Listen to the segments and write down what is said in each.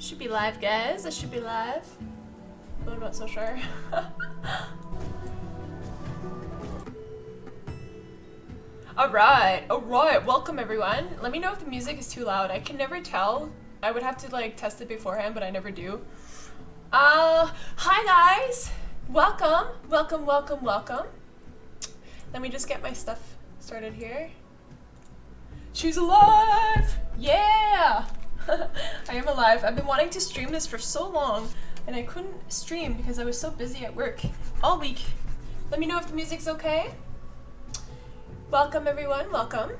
Should be live, guys. This should be live. But I'm not so sure. Alright, welcome everyone. Let me know if the music is too loud. I can never tell. I would have to like test it beforehand, but I never do. Hi guys! Welcome. Let me just get my stuff started here. She's alive! Yeah! I am alive. I've been wanting to stream this for so long, and I couldn't stream because I was so busy at work all week. Let me know if the music's okay. Welcome everyone, welcome.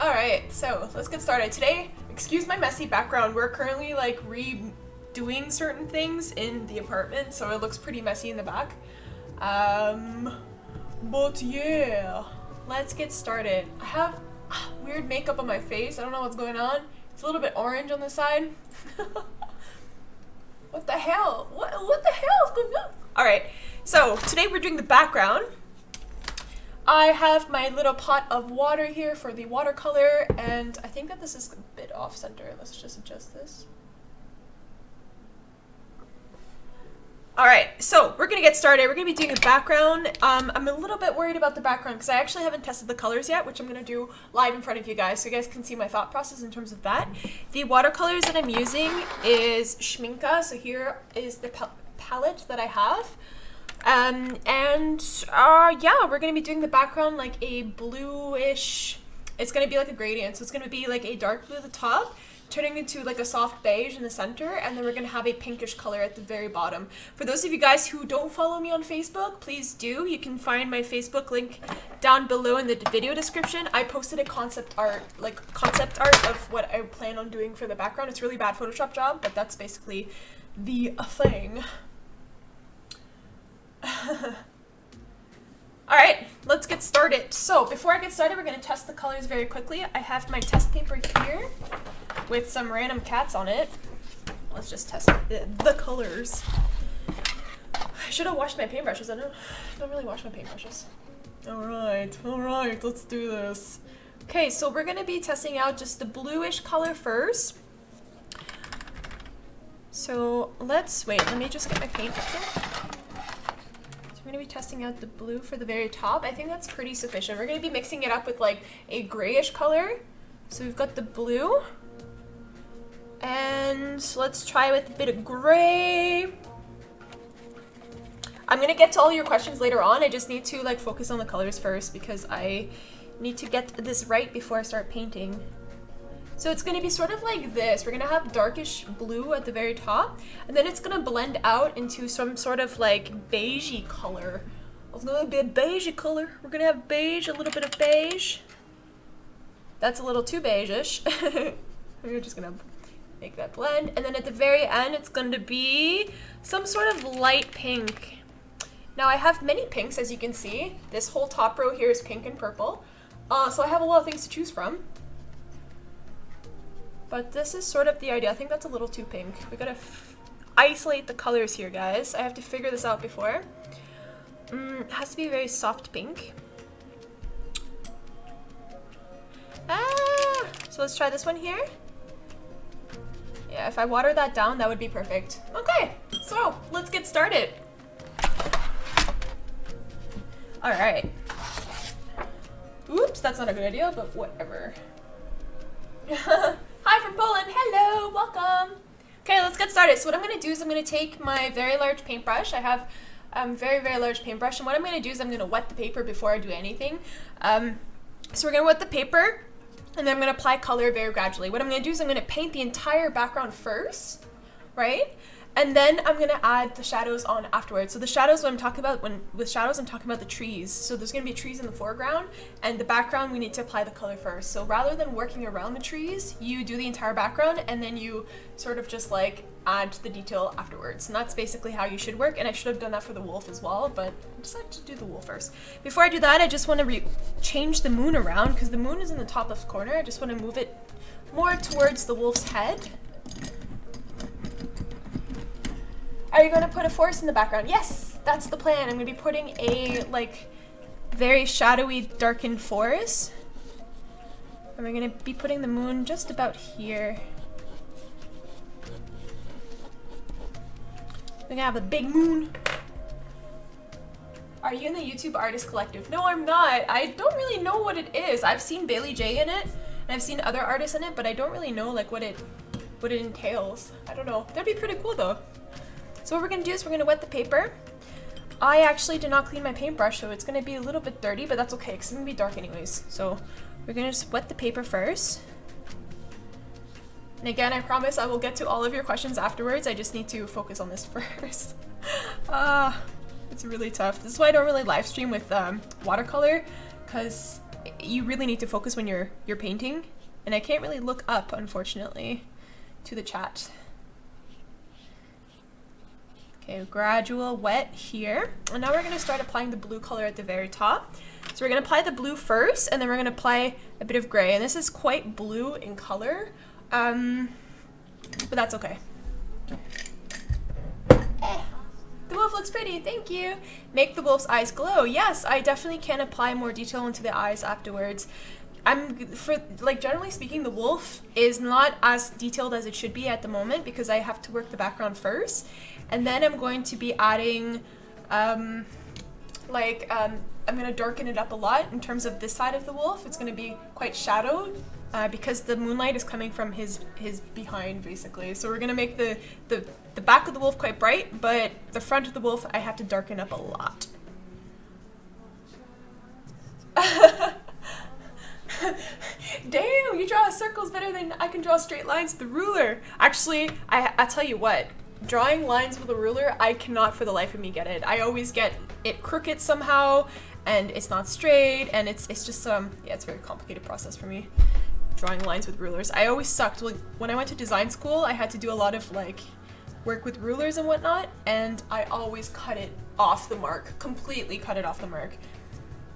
Alright, so let's get started. Today, excuse my messy background, we're currently like redoing certain things in the apartment, so it looks pretty messy in the back. But yeah, let's get started. I have weird makeup on my face. I don't know what's going on. It's a little bit orange on the side. What the hell? What the hell is going on? Alright, so today we're doing the background. I have my little pot of water here for the watercolor, and I think that this is a bit off center. Let's just adjust this. Alright, so we're gonna get started. We're gonna be doing a background. I'm a little bit worried about the background because I actually haven't tested the colors yet, which I'm gonna do live in front of you guys, so you guys can see my thought process in terms of that. The watercolors that I'm using is Schminka, so here is the palette that I have. Yeah, we're gonna be doing the background like a bluish, it's gonna be like a gradient, so it's gonna be like a dark blue at the top, turning into like a soft beige in the center, and then we're gonna have a pinkish color at the very bottom. For those of you guys who don't follow me on Facebook, please do. You can find my Facebook link down below in the video description. I posted a concept art of what I plan on doing for the background. It's a really bad Photoshop job, but that's basically the thing. Alright, let's get started. So before I get started, we're going to test the colors very quickly. I have my test paper here with some random cats on it. Let's just test the colors. I should have washed my paintbrushes. I don't really wash my paintbrushes. Alright, let's do this. Okay, so we're going to be testing out just the bluish color first. So let me just get my paint here. We're going to be testing out the blue for the very top. I think that's pretty sufficient. We're going to be mixing it up with like a grayish color. So we've got the blue. And let's try with a bit of gray. I'm going to get to all your questions later on. I just need to like focus on the colors first because I need to get this right before I start painting. So it's going to be sort of like this. We're going to have darkish blue at the very top, and then it's going to blend out into some sort of like beigey color. It's going to be a beigey color. We're going to have beige, a little bit of beige. That's a little too beige-ish. We're just going to make that blend. And then at the very end, it's going to be some sort of light pink. Now I have many pinks, as you can see. This whole top row here is pink and purple. So I have a lot of things to choose from. But this is sort of the idea. I think that's a little too pink. We gotta isolate the colors here, guys. I have to figure this out before. It has to be a very soft pink. So let's try this one here. Yeah, if I water that down, that would be perfect. Okay, so let's get started. All right. Oops, that's not a good idea, but whatever. Hi from Poland, hello, welcome. Okay, let's get started. So what I'm gonna do is I'm gonna take my very large paintbrush. I have very large paintbrush, and what I'm gonna do is I'm gonna wet the paper before I do anything. So we're gonna wet the paper, and then I'm gonna apply color very gradually. What I'm gonna do is I'm gonna paint the entire background first, right? And then I'm gonna add the shadows on afterwards. So the shadows, what I'm talking about, with shadows, I'm talking about the trees. So there's gonna be trees in the foreground, and the background, we need to apply the color first. So rather than working around the trees, you do the entire background, and then you sort of just like add the detail afterwards. And that's basically how you should work, and I should have done that for the wolf as well, but I decided to do the wolf first. Before I do that, I just wanna change the moon around, because the moon is in the top left corner. I just wanna move it more towards the wolf's head. Are you going to put a forest in the background? Yes, that's the plan. I'm going to be putting a like very shadowy, darkened forest. And we're going to be putting the moon just about here. We're gonna have a big moon. Are you in the YouTube Artist Collective? No, I'm not. I don't really know what it is. I've seen Bailey J in it, and I've seen other artists in it, but I don't really know like what it entails. I don't know. That'd be pretty cool though. So what we're gonna do is we're gonna wet the paper. I actually did not clean my paintbrush, so it's gonna be a little bit dirty, but that's okay because it's gonna be dark anyways. So we're gonna just wet the paper first. And again, I promise I will get to all of your questions afterwards. I just need to focus on this first. It's really tough. This is why I don't really live stream with watercolor, because you really need to focus when you're painting, and I can't really look up, unfortunately, to the chat. Okay, gradual wet here, and now we're going to start applying the blue color at the very top. So we're going to apply the blue first, and then we're going to apply a bit of gray, and this is quite blue in color, but that's okay. The wolf looks pretty, thank you. Make the wolf's eyes glow. Yes, I definitely can apply more detail into the eyes afterwards. Generally speaking, the wolf is not as detailed as it should be at the moment because I have to work the background first. And then I'm going to be adding, I'm gonna darken it up a lot in terms of this side of the wolf. It's gonna be quite shadowed because the moonlight is coming from his behind, basically. So we're gonna make the back of the wolf quite bright, but the front of the wolf I have to darken up a lot. Damn, you draw circles better than I can draw straight lines with the ruler. Actually, I tell you what, drawing lines with a ruler, I cannot for the life of me get it. I always get it crooked somehow, and it's not straight, and it's just yeah, it's a very complicated process for me. Drawing lines with rulers. I always sucked. Like, when I went to design school, I had to do a lot of like work with rulers and whatnot, and I always cut it off the mark. Completely cut it off the mark.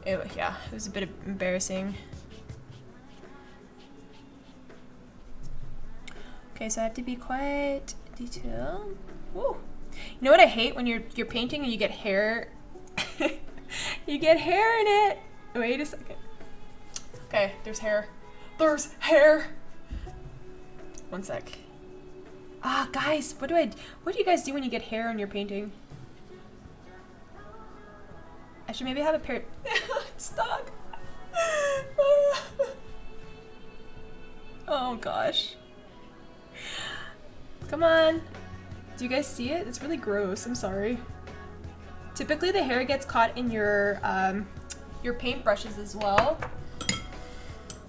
Yeah, it was a bit embarrassing. Okay, so I have to be quite detailed. Woo! You know what I hate when you're painting and you get hair? You get hair in it! Wait a second. Okay, there's hair. There's hair! One sec. Ah, guys, what do you guys do when you get hair on your painting? I should maybe have a pair. It's stuck. Oh gosh. Come on. Do you guys see it? It's really gross. I'm sorry. Typically the hair gets caught in your paintbrushes as well,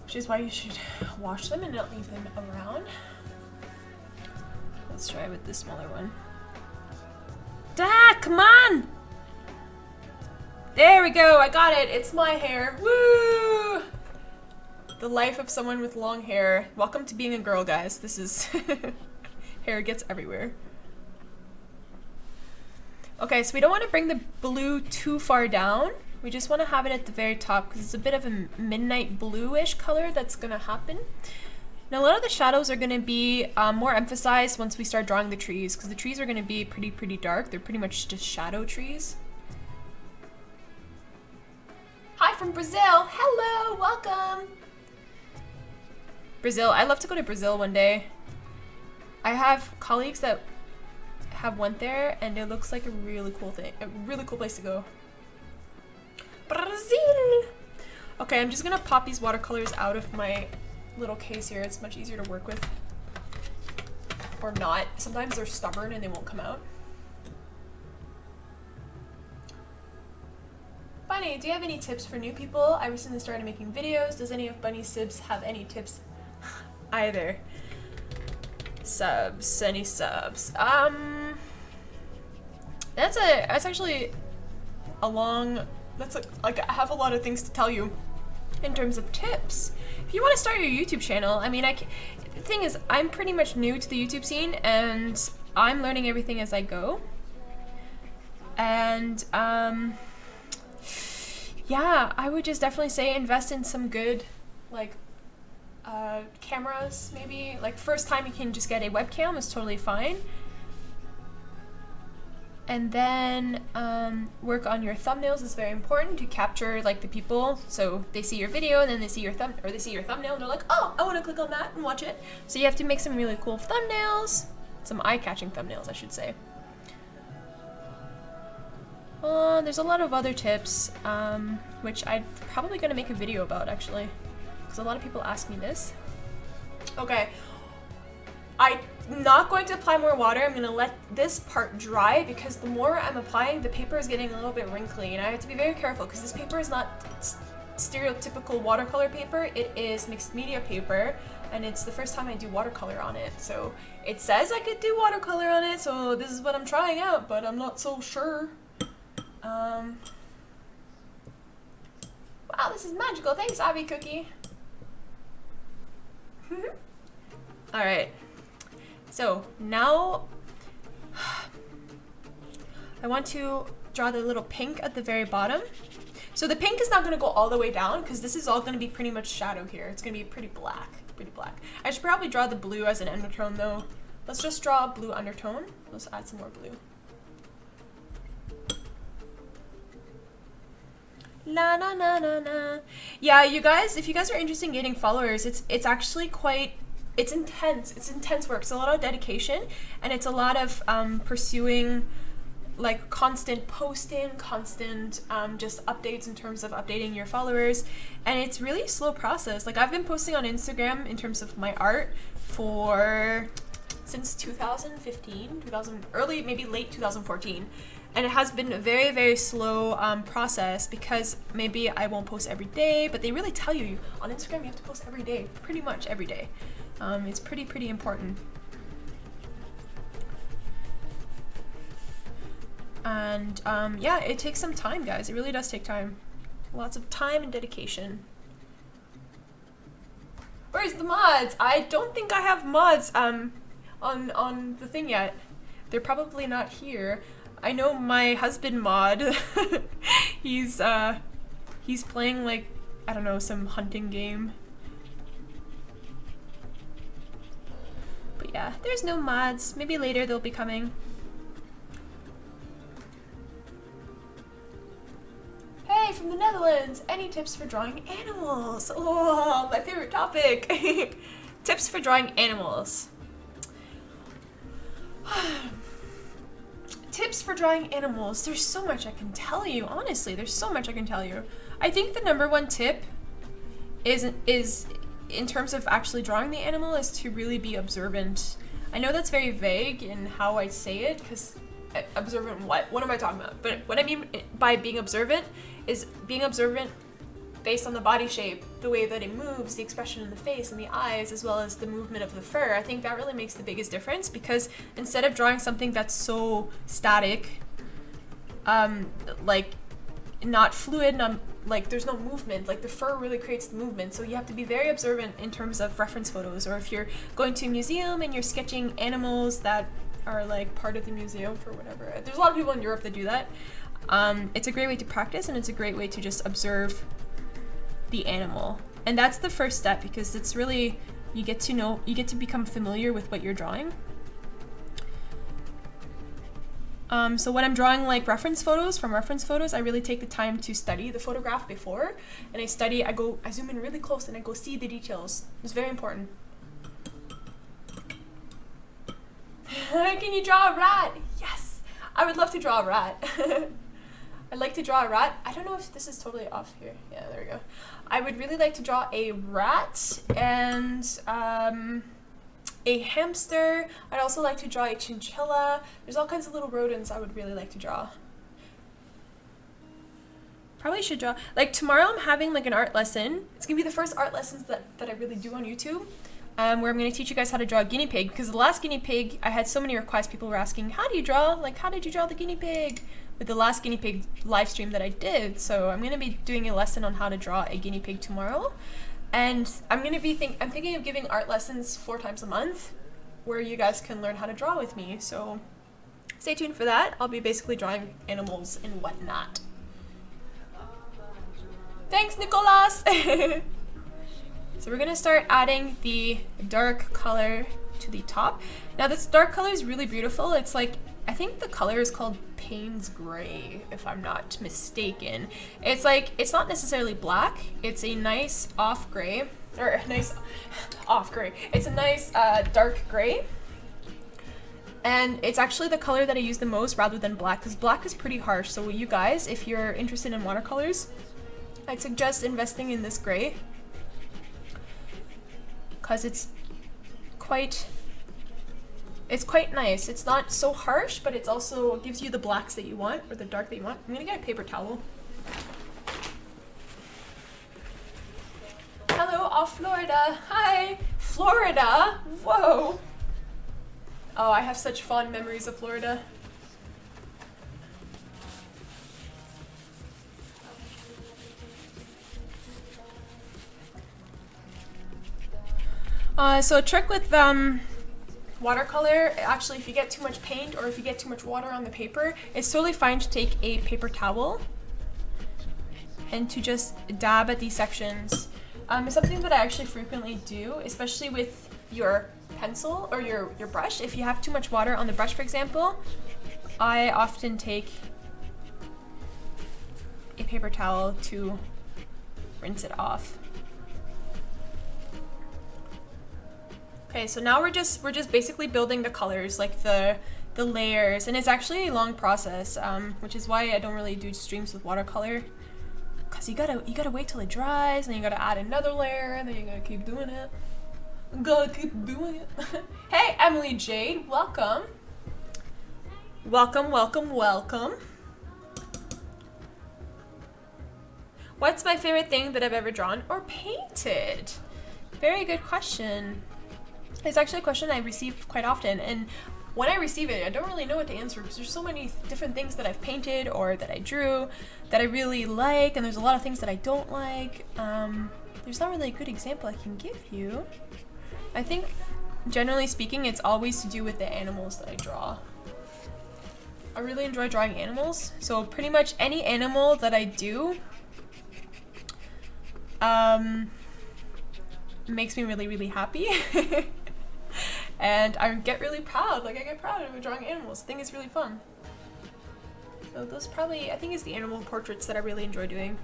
which is why you should wash them and not leave them around. Let's try with this smaller one. Ah, come on! There we go, I got it. It's my hair. Woo! The life of someone with long hair. Welcome to being a girl, guys. This is hair gets everywhere. Okay, so we don't want to bring the blue too far down. We just want to have it at the very top because it's a bit of a midnight bluish color that's going to happen. Now a lot of the shadows are going to be more emphasized once we start drawing the trees, because the trees are going to be pretty dark. They're pretty much just shadow trees. Hi from Brazil. Hello, welcome. Brazil. I'd love to go to Brazil one day. I have colleagues that have went there, and it looks like a really cool thing, a really cool place to go. Brazil. Okay, I'm just gonna pop these watercolors out of my little case here. It's much easier to work with, or not. Sometimes they're stubborn and they won't come out. Bunny, do you have any tips for new people? I recently started making videos. Does any of Bunny's Sibs have any tips either? Subs, any subs? That's actually a long, like I have a lot of things to tell you in terms of tips. If you want to start your YouTube channel, I mean, the thing is, I'm pretty much new to the YouTube scene and I'm learning everything as I go. And yeah, I would just definitely say invest in some good, like, cameras, maybe. Like, first time you can just get a webcam is totally fine. And then work on your thumbnails is very important to capture, like, the people. So they see your video and then they see your thumbnail and they're like, oh, I want to click on that and watch it. So you have to make some really cool thumbnails, some eye-catching thumbnails, I should say. There's a lot of other tips, which I'm probably gonna make a video about actually, because a lot of people ask me this. Okay, I'm not going to apply more water. I'm gonna let this part dry because the more I'm applying, the paper is getting a little bit wrinkly, and I have to be very careful because this paper is not stereotypical watercolor paper. It is mixed media paper, and it's the first time I do watercolor on it. So it says I could do watercolor on it, so this is what I'm trying out, but I'm not so sure. Wow, this is magical. Thanks, Abby Cookie. Alright, so now I want to draw the little pink at the very bottom. So the pink is not going to go all the way down because this is all going to be pretty much shadow here. It's going to be pretty black, I should probably draw the blue as an undertone though. Let's just draw a blue undertone. Let's add some more blue. La na na na na. Yeah, you guys, if you guys are interested in getting followers, it's actually quite, it's intense work. It's a lot of dedication, and it's a lot of pursuing like constant posting, constant just updates in terms of updating your followers, and it's really a slow process. Like I've been posting on Instagram in terms of my art since 2015, early, maybe late 2014. And it has been a very, very slow process because maybe I won't post every day, but they really tell you on Instagram you have to post every day, pretty much every day. It's pretty important. And yeah, it takes some time, guys. It really does take time. Lots of time and dedication. Where's the mods? I don't think I have mods on the thing yet. They're probably not here. I know my husband mod. he's playing like, I don't know, some hunting game. But yeah, there's no mods. Maybe later they'll be coming. Hey, from the Netherlands! Any tips for drawing animals? Oh, my favorite topic! Tips for drawing animals. Tips for drawing animals. There's so much I can tell you, honestly. There's so much I can tell you. I think the #1 tip is in terms of actually drawing the animal is to really be observant. I know that's very vague in how I say it, because observant what? What am I talking about? But what I mean by being observant is being observant based on the body shape, the way that it moves, the expression in the face and the eyes, as well as the movement of the fur. I think that really makes the biggest difference, because instead of drawing something that's so static, like not fluid, like there's no movement, like the fur really creates the movement. So you have to be very observant in terms of reference photos, or if you're going to a museum and you're sketching animals that are like part of the museum for whatever. There's a lot of people in Europe that do that. It's a great way to practice, and it's a great way to just observe the animal. And that's the first step, because it's really, you get to become familiar with what you're drawing. So when I'm drawing like reference photos, I really take the time to study the photograph before, and I zoom in really close and I go see the details. It's very important. Can you draw a rat? Yes, I would love to draw a rat. I'd like to draw a rat. I don't know if this is totally off here. Yeah, there we go. I would really like to draw a rat and a hamster. I'd also like to draw a chinchilla. There's all kinds of little rodents I would really like to draw. Probably should draw, like tomorrow I'm having like an art lesson. It's gonna be the first art lessons that I really do on YouTube. Where I'm going to teach you guys how to draw a guinea pig, because the last guinea pig, I had so many requests. People were asking, how do you draw? Like, how did you draw the guinea pig? With the last guinea pig live stream that I did. So I'm going to be doing a lesson on how to draw a guinea pig tomorrow. And I'm thinking of giving art lessons 4 times a month, where you guys can learn how to draw with me. So stay tuned for that. I'll be basically drawing animals and whatnot. Thanks, Nicolas! So we're gonna start adding the dark color to the top. Now this dark color is really beautiful. It's like, I think the color is called Payne's Gray, if I'm not mistaken. It's like, it's not necessarily black. It's a nice off gray, or a nice off gray. It's a nice dark gray. And it's actually the color that I use the most rather than black, because black is pretty harsh. So you guys, if you're interested in watercolors, I'd suggest investing in this gray, because it's quite nice. It's not so harsh, but it's also gives you the blacks that you want, or the dark that you want. I'm gonna get a paper towel. Hello, off Florida. Hi, Florida. Whoa. Oh, I have such fond memories of Florida. So a trick with watercolor, actually, if you get too much paint or if you get too much water on the paper, it's totally fine to take a paper towel and to just dab at these sections. It's something that I actually frequently do, especially with your pencil or your brush. If you have too much water on the brush, for example, I often take a paper towel to rinse it off. Okay, so now we're just basically building the colors, like the layers, and it's actually a long process, which is why I don't really do streams with watercolor, because you gotta wait till it dries, and you gotta add another layer, and then you gotta keep doing it. Hey, Emily Jade, welcome. Welcome, welcome, welcome. What's my favorite thing that I've ever drawn or painted? Very good question. It's actually a question I receive quite often, and when I receive it, I don't really know what to answer because there's so many different things that I've painted or that I drew that I really like, and there's a lot of things that I don't like. There's not really a good example I can give you. I think, generally speaking, it's always to do with the animals that I draw. I really enjoy drawing animals, so pretty much any animal that I do makes me really, really happy. And I get really proud, like I get proud of drawing animals. I think it's really fun. So those probably, I think it's the animal portraits that I really enjoy doing.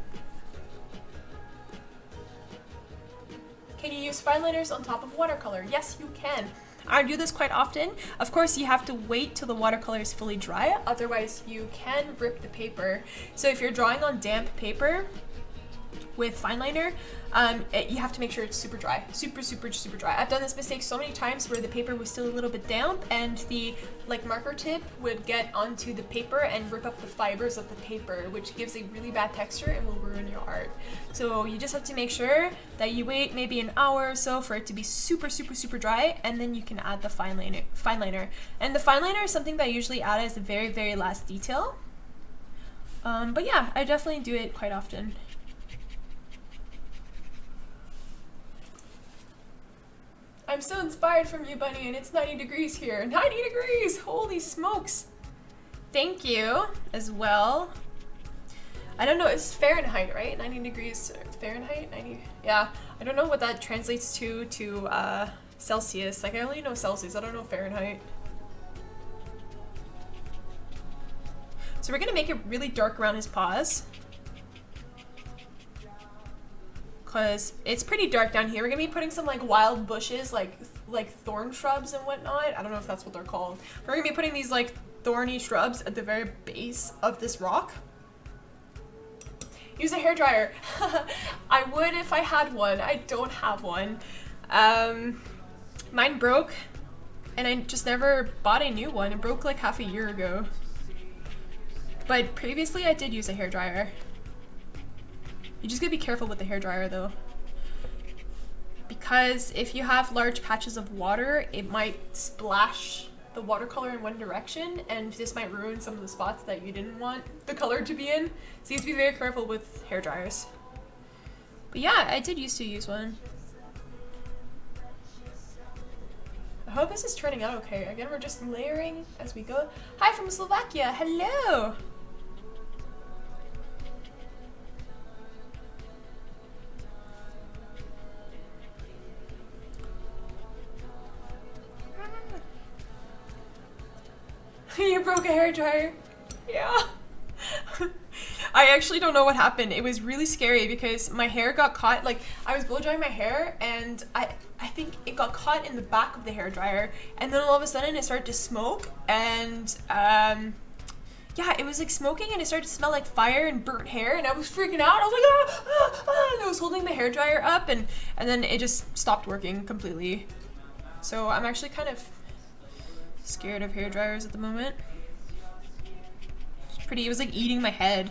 Can you use fine liners on top of watercolor? Yes, you can. I do this quite often. Of course, you have to wait till the watercolor is fully dry, otherwise you can rip the paper. So if you're drawing on damp paper with fine liner, you have to make sure it's super dry, super dry. I've done this mistake so many times where the paper was still a little bit damp and the marker tip would get onto the paper and rip up the fibers of the paper, which gives a really bad texture and will ruin your art. So you just have to make sure that you wait maybe an hour or so for it to be super dry, and then you can add the fine liner. And the fine liner is something that I usually add as the very last detail. But yeah, I definitely do it quite often. I'm so inspired from you, Bunny, and it's 90 degrees here. 90 degrees! Holy smokes! Thank you as well. I don't know, it's Fahrenheit, right? 90 degrees Fahrenheit? 90? Yeah, I don't know what that translates to Celsius. Like, I only know Celsius, I don't know Fahrenheit. So we're gonna make it really dark around his paws, because it's pretty dark down here. We're gonna be putting some like wild bushes, like thorn shrubs and whatnot. I don't know if that's what they're called. We're gonna be putting these like thorny shrubs at the very base of this rock. Use a hairdryer. I would if I had one. I don't have one. Mine broke, and I just never bought a new one. It broke like half a year ago. But previously I did use a hairdryer. You just gotta be careful with the hairdryer though, because if you have large patches of water, it might splash the watercolor in one direction, and this might ruin some of the spots that you didn't want the color to be in. So you have to be very careful with hairdryers. But yeah, I did used to use one. I hope this is turning out okay. Again, we're just layering as we go. Hi from Slovakia, hello! You broke a hairdryer. Yeah. I actually don't know what happened. It was really scary because my hair got caught, like I was blow drying my hair and I think it got caught in the back of the hair dryer, and then all of a sudden it started to smoke, and yeah, it was like smoking and it started to smell like fire and burnt hair, and I was freaking out. I was like, ah, ah, ah, and I was holding the hair dryer up, and then it just stopped working completely. So I'm actually kind of scared of hair dryers at the moment. It's pretty, it was like eating my head.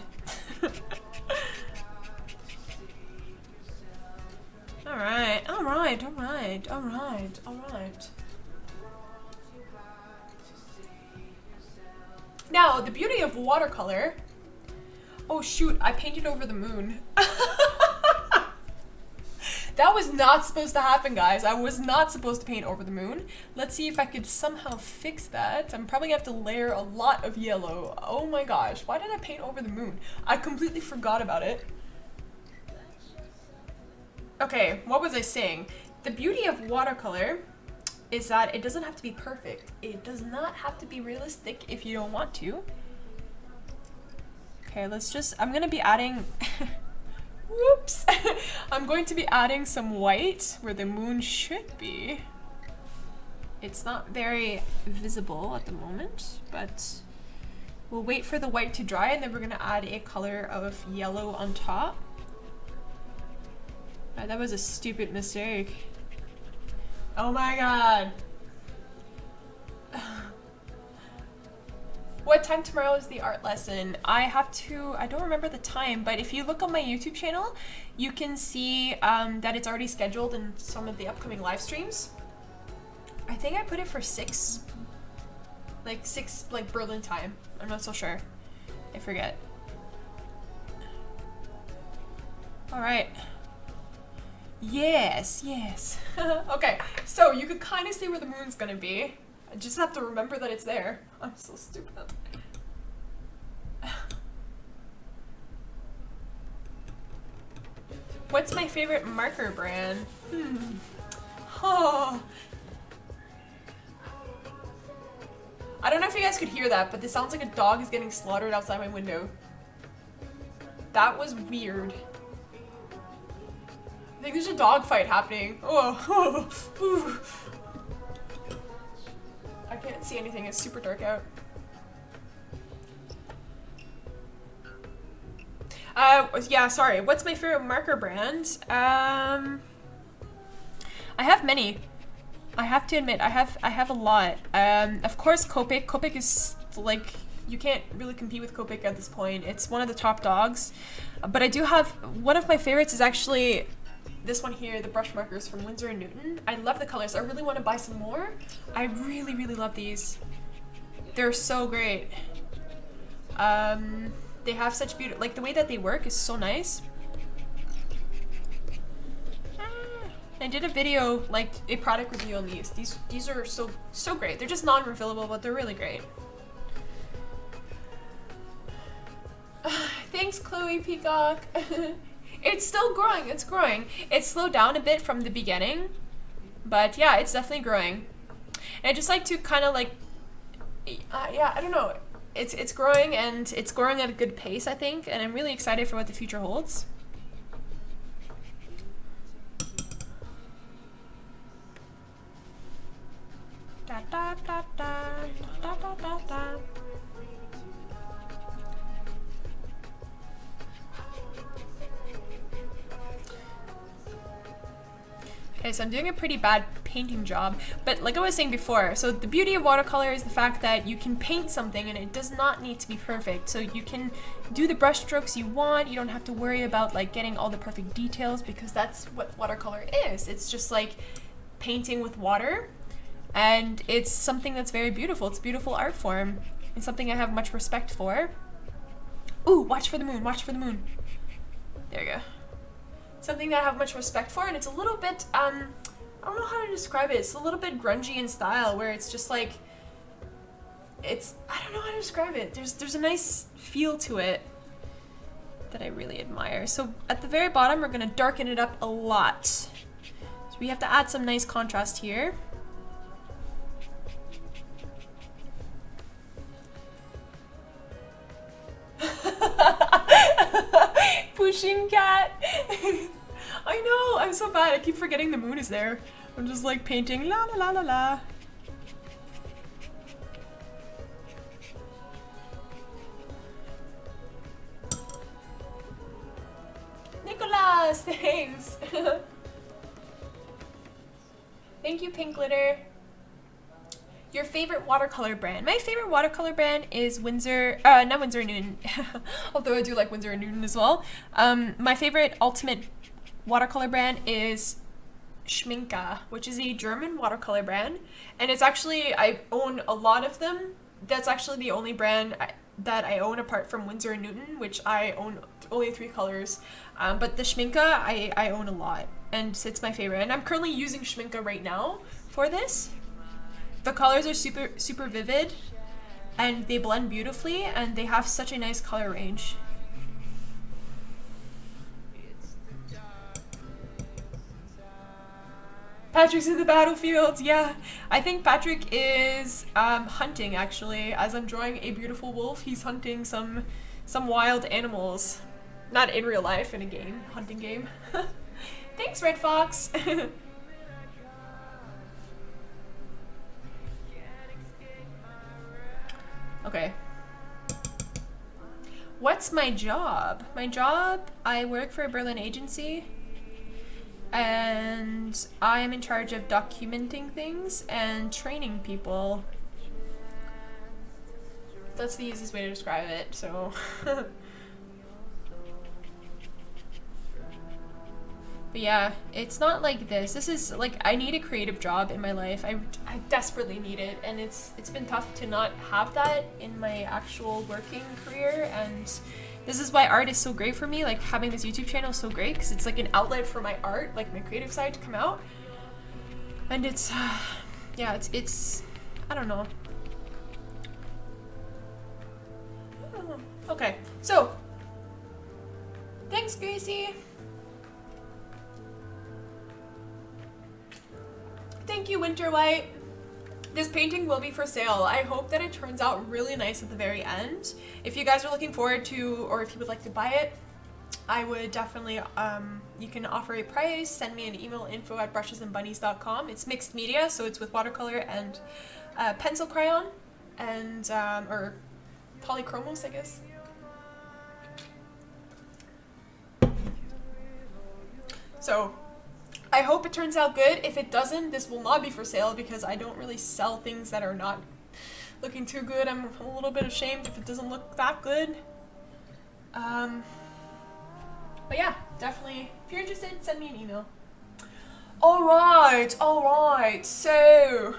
Alright, alright, alright, alright, alright. Now, the beauty of watercolor... Oh shoot, I painted over the moon. That was not supposed to happen, guys. I was not supposed to paint over the moon. Let's see if I could somehow fix that. I'm probably gonna have to layer a lot of yellow. Oh my gosh, why did I paint over the moon? I completely forgot about it. Okay, what was I saying? The beauty of watercolor is that it doesn't have to be perfect. It does not have to be realistic if you don't want to. Okay, let's just, I'm gonna be adding, whoops. I'm going to be adding some white where the moon should be. It's not very visible at the moment, but we'll wait for the white to dry and then we're gonna add a color of yellow on top. That was a stupid mistake. Oh my god. What time tomorrow is the art lesson? I don't remember the time, but if you look on my YouTube channel, you can see that it's already scheduled in some of the upcoming live streams. I think I put it for 6 like Berlin time. I'm not so sure. I forget. All right. Yes, yes. Okay, so you could kind of see where the moon's gonna be. I just have to remember that it's there. I'm so stupid. What's my favorite marker brand? Oh. I don't know if you guys could hear that, but this sounds like a dog is getting slaughtered outside my window. That was weird. I think there's a dog fight happening. Oh. I can't see anything, it's super dark out. Yeah, sorry. What's my favorite marker brand? I have many. I have to admit, I have a lot. Of course, Copic. Copic is like, you can't really compete with Copic at this point. It's one of the top dogs. But I do have, one of my favorites is actually this one here, the brush markers from Winsor & Newton. I love the colors. I really want to buy some more. I really, really love these. They're so great. They have such beauty, like the way that they work is so nice. I did a video, like a product review on these. These are so great. They're just non-refillable, but they're really great. Thanks, Chloe Peacock. It's still growing, it's growing. It slowed down a bit from the beginning, but yeah, it's definitely growing. And I just like to kind of like, yeah, I don't know. It's growing, and it's growing at a good pace, I think, and I'm really excited for what the future holds. Da, da, da, da, da, da, da, da. Okay, so I'm doing a pretty bad painting job, but like I was saying before, so the beauty of watercolor is the fact that you can paint something and it does not need to be perfect. So you can do the brush strokes you want. You don't have to worry about like getting all the perfect details, because that's what watercolor is. It's just like painting with water, and it's something that's very beautiful. It's a beautiful art form and something I have much respect for. Ooh, watch for the moon, watch for the moon. There you go. Something that I have much respect for, and it's a little bit, I don't know how to describe it. It's a little bit grungy in style, where it's just like, I don't know how to describe it. There's a nice feel to it that I really admire. So at the very bottom, we're gonna darken it up a lot. So we have to add some nice contrast here. Capuchin cat. I know, I'm so bad. I keep forgetting the moon is there. I'm just like painting la la la la la. Nicholas, thanks. Thank you, Pink Glitter. Your favorite watercolor brand? My favorite watercolor brand is Winsor, not Winsor & Newton, although I do like Winsor & Newton as well. My favorite ultimate watercolor brand is Schminke, which is a German watercolor brand. And it's actually, I own a lot of them. That's actually the only brand that I own apart from Winsor & Newton, which I own only 3 colors. But the Schminke, I own a lot, and it's my favorite. And I'm currently using Schminke right now for this. The colors are super vivid, and they blend beautifully, and they have such a nice color range. Patrick's in the battlefield, yeah. I think Patrick is hunting, actually. As I'm drawing a beautiful wolf, he's hunting some wild animals. Not in real life, in a game, hunting game. Thanks, Red Fox. Okay. What's my job? My job, I work for a Berlin agency, and I am in charge of documenting things and training people. That's the easiest way to describe it, so. But yeah, it's not like this. This is like, I need a creative job in my life. I desperately need it, and it's been tough to not have that in my actual working career. And this is why art is so great for me. Like, having this YouTube channel is so great because it's like an outlet for my art, like my creative side, to come out. And it's yeah, it's I don't know. Okay, so thanks, Gracie. Thank you, Winter White. This painting will be for sale. I hope that it turns out really nice at the very end. If you guys are looking forward to, or if you would like to buy it, I would definitely, you can offer a price, send me an email, info@brushesandbunnies.com. It's mixed media, so it's with watercolor and pencil crayon, and, or Polychromos, I guess. So, I hope it turns out good. If it doesn't, this will not be for sale because I don't really sell things that are not looking too good. I'm a little bit ashamed if it doesn't look that good. But yeah, definitely, if you're interested, send me an email. Alright, so...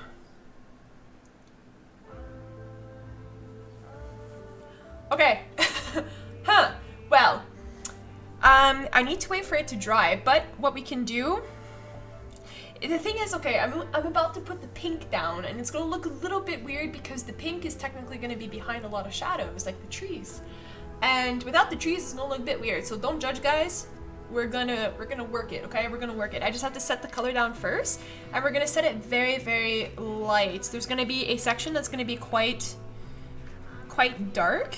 Okay, huh, well, I need to wait for it to dry, but what we can do... The thing is, okay, I'm about to put the pink down, and it's gonna look a little bit weird because the pink is technically gonna be behind a lot of shadows, like the trees. And without the trees, it's gonna look a bit weird, so don't judge, guys. We're gonna work it, okay? We're gonna work it. I just have to set the color down first, and we're gonna set it very, very light. There's gonna be a section that's gonna be quite dark,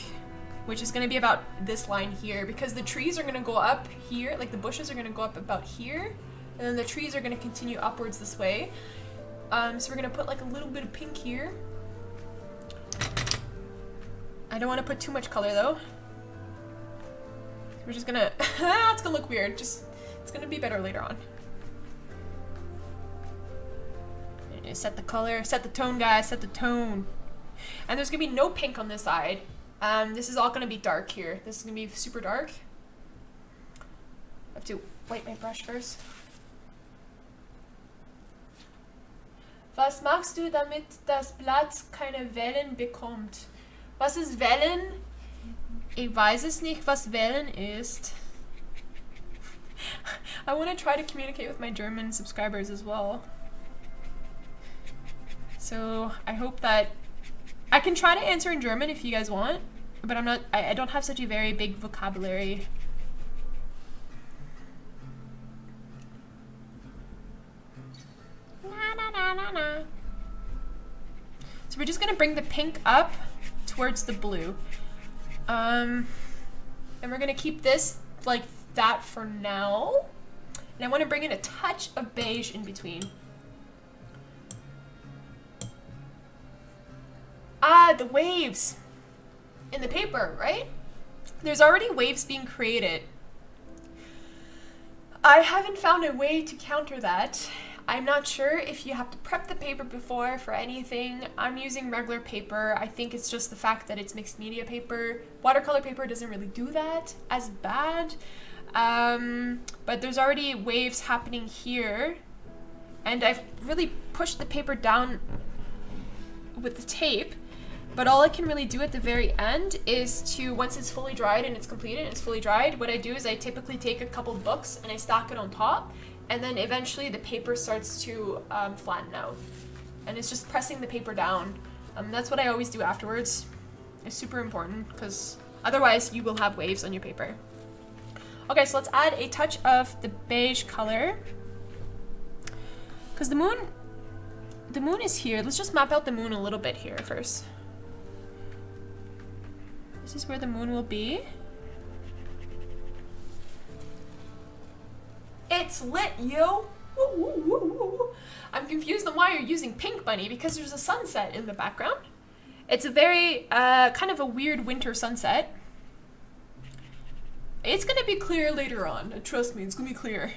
which is gonna be about this line here, because the trees are gonna go up here, like the bushes are gonna go up about here, and then the trees are gonna continue upwards this way. So we're gonna put like a little bit of pink here. I don't wanna put too much color though. We're just gonna, it's gonna look weird, it's gonna be better later on. Set the color, set the tone, guys, set the tone. And there's gonna be no pink on this side. This is all gonna be dark here. This is gonna be super dark. I have to wipe my brush first. Was machst du, damit das Blatt keine Wellen bekommt? Was ist Wellen? Ich weiß es nicht, was Wellen ist. I want to try to communicate with my German subscribers as well. So I hope that I can try to answer in German if you guys want, but I don't have such a very big vocabulary. So we're just gonna bring the pink up towards the blue. And we're gonna keep this like that for now. And I want to bring in a touch of beige in between. Ah, the waves in the paper, right? There's already waves being created. I haven't found a way to counter that. I'm not sure if you have to prep the paper before for anything. I'm using regular paper. I think it's just the fact that it's mixed media paper. Watercolor paper doesn't really do that as bad. But there's already waves happening here. And I've really pushed the paper down with the tape. But all I can really do at the very end is to, once it's fully dried and it's completed and it's fully dried, what I do is I typically take a couple of books and I stack it on top, and then eventually the paper starts to flatten out. And it's just pressing the paper down. That's what I always do afterwards. It's super important because otherwise you will have waves on your paper. Okay, so let's add a touch of the beige color. Because the moon is here. Let's just map out the moon a little bit here first. This is where the moon will be. It's lit, yo! Woo, woo, woo, woo. I'm confused on why you're using pink, Bunny, because there's a sunset in the background. It's a very, kind of a weird winter sunset. It's gonna be clear later on. Trust me, it's gonna be clear.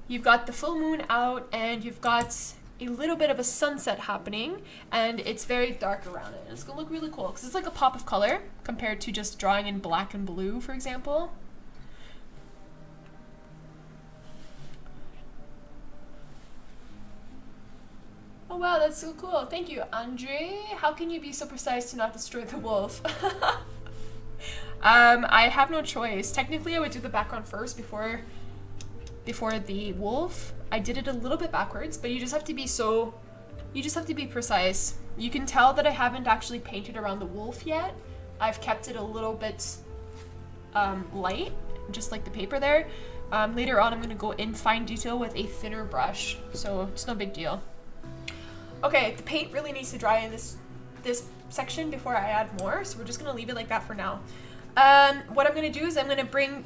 You've got the full moon out, and you've got a little bit of a sunset happening, and it's very dark around it. It's gonna look really cool because it's like a pop of color compared to just drawing in black and blue, for example. Oh wow, that's so cool. Thank you, Andre. How can you be so precise to not destroy the wolf? I have no choice. Technically, I would do the background first before the wolf. I did it a little bit backwards, but you just have to be precise. You can tell that I haven't actually painted around the wolf yet. I've kept it a little bit light, just like the paper there. Later on, I'm gonna go in fine detail with a thinner brush, so it's no big deal. Okay, the paint really needs to dry in this section before I add more, so we're just gonna leave it like that for now. What I'm gonna do is I'm gonna bring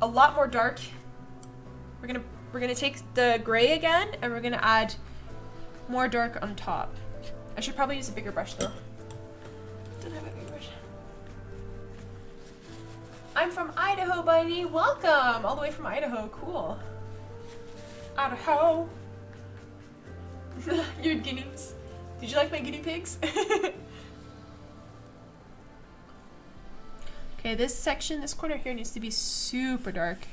a lot more dark. We're gonna take the gray again, and we're gonna add more dark on top. I should probably use a bigger brush though. Don't have a big brush. I'm from Idaho, Bunny. Welcome, all the way from Idaho. Cool. Idaho. Your guineas. Did you like my guinea pigs? Okay, this section, this corner here needs to be super dark.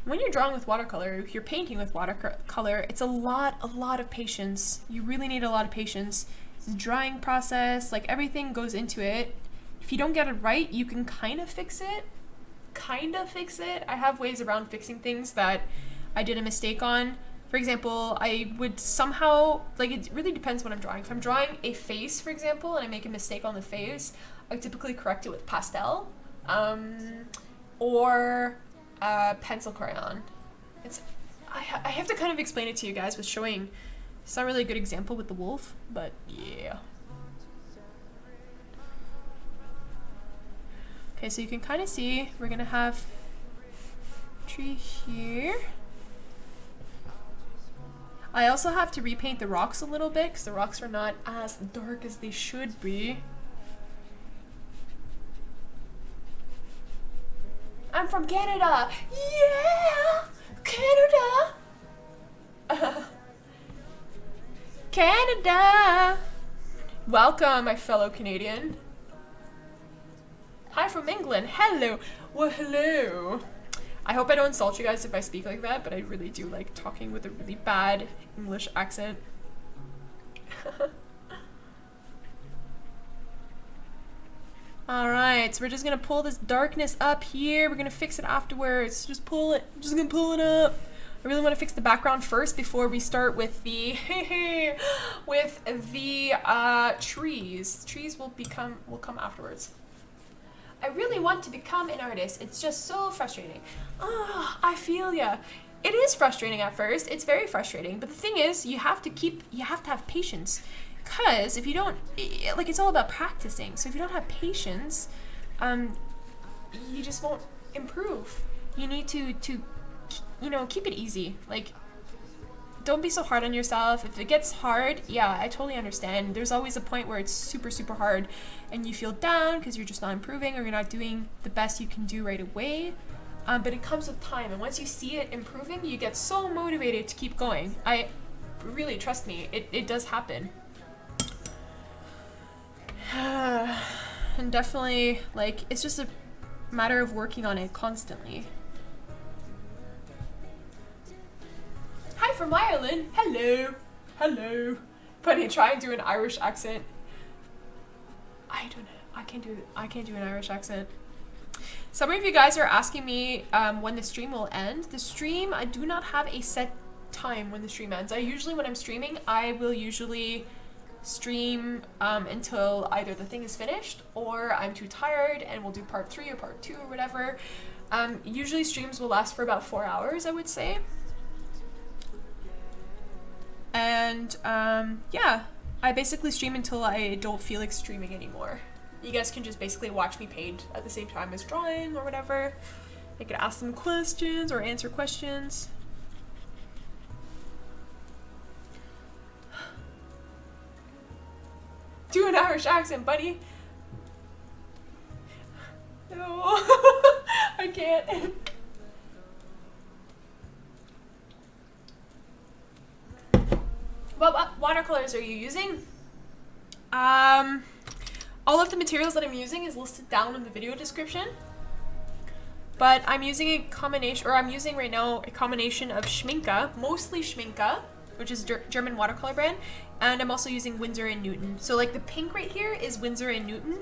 When you're drawing with watercolor, if you're painting with watercolor, it's a lot of patience. You really need a lot of patience. It's a drying process, like everything goes into it. If you don't get it right, you can kind of fix it. I have ways around fixing things that I did a mistake on. For example, I would somehow, like it really depends what I'm drawing. If I'm drawing a face, for example, and I make a mistake on the face, I typically correct it with pastel or pencil crayon. I have to kind of explain it to you guys with showing. It's not really a good example with the wolf, but yeah. Okay, so you can kind of see we're gonna have a tree here. I also have to repaint the rocks a little bit because the rocks are not as dark as they should be. I'm from Canada. Yeah, Canada. Canada. Welcome, my fellow Canadian. Hi from England. Hello. Well, hello. I hope I don't insult you guys if I speak like that, but I really do like talking with a really bad English accent. Alright, so we're just gonna pull this darkness up here. We're gonna fix it afterwards. Just pull it. Just gonna pull it up. I really want to fix the background first before we start with the trees. Trees will come afterwards. I really want to become an artist. It's just so frustrating. Oh, I feel ya. It is frustrating at first. It's very frustrating. But the thing is, you have to have patience. Because if you don't, like, it's all about practicing. So if you don't have patience, you just won't improve. You need to you know, keep it easy. Like, don't be so hard on yourself. If it gets hard, yeah, I totally understand. There's always a point where it's super, super hard and you feel down because you're just not improving or you're not doing the best you can do right away. But it comes with time, and once you see it improving, you get so motivated to keep going. Really, trust me, it does happen. And definitely, like, it's just a matter of working on it constantly. Hi from Ireland. Hello. Hello. Buddy, try and do an Irish accent. I don't know. I can't do an Irish accent. Some of you guys are asking me when the stream will end. The stream, I do not have a set time when the stream ends. When I'm streaming, I will usually stream until either the thing is finished or I'm too tired and we'll do part 3 or part 2 or whatever. Usually streams will last for about 4 hours, I would say. And yeah, I basically stream until I don't feel like streaming anymore. You guys can just basically watch me paint at the same time as drawing or whatever. I could ask them questions or answer questions. Do an Irish accent, buddy. No, I can't. What watercolors are you using? All of the materials that I'm using is listed down in the video description. But I'm using a combination, or I'm using right now a combination of Schminke, mostly Schminke, which is German watercolor brand, and I'm also using Winsor & Newton. So like the pink right here is Winsor & Newton.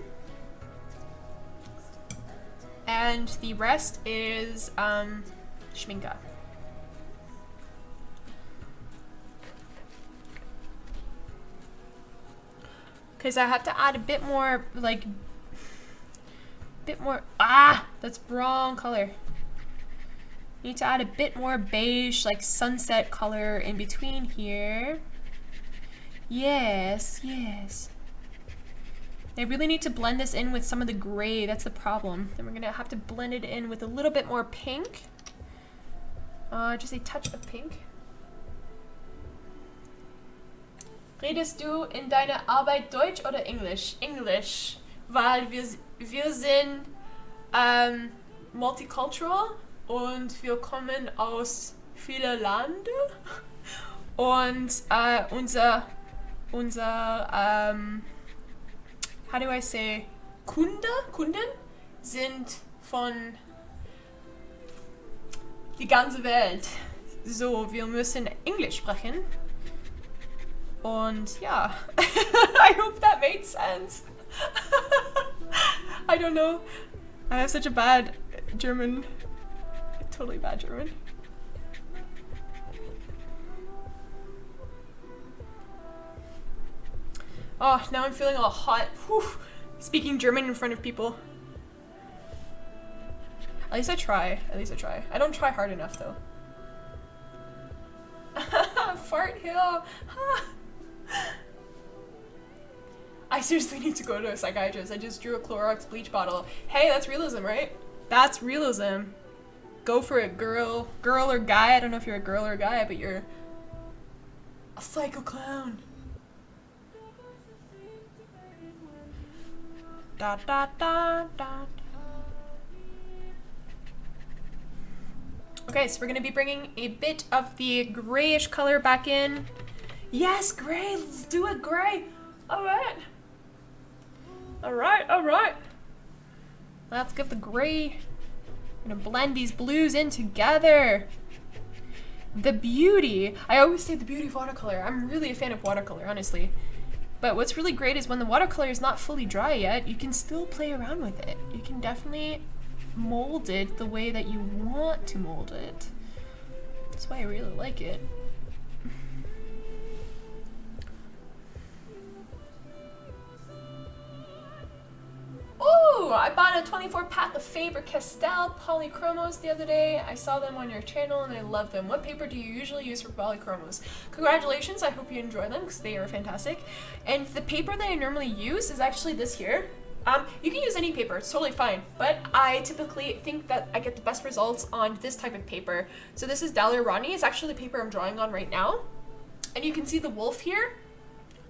And the rest is Schminke. Because I have to add a bit more, like, that's wrong color. Need to add a bit more beige, like sunset color in between here. Yes, yes. I really need to blend this in with some of the gray, that's the problem. Then we're gonna have to blend it in with a little bit more pink. Just a touch of pink. Redest du in deiner Arbeit Deutsch oder Englisch? Englisch, weil wir sind multicultural und wir kommen aus vielen Ländern und unser how do I say, Kunden sind von die ganze Welt. So, wir müssen Englisch sprechen. Und ja, I hope that made sense. I don't know. I have such a bad German, totally bad German. Oh, now I'm feeling all hot. Whew. Speaking German in front of people. At least I try. At least I try. I don't try hard enough though. Fart Hill. I seriously need to go to a psychiatrist. I just drew a Clorox bleach bottle. Hey, that's realism, right? That's realism. Go for it, girl. Girl or guy. I don't know if you're a girl or a guy, but you're a psycho clown. Da da da da. Okay, so we're gonna be bringing a bit of the grayish color back in. Yes, gray. Let's do it, gray. All right. All right, all right. Let's get the gray. I'm gonna blend these blues in together. The beauty. I always say the beauty of watercolor. I'm really a fan of watercolor, honestly. But what's really great is when the watercolor is not fully dry yet, you can still play around with it. You can definitely mold it the way that you want to mold it. That's why I really like it. Ooh, I bought a 24 pack of Faber-Castell Polychromos the other day. I saw them on your channel and I love them. What paper do you usually use for Polychromos? Congratulations, I hope you enjoy them because they are fantastic. And the paper that I normally use is actually this here. You can use any paper, it's totally fine, but I typically think that I get the best results on this type of paper. So this is Rowney. It's actually the paper I'm drawing on right now. And you can see the wolf here.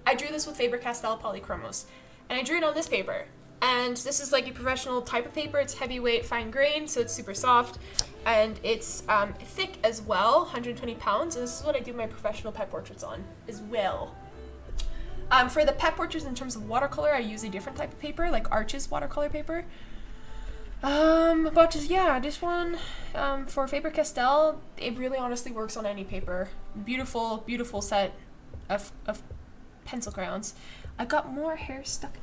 I drew this with Faber-Castell Polychromos. And I drew it on this paper. And this is like a professional type of paper. It's heavyweight, fine grain, so it's super soft. And it's thick as well, 120 pounds. And this is what I do my professional pet portraits on as well. For the pet portraits in terms of watercolor, I use a different type of paper, like Arches watercolor paper. But yeah, this one, for Faber-Castell, it really honestly works on any paper. Beautiful, beautiful set of pencil crayons. I got more hair stuck.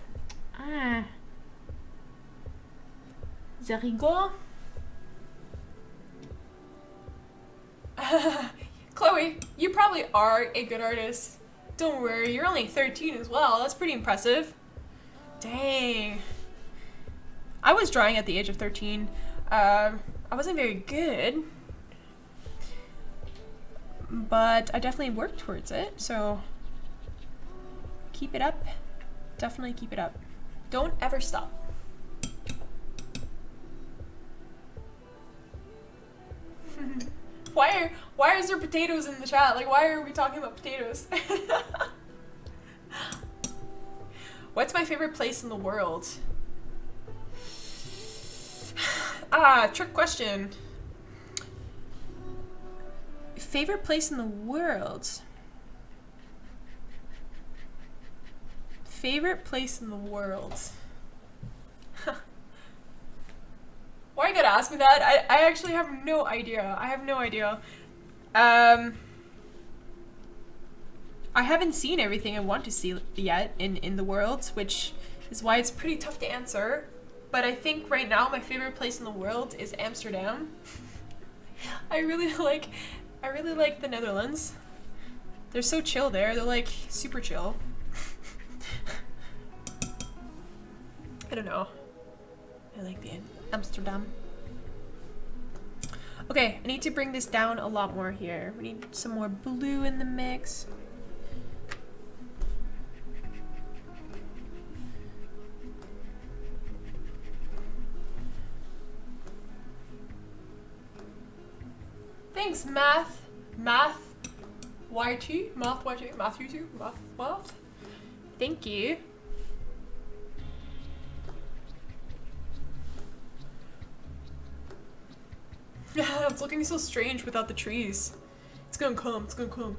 C'est rigolo. Chloe, you probably are a good artist. Don't worry, you're only 13 as well. That's pretty impressive. Dang. I was drawing at the age of 13. I wasn't very good, but I definitely worked towards it, so keep it up. Definitely keep it up. Don't ever stop. Why is there potatoes in the chat? Like, why are we talking about potatoes? What's my favorite place in the world? Trick question. Favorite place in the world? Favorite place in the world? Why you gotta ask me that? I actually have no idea. I have no idea. I haven't seen everything I want to see yet in the world, which is why it's pretty tough to answer. But I think right now my favorite place in the world is Amsterdam. I really like the Netherlands. They're so chill there. They're like super chill. I don't know. I like the Amsterdam. Okay, I need to bring this down a lot more here. We need some more blue in the mix. Thanks, Math YT. Thank you. It's looking so strange without the trees. It's gonna come, it's gonna come.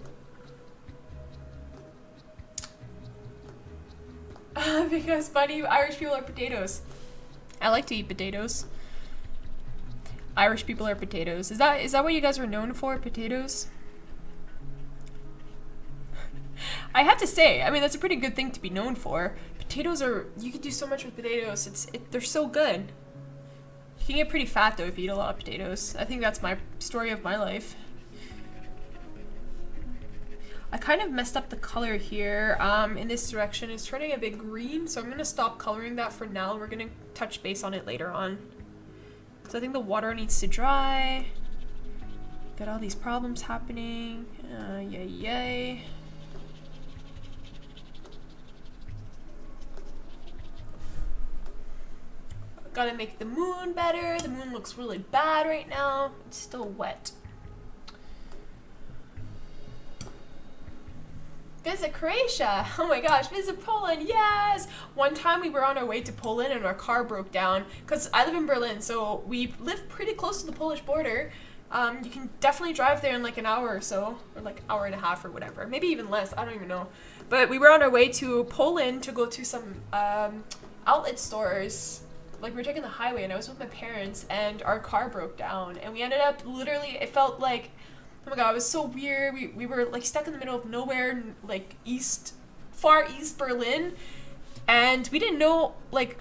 Because funny, Irish people are potatoes. I like to eat potatoes. Irish people are potatoes. Is that what you guys are known for? Potatoes? I have to say, I mean, that's a pretty good thing to be known for. Potatoes are, you can do so much with potatoes. They're so good. You can get pretty fat though if you eat a lot of potatoes. I think that's my story of my life. I kind of messed up the color here in this direction. It's turning a bit green, so I'm gonna stop coloring that for now. We're gonna touch base on it later on. So I think the water needs to dry. Got all these problems happening. Yay. Gotta make the moon better. The moon looks really bad right now. It's still wet. Visit Croatia. Oh my gosh, visit Poland. Yes! One time we were on our way to Poland and our car broke down because I live in Berlin, so we live pretty close to the Polish border. You can definitely drive there in like an hour or so, or like hour and a half or whatever. Maybe even less, I don't even know. But we were on our way to Poland to go to some outlet stores. Like, we were taking the highway and I was with my parents and our car broke down and we ended up literally, it felt like, oh my god, it was so weird. We were like stuck in the middle of nowhere, like far east Berlin, and we didn't know, like,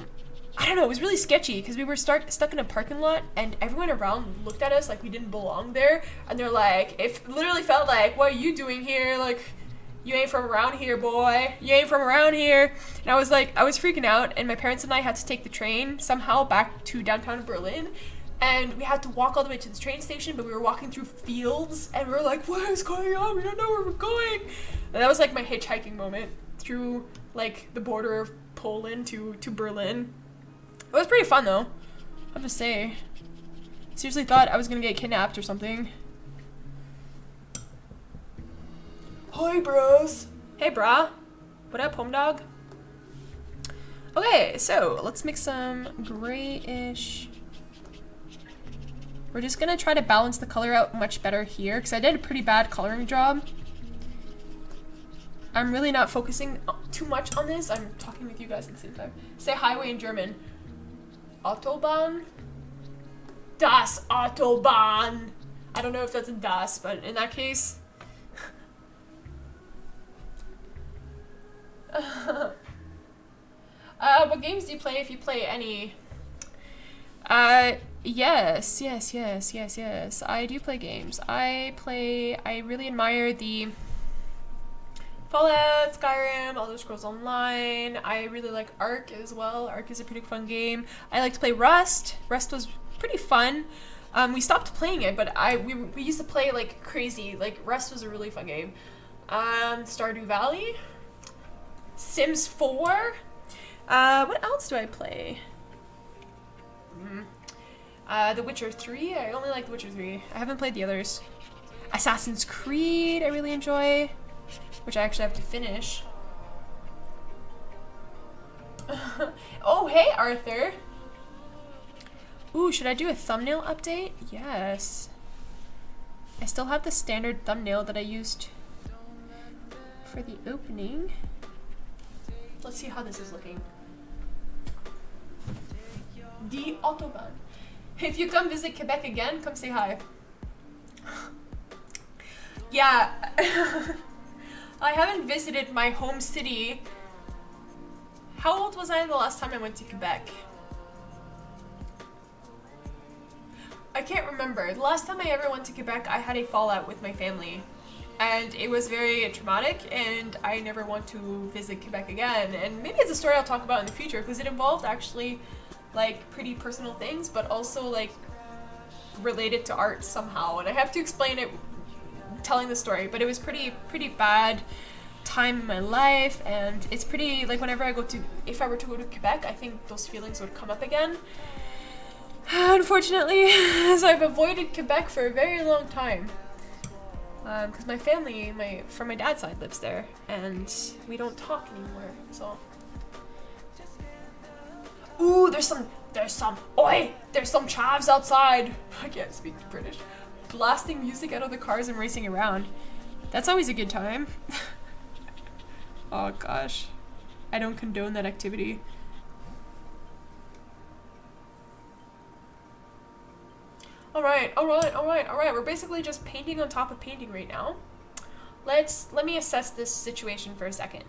I don't know, it was really sketchy because we were stuck in a parking lot and everyone around looked at us like we didn't belong there, and they're like, it literally felt like, what are you doing here? Like, You ain't from around here, boy. You ain't from around here. And I was like, I was freaking out, and my parents and I had to take the train somehow back to downtown Berlin. And we had to walk all the way to the train station, but we were walking through fields, and we were like, what is going on? We don't know where we're going. And that was like my hitchhiking moment through like the border of Poland to Berlin. It was pretty fun though, I have to say. Seriously thought I was gonna get kidnapped or something. Hi, bros. Hey, brah. What up, home dog? Okay, so let's make some grayish. We're just gonna try to balance the color out much better here because I did a pretty bad coloring job. I'm really not focusing too much on this. I'm talking with you guys at the same time. Say highway in German. Autobahn? Das Autobahn. I don't know if that's in das, but in that case. What games do you play if you play any? Yes. I do play games. I really admire the Fallout, Skyrim, Elder Scrolls Online. I really like Ark as well. Ark is a pretty fun game. I like to play Rust. Rust was pretty fun. We stopped playing it, but we used to play like crazy. Like Rust was a really fun game. Stardew Valley, Sims 4. What else do I play? The Witcher 3. I only like The Witcher 3. I haven't played the others. Assassin's Creed I really enjoy, which I actually have to finish. Oh, hey, Arthur. Ooh, should I do a thumbnail update? Yes. I still have the standard thumbnail that I used for the opening. Let's see how this is looking. Die Autobahn. If you come visit Quebec again, come say hi. Yeah. I haven't visited my home city. How old was I the last time I went to Quebec? I can't remember. The last time I ever went to Quebec, I had a fallout with my family. And it was very traumatic, and I never want to visit Quebec again. And maybe it's a story I'll talk about in the future, because it involved actually like pretty personal things, but also like related to art somehow. And I have to explain it telling the story, but it was pretty bad time in my life, and it's pretty like whenever if I were to go to Quebec, I think those feelings would come up again. Unfortunately, so I've avoided Quebec for a very long time. Because my family, from my dad's side lives there, and we don't talk anymore, so. Ooh, there's some chavs outside. I can't speak British. Blasting music out of the cars and racing around. That's always a good time. Oh gosh. I don't condone that activity. Alright. We're basically just painting on top of painting right now. Let me assess this situation for a second.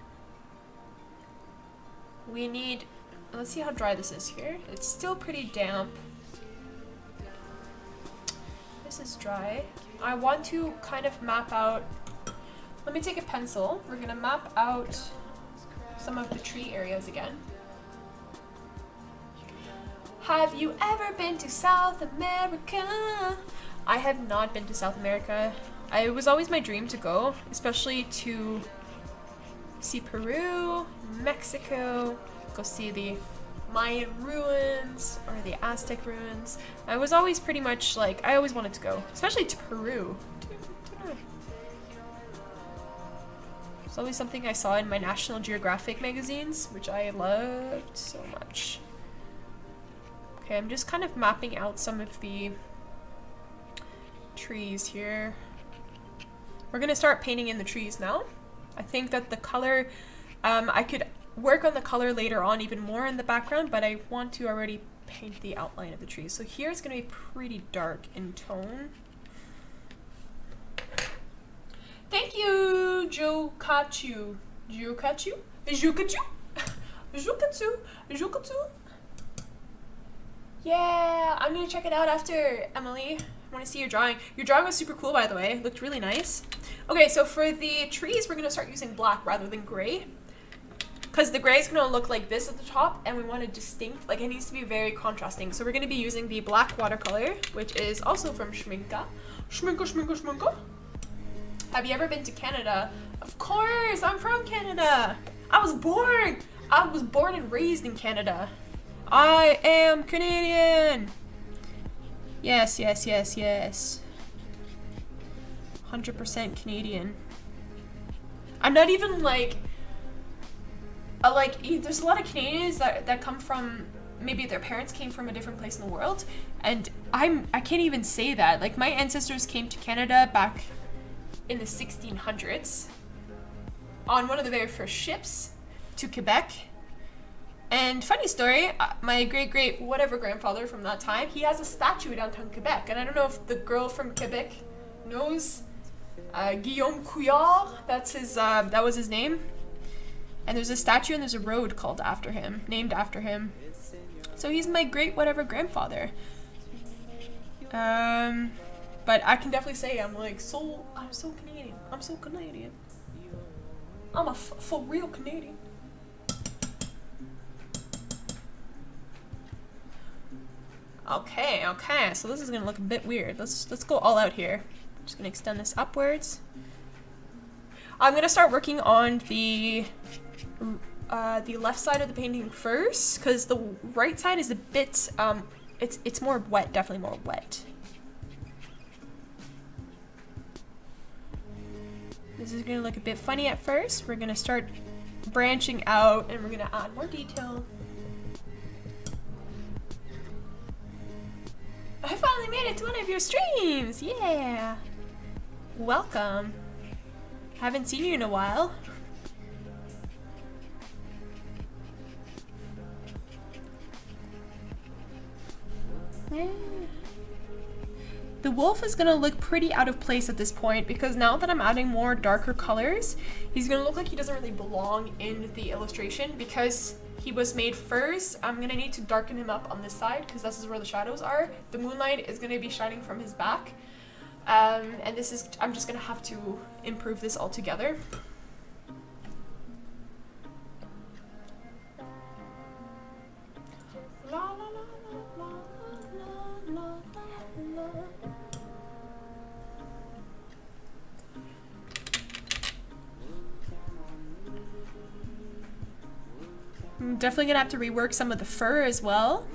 Let's see how dry this is here. It's still pretty damp. This is dry. I want to kind of map out. Let me take a pencil. We're gonna map out some of the tree areas again. Have you ever been to South America? I have not been to South America. It was always my dream to go, especially to see Peru, Mexico, go see the Mayan ruins or the Aztec ruins. I was always pretty much like, I always wanted to go, especially to Peru. It's always something I saw in my National Geographic magazines, which I loved so much. Okay, I'm just kind of mapping out some of the trees here. We're gonna start painting in the trees now. I think that the color, I could work on the color later on even more in the background, but I want to already paint the outline of the trees. So here it's gonna be pretty dark in tone. Thank you, Jokachu. Jokachu? Jokachu? Jokachu? Jokachu? Yeah, I'm gonna check it out after, Emily. want to see your drawing. Your drawing was super cool, by the way. It looked really nice. Okay, so for the trees, we're going to start using black rather than gray. Because the gray is going to look like this at the top, and we want it distinct. Like, it needs to be very contrasting. So we're going to be using the black watercolor, which is also from Schminka. Schminka. Have you ever been to Canada? Of course, I'm from Canada. I was born and raised in Canada. I am Canadian. Yes. 100% Canadian. I'm not even like there's a lot of Canadians that come from, maybe their parents came from a different place in the world, and I can't even say that. Like, my ancestors came to Canada back in the 1600s on one of the very first ships to Quebec. And funny story, my great whatever grandfather from that time, he has a statue downtown Quebec, and I don't know if the girl from Quebec knows Guillaume Couillard. That was his name. And there's a statue and there's a road named after him. So he's my great whatever grandfather. But I can definitely say I'm so Canadian. I'm so Canadian. I'm a for real Canadian. Okay. So this is gonna look a bit weird. Let's go all out here. I'm just gonna extend this upwards. I'm gonna start working on the left side of the painting first, because the right side is a bit it's more wet, definitely more wet. This is gonna look a bit funny at first. We're gonna start branching out and we're gonna add more detail. I finally made it to one of your streams! Yeah! Welcome. Haven't seen you in a while. Yeah. The wolf is gonna look pretty out of place at this point, because now that I'm adding more darker colors, he's gonna look like he doesn't really belong in the illustration. Because he was made first, I'm gonna need to darken him up on this side, because this is where the shadows are. The moonlight is gonna be shining from his back. And I'm just gonna have to improve this all together. I'm definitely gonna have to rework some of the fur as well.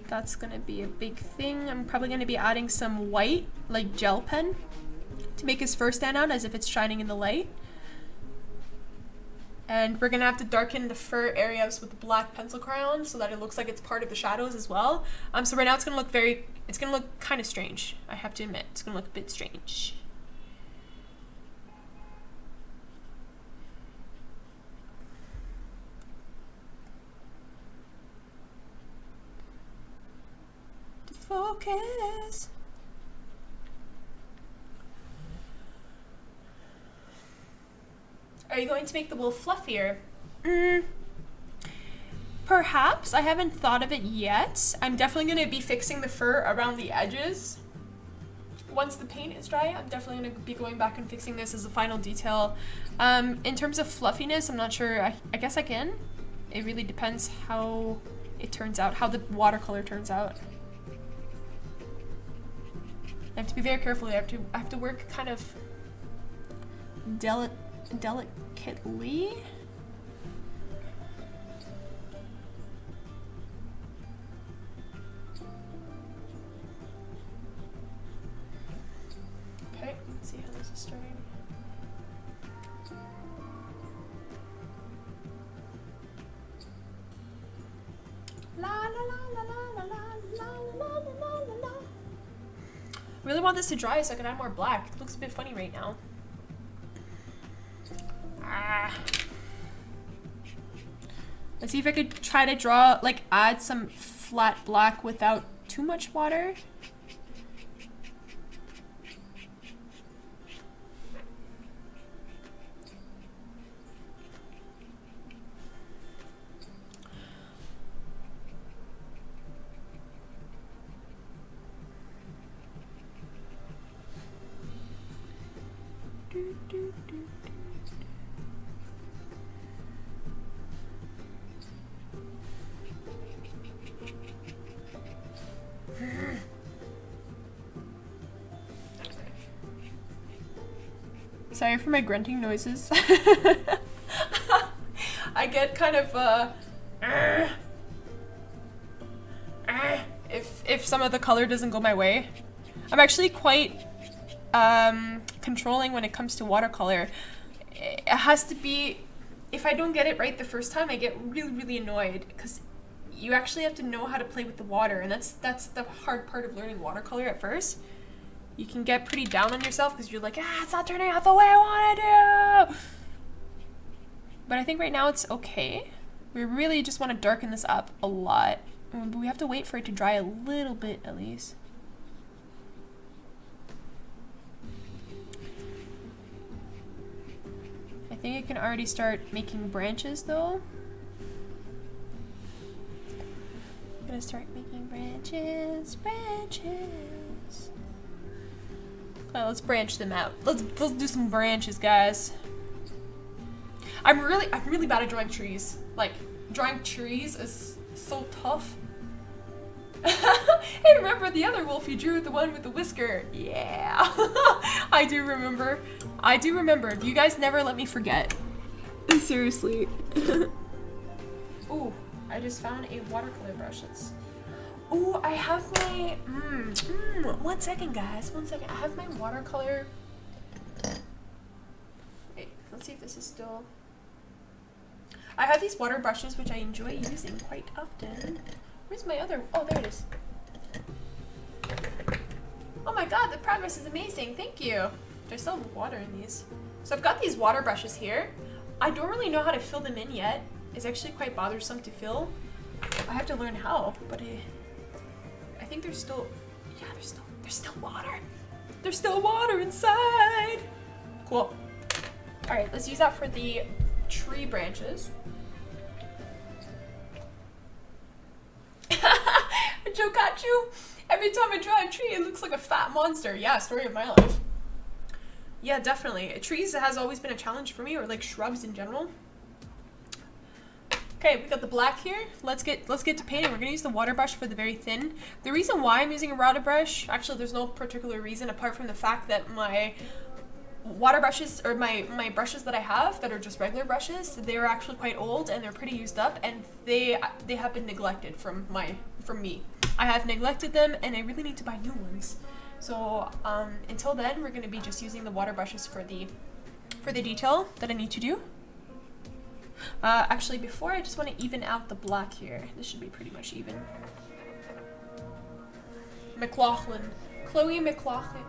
That's gonna be a big thing. I'm probably gonna be adding some white, like gel pen, to make his fur stand out as if it's shining in the light. And we're gonna have to darken the fur areas with black pencil crayon so that it looks like it's part of the shadows as well. So right now it's gonna look kind of strange. I have to admit, it's gonna look a bit strange. Focus. Are you going to make the wool fluffier? Perhaps. I haven't thought of it yet. I'm definitely going to be fixing the fur around the edges. Once the paint is dry, I'm definitely going to be going back and fixing this as a final detail. In terms of fluffiness, I'm not sure. I guess I can. It really depends how it turns out, how the watercolor turns out. I have to be very careful. I have to work kind of delicately. Okay, let's see how this is starting. La la la la la la la la la la la. I really want this to dry so I can add more black. It looks a bit funny right now. Let's see if I could try to draw, like, add some flat black without too much water. Sorry for my grunting noises. I get kind of if some of the color doesn't go my way. I'm actually quite controlling when it comes to watercolor. It has to be, if I don't get it right the first time, I get really annoyed, because you actually have to know how to play with the water, and that's the hard part of learning watercolor at first. You can get pretty down on yourself because you're like, it's not turning out the way I want to do. But I think right now it's okay. We really just want to darken this up a lot. But we have to wait for it to dry a little bit at least. I think I can already start making branches though. I'm gonna start making branches. Oh, let's branch them out. Let's do some branches, guys. I'm really bad at drawing trees. Like, drawing trees is so tough. Hey, remember the other wolf you drew, the one with the whisker? Yeah. I do remember. You guys never let me forget. Seriously. Ooh, I just found a watercolor brush. Ooh, I have my, 1 second, guys, 1 second. I have my watercolor. Wait, let's see if this is still. I have these water brushes, which I enjoy using quite often. Where's my other, oh, there it is. Oh my god, the progress is amazing, thank you. There's still water in these. So I've got these water brushes here. I don't really know how to fill them in yet. It's actually quite bothersome to fill. I have to learn how, but I think there's still, yeah, there's still water. There's still water inside. Cool. All right, let's use that for the tree branches. Jokachu, every time I draw a tree, it looks like a fat monster. Yeah, story of my life. Yeah, definitely. Trees has always been a challenge for me, or like shrubs in general. Okay, we got the black here. Let's get to painting. We're gonna use the water brush for the very thin. The reason why I'm using a water brush, actually there's no particular reason apart from the fact that my water brushes, or my brushes that I have that are just regular brushes, they're actually quite old and they're pretty used up, and they have been neglected from me. I have neglected them and I really need to buy new ones. So until then, we're gonna be just using the water brushes for the detail that I need to do. Actually, before, I just want to even out the black here. This should be pretty much even. Chloe McLaughlin?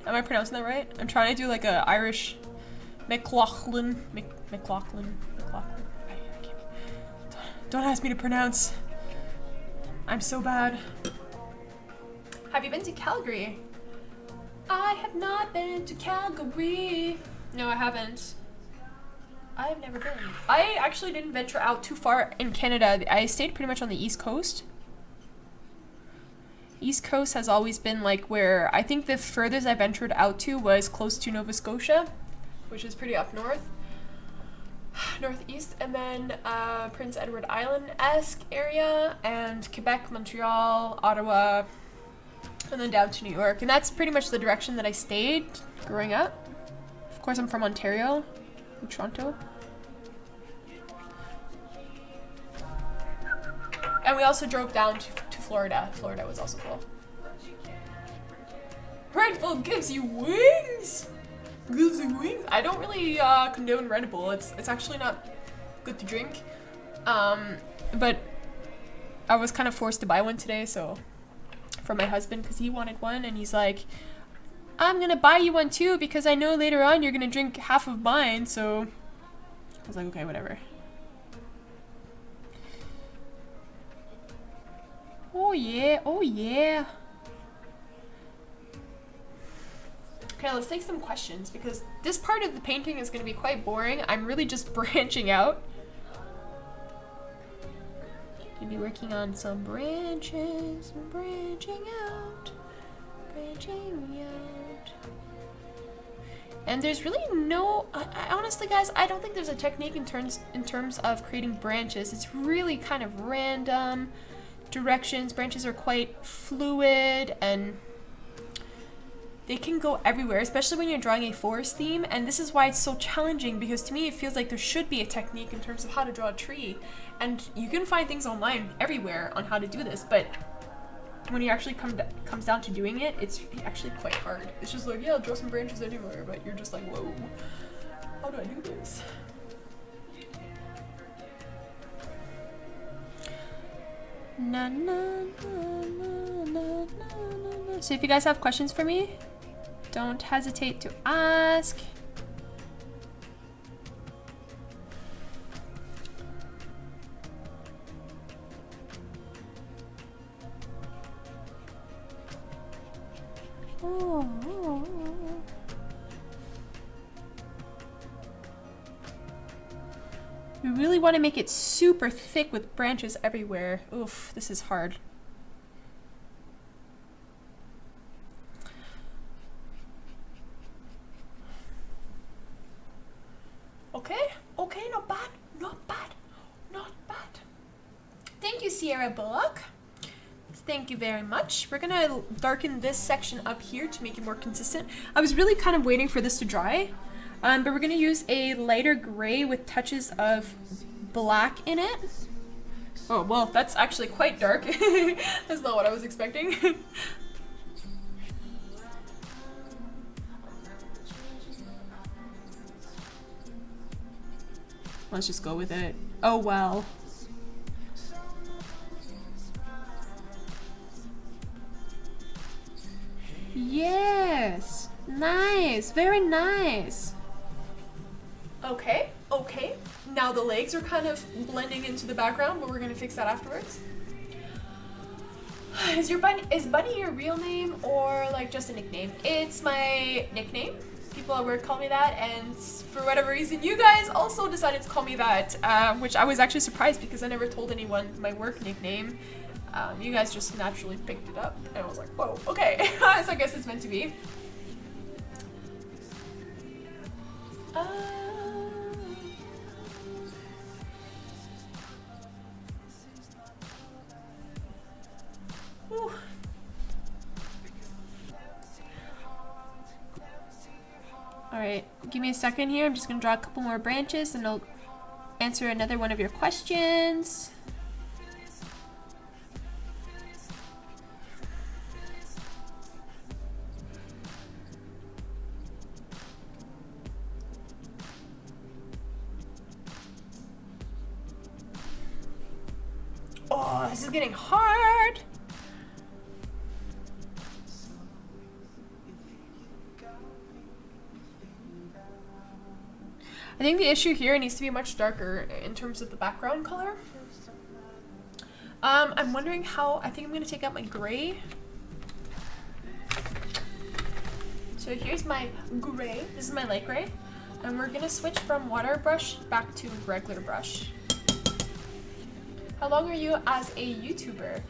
Am I pronouncing that right? I'm trying to do like a Irish McLaughlin. McLaughlin. I can't. Don't ask me to pronounce. I'm so bad. Have you been to Calgary? I have not been to Calgary. No, I haven't. I've never been. I actually didn't venture out too far in Canada. I stayed pretty much on the East Coast. East Coast has always been like where I think the furthest I ventured out to was close to Nova Scotia, which is pretty up north. Northeast, and then Prince Edward Island-esque area, and Quebec, Montreal, Ottawa, and then down to New York. And that's pretty much the direction that I stayed growing up. Of course, I'm from Ontario. Toronto. And we also drove down to Florida. Florida was also cool. Red Bull gives you wings! Gives you wings? I don't really condone Red Bull. It's actually not good to drink. But I was kind of forced to buy one today, so for my husband, because he wanted one, and he's like, I'm gonna buy you one too because I know later on you're gonna drink half of mine, so I was like, okay, whatever. Oh yeah, oh yeah. Okay, let's take some questions because this part of the painting is gonna be quite boring. I'm really just branching out. Gonna be working on some branches, branching out. Branching out. And there's really no, I honestly guys, I don't think there's a technique in terms of creating branches. It's really kind of random directions. Branches are quite fluid and they can go everywhere, especially when you're drawing a forest theme. And this is why it's so challenging, because to me it feels like there should be a technique in terms of how to draw a tree. And you can find things online everywhere on how to do this, but when you actually comes down to doing it, it's actually quite hard. It's just like, yeah, I'll draw some branches anywhere, but you're just like, whoa, how do I do this? Na, na, na, na, na, na. So if you guys have questions for me, don't hesitate to ask. We really want to make it super thick with branches everywhere. Oof, this is hard. Okay, not bad, not bad, not bad. Thank you, Sierra Bullock. Thank you very much. We're gonna darken this section up here to make it more consistent. I was really kind of waiting for this to dry, but we're gonna use a lighter gray with touches of black in it. Oh, well, that's actually quite dark. That's not what I was expecting. Let's just go with it. Oh, well. Yes, nice, very nice. Okay, okay. Now the legs are kind of blending into the background, but we're gonna fix that afterwards. Is Bunny your real name or like just a nickname? It's my nickname. People at work call me that, and for whatever reason, you guys also decided to call me that, which I was actually surprised because I never told anyone my work nickname. You guys just naturally picked it up, and I was like, whoa, okay. So I guess it's meant to be. Alright, give me a second here. I'm just going to draw a couple more branches and I'll answer another one of your questions. Oh, this is getting hard. I think the issue here needs to be much darker in terms of the background color. I'm wondering how, I think I'm gonna take out my gray. So here's my gray, this is my light gray. And we're gonna switch from water brush back to regular brush. How long are you as a YouTuber?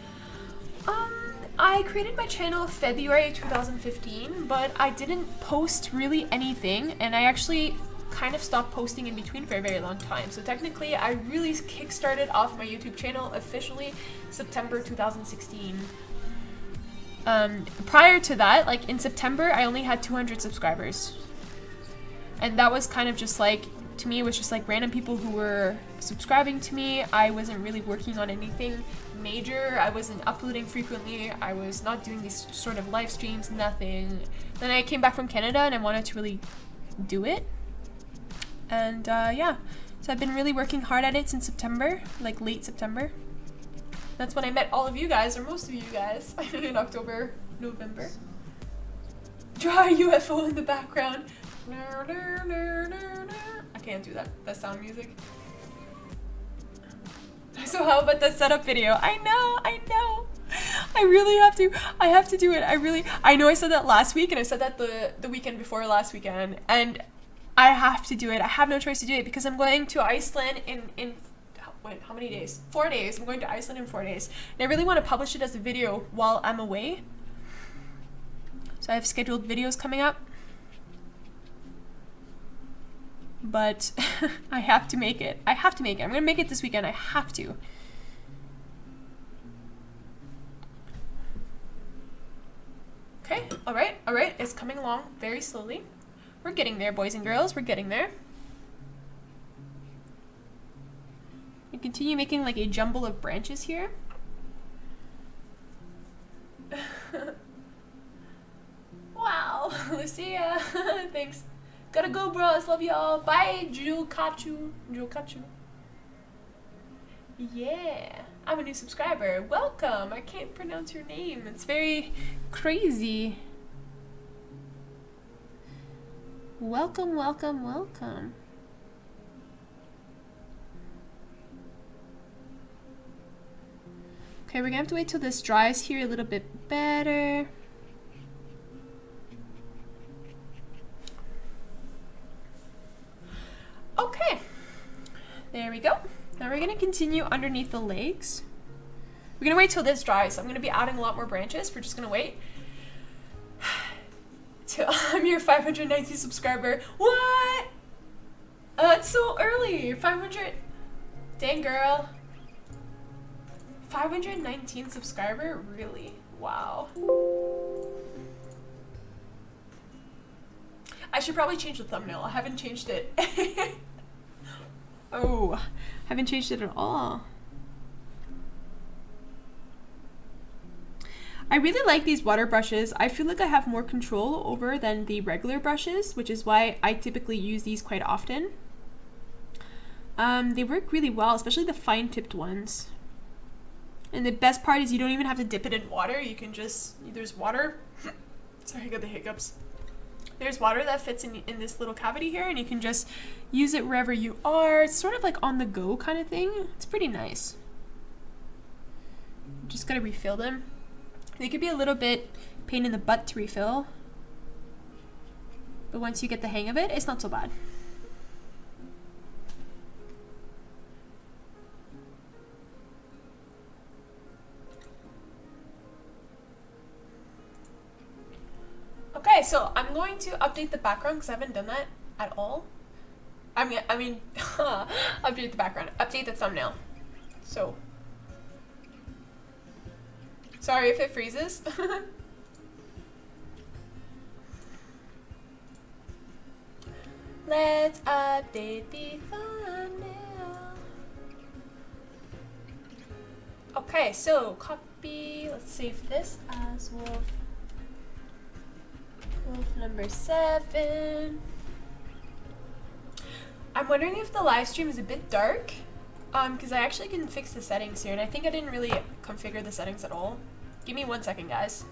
I created my channel February 2015, but I didn't post really anything, and I actually kind of stopped posting in between for a very long time. So technically, I really kickstarted off my YouTube channel officially September 2016. Prior to that, like in September, I only had 200 subscribers. And that was kind of just like, to me, it was just like random people who were subscribing to me. I wasn't really working on anything major. I wasn't uploading frequently. I was not doing these sort of live streams, nothing. Then I came back from Canada and I wanted to really do it. And yeah, so I've been really working hard at it since September, like late September. That's when I met all of you guys, or most of you guys, in October, November. Draw a UFO in the background. I can't do that sound music. So how about that setup video? I know. I really have to. I have to do it. I know I said that last week, and I said that the weekend before last weekend, and I have to do it. I have no choice to do it because I'm going to Iceland in wait, how many days? 4 days. I'm going to Iceland in 4 days. And I really want to publish it as a video while I'm away. So I have scheduled videos coming up. but I have to make it. I have to make it. I'm gonna make it this weekend. I have to. Okay, all right. It's coming along very slowly. We're getting there, boys and girls. We're getting there. We continue making like a jumble of branches here. Wow, Lucia, thanks. Gotta go, bros. Love y'all. Bye, Julkachu. Yeah, I'm a new subscriber. Welcome. I can't pronounce your name. It's very crazy. Welcome, welcome, welcome. Okay, we're gonna have to wait till this dries here a little bit better. Okay, there we go. Now we're gonna continue underneath the legs. We're gonna wait till this dries. So I'm gonna be adding a lot more branches. We're just gonna wait till I'm your 590 subscriber. What? It's so early. 500. Dang, girl. 519 subscriber? Really? Wow. I should probably change the thumbnail. I haven't changed it. Oh, haven't changed it at all. I really like these water brushes. I feel like I have more control over than the regular brushes, which is why I typically use these quite often. They work really well, especially the fine-tipped ones. And the best part is you don't even have to dip it in water. You can just, there's water. Sorry, I got the hiccups. There's water that fits in this little cavity here, and you can just use it wherever you are. It's sort of like on the go kind of thing. It's pretty nice. You just gotta refill them. They could be a little bit pain in the butt to refill, but once you get the hang of it, it's not so bad. Okay, so I'm going to update the background because I haven't done that at all. I mean, update the background, update the thumbnail. So, sorry if it freezes. Let's update the thumbnail. Okay, so copy, let's save this as wolf. Wolf number 7. I'm wondering if the live stream is a bit dark, because I actually can fix the settings here, and I think I didn't really configure the settings at all. Give me 1 second, guys.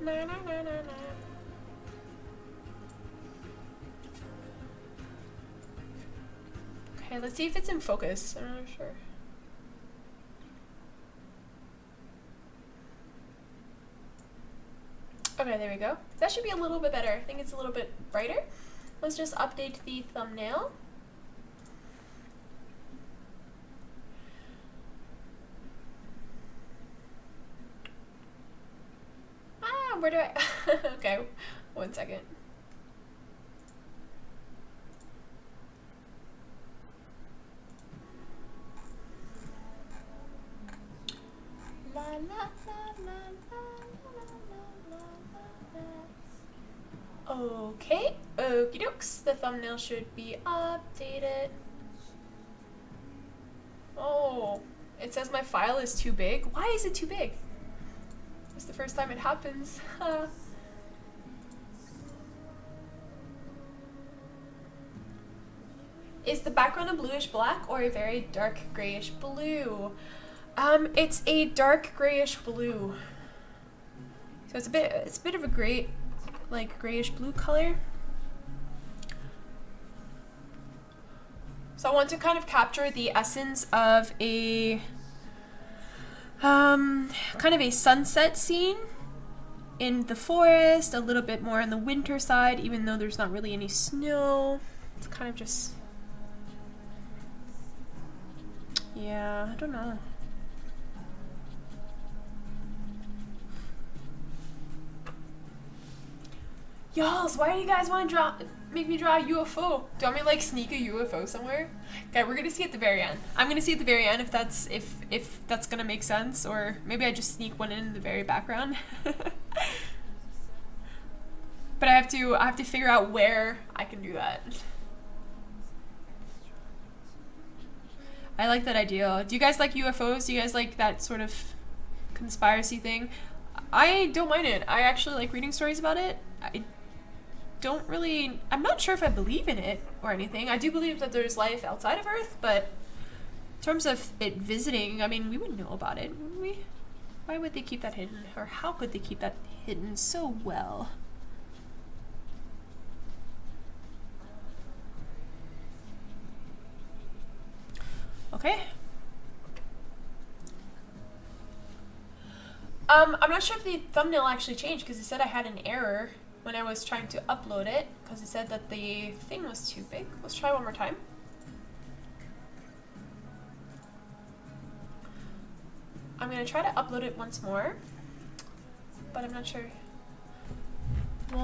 Na, na, na, na, na. Okay, let's see if it's in focus. I'm not sure. Okay, there we go. That should be a little bit better. I think it's a little bit brighter. Let's just update the thumbnail. Ah, where do I... Okay, 1 second. La, la, la, la, la. Okay, okie dokes, the thumbnail should be updated. Oh, it says my file is too big. Why is it too big? It's the first time it happens. Is the background a bluish black or a very dark grayish blue? It's a dark grayish blue. So it's a bit of a gray, like grayish blue color. So I want to kind of capture the essence of a kind of a sunset scene in the forest, a little bit more on the winter side, even though there's not really any snow. It's kind of just, yeah, I don't know. Y'all, why do you guys want to make me draw a UFO? Do you want me to like sneak a UFO somewhere? Okay, we're gonna see at the very end. I'm gonna see at the very end if that's gonna make sense, or maybe I just sneak one in the very background. But I have to figure out where I can do that. I like that idea. Do you guys like UFOs? Do you guys like that sort of conspiracy thing? I don't mind it. I actually like reading stories about it. I'm not sure if I believe in it or anything. I do believe that there's life outside of Earth, but in terms of it visiting, I mean, we would know about it, wouldn't we? Why would they keep that hidden? Or how could they keep that hidden so well? Okay. I'm not sure if the thumbnail actually changed because it said I had an error when I was trying to upload it because it said that the thing was too big. Let's try one more time. I'm gonna try to upload it once more, but I'm not sure. 9.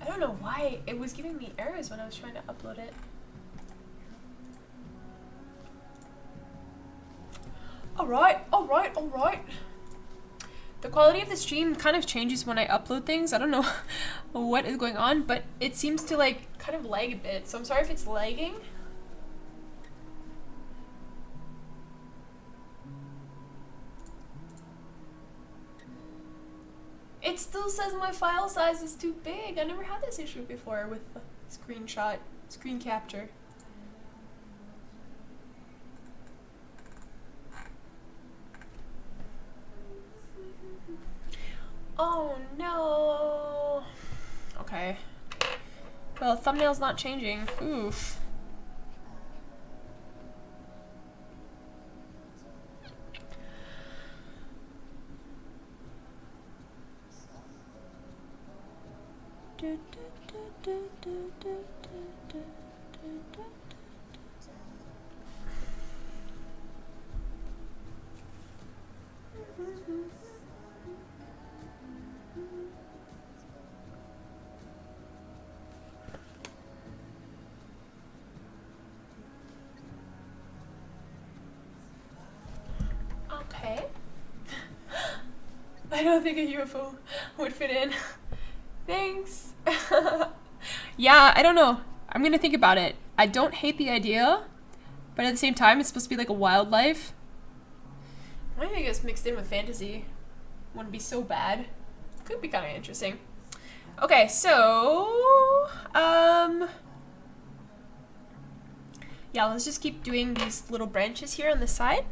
I don't know why it was giving me errors when I was trying to upload it. Alright. The quality of the stream kind of changes when I upload things. I don't know what is going on, but it seems to like kind of lag a bit. So I'm sorry if it's lagging. It still says my file size is too big. I never had this issue before with the screen capture. Oh no. Okay. Well, thumbnail's not changing. Oof. Okay. I don't think a UFO would fit in. Thanks. Yeah, I don't know. I'm gonna think about it. I don't hate the idea, but at the same time, it's supposed to be like a wildlife. I think it's mixed in with fantasy. Wouldn't be so bad. Could be kind of interesting. Okay, so yeah, let's just keep doing these little branches here on the side.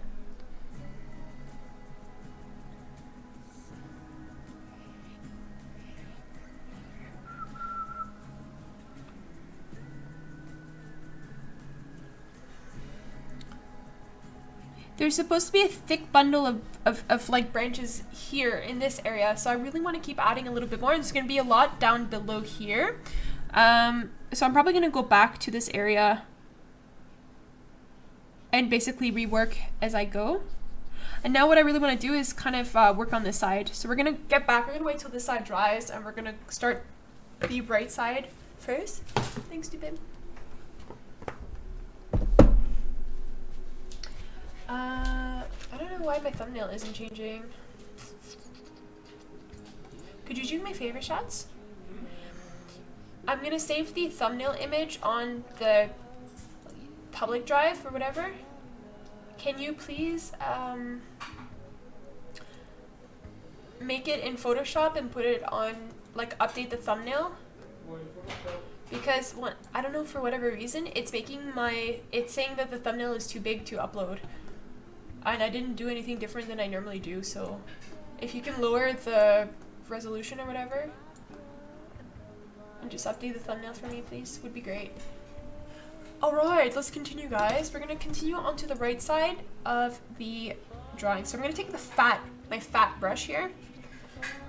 There's supposed to be a thick bundle of like branches here in this area, so I really want to keep adding a little bit more. There's going to be a lot down below here. So I'm probably going to go back to this area and basically rework as I go. And now what I really want to do is kind of work on this side. So we're going to get back, we're going to wait till this side dries, and we're going to start the right side first. Thanks, stupid. I don't know why my thumbnail isn't changing. Could you do my favorite shots? I'm gonna save the thumbnail image on the public drive or whatever. Can you please make it in Photoshop and put it on, like, update the thumbnail? Because I don't know, for whatever reason, it's saying that the thumbnail is too big to upload. And I didn't do anything different than I normally do, so if you can lower the resolution or whatever and just update the thumbnail for me, please, would be great. Alright, let's continue, guys. We're gonna continue onto the right side of the drawing. So I'm gonna take my fat brush here,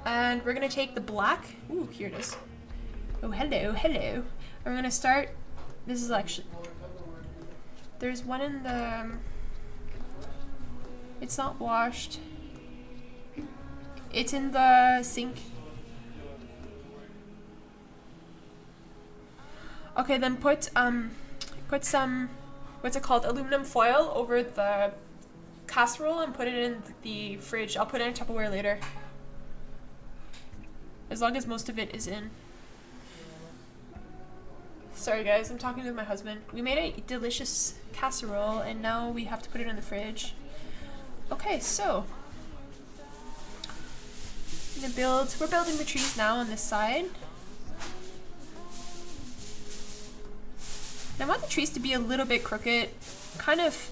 and we're gonna take the black. Ooh, here it is. Oh, hello. And we're gonna start. This is actually, there's one in the It's not washed. It's in the sink. Okay, then put some, what's it called, aluminum foil over the casserole and put it in the fridge. I'll put it in a Tupperware later. As long as most of it is in. Sorry guys, I'm talking with my husband. We made a delicious casserole and now we have to put it in the fridge. Okay, so we're building the trees now on this side. And I want the trees to be a little bit crooked, kind of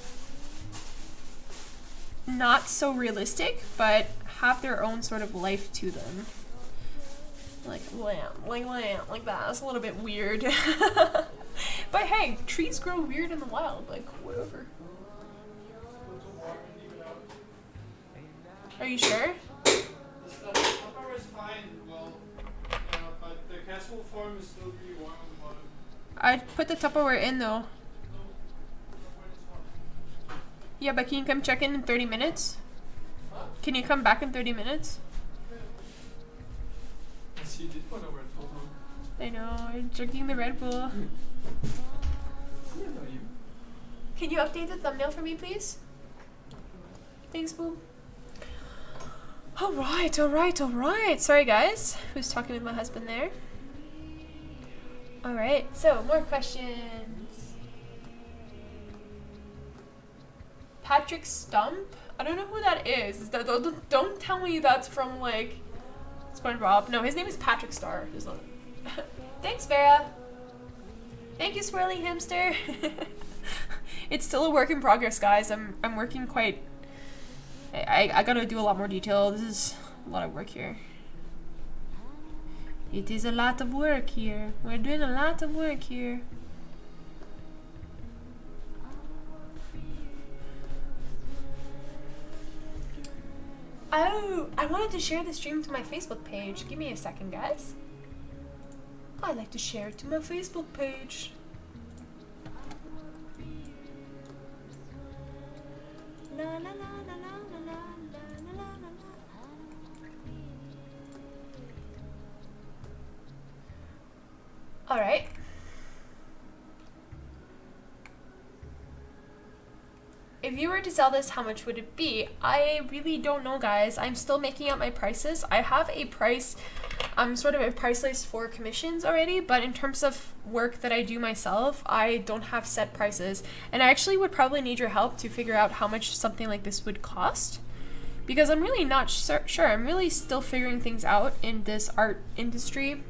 not so realistic, but have their own sort of life to them. Like that. That's a little bit weird. But hey, trees grow weird in the wild, like whatever. Are you sure? The Tupperware is fine, well, but the casserole form is still really warm on the bottom. I put the Tupperware in though. Yeah, but can you come check in 30 minutes? Huh? Can you come back in 30 minutes? Yes, you did put over it full time. I know, I'm drinking the Red Bull. Can you update the thumbnail for me, please? Thanks, boo. Alright, alright, alright. Sorry, guys. Who's talking with my husband there? Alright, so more questions. Patrick Stump? I don't know who that is. Don't tell me that's from, like, SpongeBob. No, his name is Patrick Star. Thanks, Vera. Thank you, Swirly Hamster. It's still a work in progress, guys. I'm working quite... I gotta do a lot more detail. This is a lot of work here. It is a lot of work here. We're doing a lot of work here. Oh, I wanted to share the stream to my Facebook page. Give me a second, guys. I'd like to share it to my Facebook page. La la la la la la la la la la. All right. If you were to sell this, how much would it be? I really don't know, guys. I'm still making out my prices. I have a price, sort of a price list for commissions already, but in terms of work that I do myself, I don't have set prices. And I actually would probably need your help to figure out how much something like this would cost, because I'm really not sure. I'm really still figuring things out in this art industry.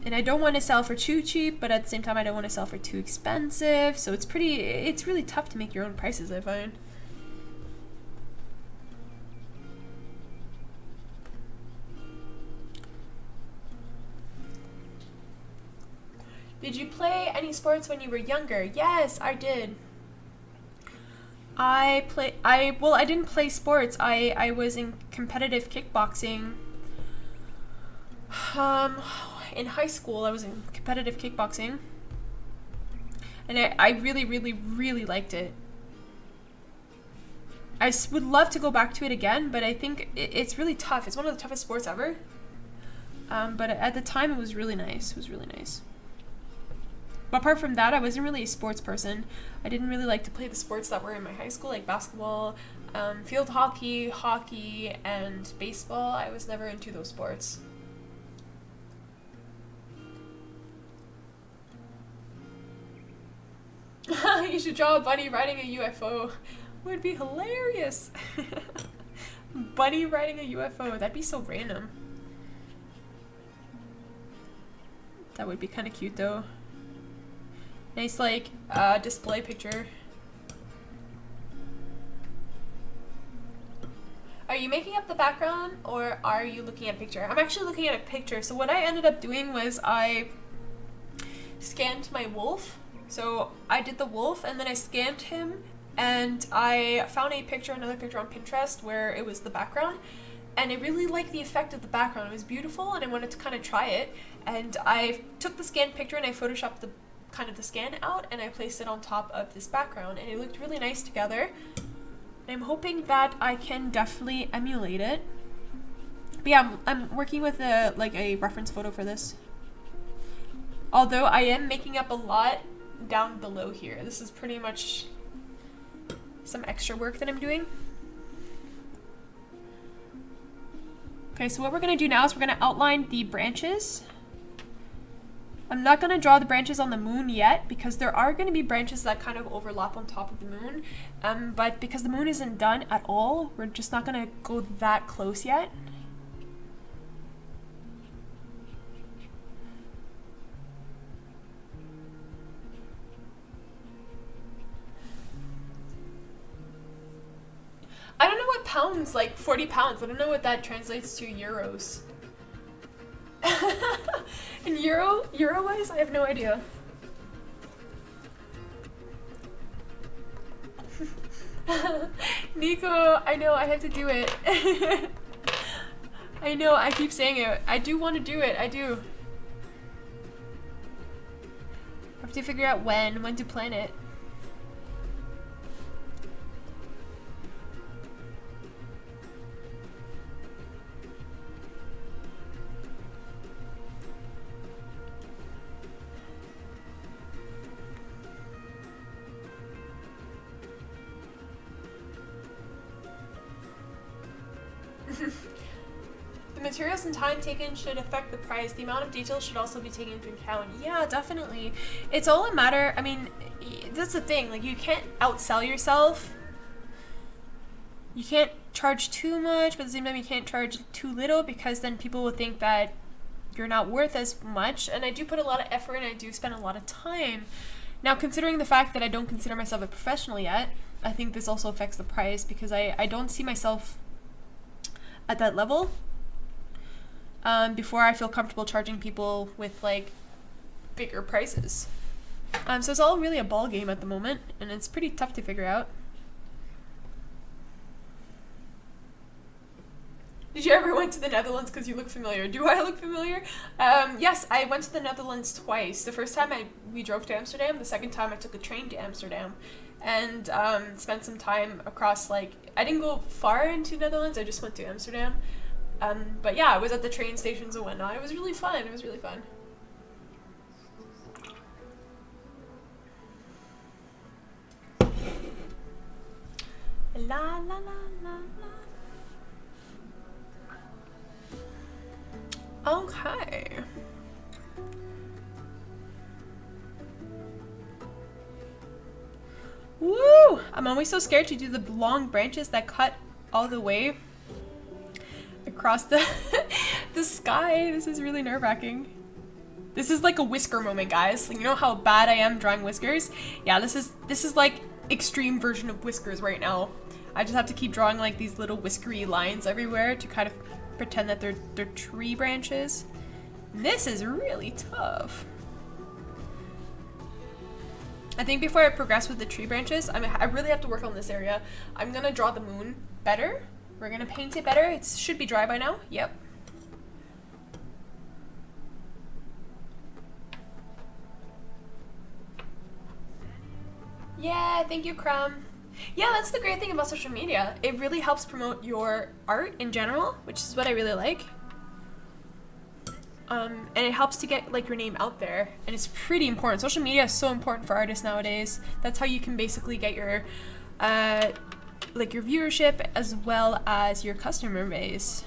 And I don't want to sell for too cheap, but at the same time I don't want to sell for too expensive. So it's really tough to make your own prices, I find. Did you play any sports when you were younger? Yes, I did. Well, I didn't play sports. I was in competitive kickboxing. In high school, I was in competitive kickboxing, and I really, really, really liked it. I would love to go back to it again, but I think it's really tough. It's one of the toughest sports ever. But at the time, it was really nice. It was really nice. But apart from that, I wasn't really a sports person. I didn't really like to play the sports that were in my high school, like basketball, field hockey, hockey, and baseball. I was never into those sports. You should draw a bunny riding a UFO. Would be hilarious. Bunny riding a UFO. That'd be so random. That would be kind of cute though. Nice, like, display picture. Are you making up the background or are you looking at a picture? I'm actually looking at a picture. So what I ended up doing was I scanned my wolf. So I did the wolf and then I scanned him and I found another picture on Pinterest where it was the background, and I really liked the effect of the background. It was beautiful and I wanted to kind of try it, and I took the scanned picture and I photoshopped the kind of the scan out, and I placed it on top of this background, and it looked really nice together. I'm hoping that I can definitely emulate it. But yeah, I'm working with a reference photo for this. Although I am making up a lot down below here. This is pretty much some extra work that I'm doing. Okay, so what we're gonna do now is we're gonna outline the branches. I'm not gonna draw the branches on the moon yet because there are gonna be branches that kind of overlap on top of the moon. But because the moon isn't done at all, we're just not gonna go that close yet. I don't know what pounds, like 40 pounds. I don't know what that translates to euros. In euro-wise, I have no idea. Nico, I know, I have to do it. I know, I keep saying it. I do want to do it, I do. I have to figure out when to plan it. The materials and time taken should affect the price. The amount of detail should also be taken into account. Yeah, definitely. It's all a matter, I mean, that's the thing, like you can't outsell yourself. You can't charge too much, but at the same time you can't charge too little because then people will think that you're not worth as much. And I do put a lot of effort and I do spend a lot of time. Now, considering the fact that I don't consider myself a professional yet, I think this also affects the price because I don't see myself at that level before I feel comfortable charging people with like bigger prices. So it's all really a ball game at the moment, and it's pretty tough to figure out. Did you ever went to the Netherlands? Because you look familiar. Do I look familiar? Yes, I went to the Netherlands twice. The first time we drove to Amsterdam. The second time I took a train to Amsterdam. And spent some time across, like, I didn't go far into Netherlands, I just went to Amsterdam. But yeah, I was at the train stations and whatnot. It was really fun. It was really fun. La la la la la. Okay. Woo! I'm always so scared to do the long branches that cut all the way across the the sky. This is really nerve-wracking. This is like a whisker moment, guys. You know how bad I am drawing whiskers? Yeah, this is like extreme version of whiskers right now. I just have to keep drawing like these little whiskery lines everywhere to kind of pretend that they're tree branches. This is really tough. I think before I progress with the tree branches, I really have to work on this area. I'm gonna draw the moon better. We're gonna paint it better. It should be dry by now. Yep. Yeah, thank you, Crumb. Yeah, that's the great thing about social media. It really helps promote your art in general, which is what I really like. And it helps to get like your name out there, and it's pretty important. Social media is so important for artists nowadays. That's how you can basically get your like your viewership as well as your customer base.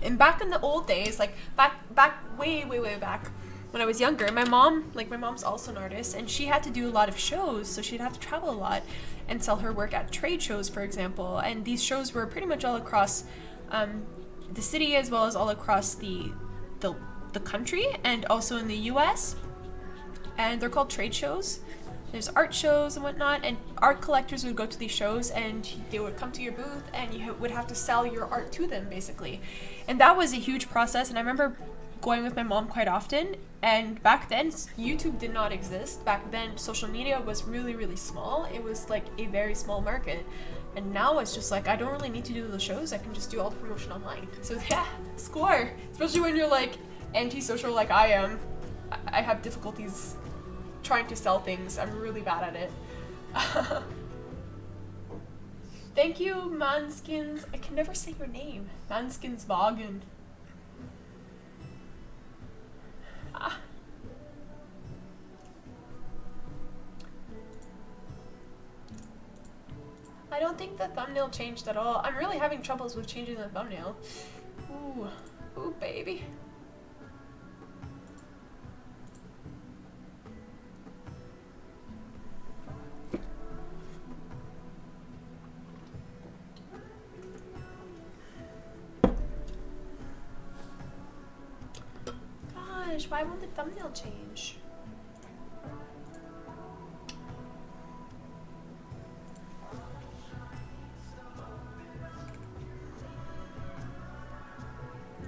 And back in the old days, like back way back when I was younger, my mom's also an artist, and she had to do a lot of shows, so she'd have to travel a lot and sell her work at trade shows, for example. And these shows were pretty much all across the city as well as all across the country, and also in the US. And they're called trade shows. There's art shows and whatnot, and art collectors would go to these shows and they would come to your booth and you would have to sell your art to them, basically. And that was a huge process, and I remember going with my mom quite often. And back then, YouTube did not exist. Back then, social media was really small. It was like a very small market. And now it's just like, I don't really need to do the shows. I can just do all the promotion online. So yeah, score. Especially when you're like anti-social like I am. I have difficulties trying to sell things. I'm really bad at it. Thank you, Manskins. I can never say your name. Manskins Vagen. Ah. I don't think the thumbnail changed at all. I'm really having troubles with changing the thumbnail. Ooh. Ooh, baby. Gosh, why won't the thumbnail change?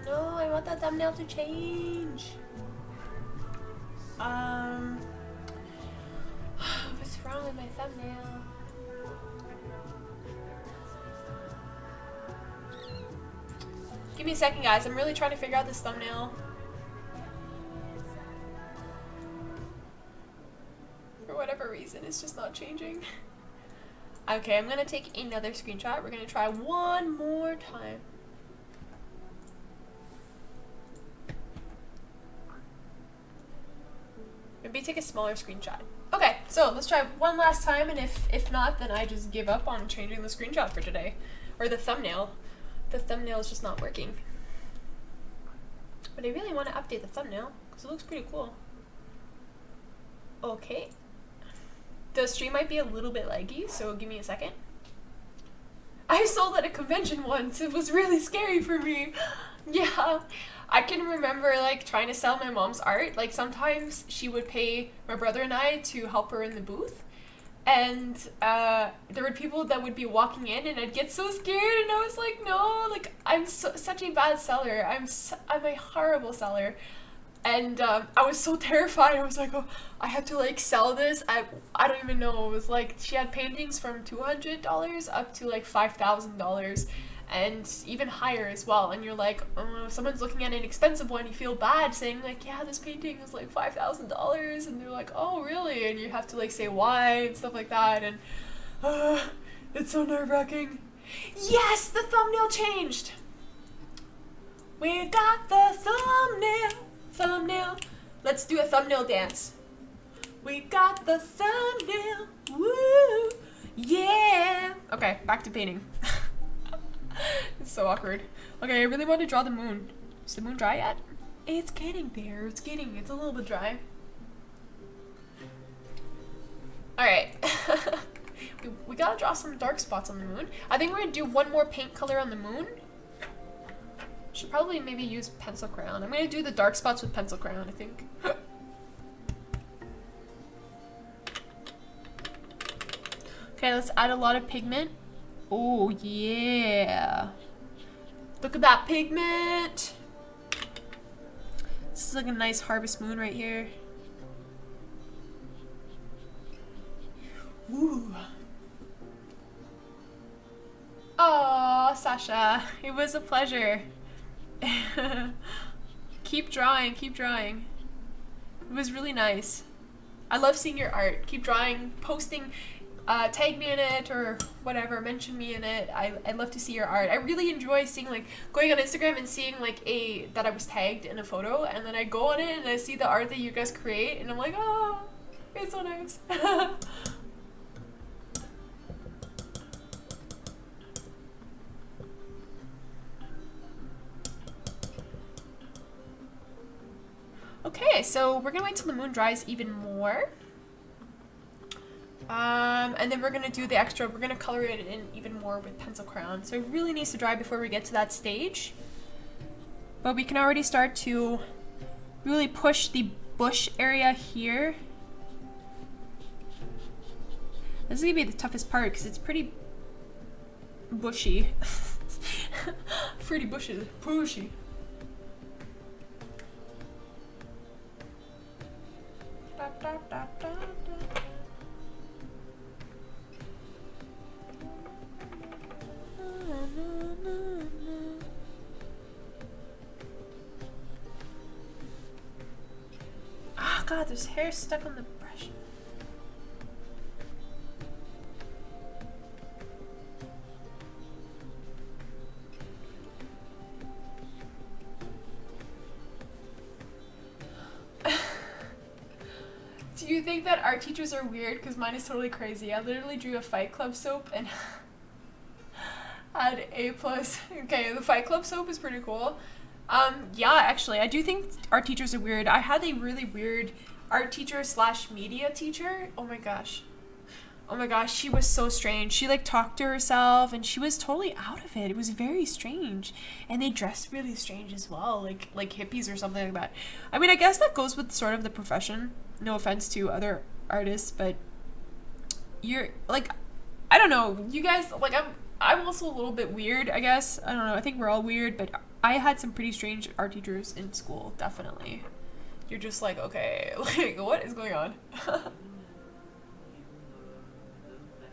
No, I want the thumbnail to change. What's wrong with my thumbnail? Give me a second, guys. I'm really trying to figure out this thumbnail. For whatever reason, it's just not changing. Okay, I'm gonna take another screenshot. We're gonna try one more time. Maybe take a smaller screenshot. Okay, so let's try one last time, and if not, then I just give up on changing the screenshot for today. Or the thumbnail. The thumbnail is just not working. But I really want to update the thumbnail, because it looks pretty cool. Okay. The stream might be a little bit laggy, so give me a second. I sold at a convention once. It was really scary for me. Yeah. I can remember like trying to sell my mom's art. Like sometimes she would pay my brother and I to help her in the booth. And there were people that would be walking in and I'd get so scared and I was like, no, like I'm such a bad seller. I'm a horrible seller. And I was so terrified. I was like, oh, I have to like sell this. I don't even know. It was like she had paintings from $200 up to like $5,000 and even higher as well. And you're like, oh, if someone's looking at an expensive one, you feel bad saying like, yeah, this painting is like $5,000. And they're like, oh, really? And you have to like say why and stuff like that. And it's so nerve-wracking. Yes, the thumbnail changed. We got the thumbnail. Let's do a thumbnail dance. We got the thumbnail. Woo! Yeah. Okay, back to painting. It's so awkward. Okay, I really want to draw the moon. Is the moon dry yet? It's getting there. It's a little bit dry. Alright. we gotta draw some dark spots on the moon. I think we're gonna do one more paint color on the moon. Should probably maybe use pencil crayon. I'm gonna do the dark spots with pencil crayon, I think. Okay, let's add a lot of pigment. Oh, yeah. Look at that pigment. This is like a nice harvest moon right here. Ooh. Oh, Sasha, it was a pleasure. Keep drawing, keep drawing. It was really nice. I love seeing your art. Keep drawing, posting, tag me in it or whatever, mention me in it. I love to see your art. I really enjoy seeing like going on Instagram and seeing like that I was tagged in a photo, and then I go on it and I see the art that you guys create and I'm like, oh, it's so nice. Okay, so we're gonna wait till the moon dries even more. And then we're gonna do the extra, we're gonna color it in even more with pencil crayon. So it really needs to dry before we get to that stage. But we can already start to really push the bush area here. This is gonna be the toughest part because it's pretty bushy. Pretty bushy. Oh god, there's hair stuck on the brush. gosh. Do you think that art teachers are weird? Because mine is totally crazy. I literally drew a Fight Club soap and had A+. Okay, the Fight Club soap is pretty cool. Yeah, actually, I do think art teachers are weird. I had a really weird art teacher slash media teacher. Oh my gosh. Oh my gosh, she was so strange. She like talked to herself and she was totally out of it. It was very strange. And they dressed really strange as well, like hippies or something like that. I mean, I guess that goes with sort of the profession. No offense to other artists, but you're like, I don't know, you guys, like I'm also a little bit weird, I guess. I don't know, I think we're all weird, but I had some pretty strange art teachers in school, definitely. You're just like, okay, like what is going on? And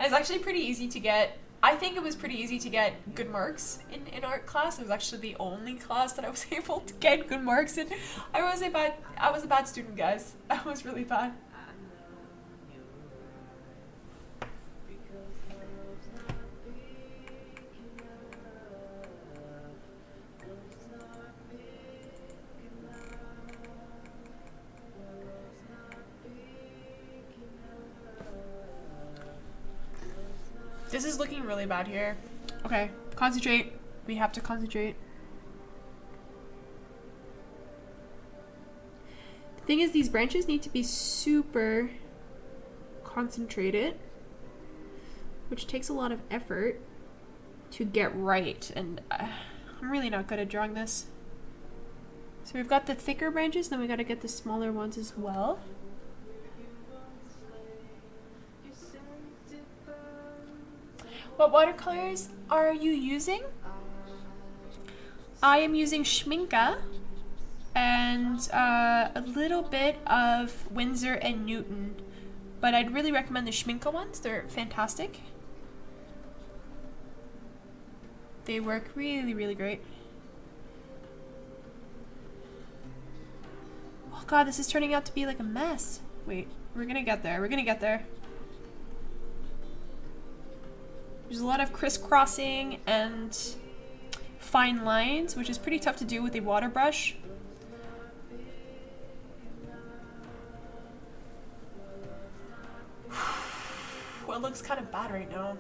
it's actually pretty easy to get, I think it was pretty easy to get good marks in art class. It was actually the only class that I was able to get good marks in. I was a bad student, guys. I was really bad. This is looking really bad here. Okay, concentrate. We have to concentrate. The thing is, these branches need to be super concentrated, which takes a lot of effort to get right, and I'm really not good at drawing this. So we've got the thicker branches, then we gotta get the smaller ones as well. What watercolors are you using? I am using Schminke and a little bit of Winsor and Newton, but I'd really recommend the Schminke ones. They're fantastic. They work really, really great. Oh god, this is turning out to be like a mess. Wait, we're gonna get there. We're gonna get there. There's a lot of crisscrossing and fine lines, which is pretty tough to do with a water brush. Well, it looks kind of bad right now.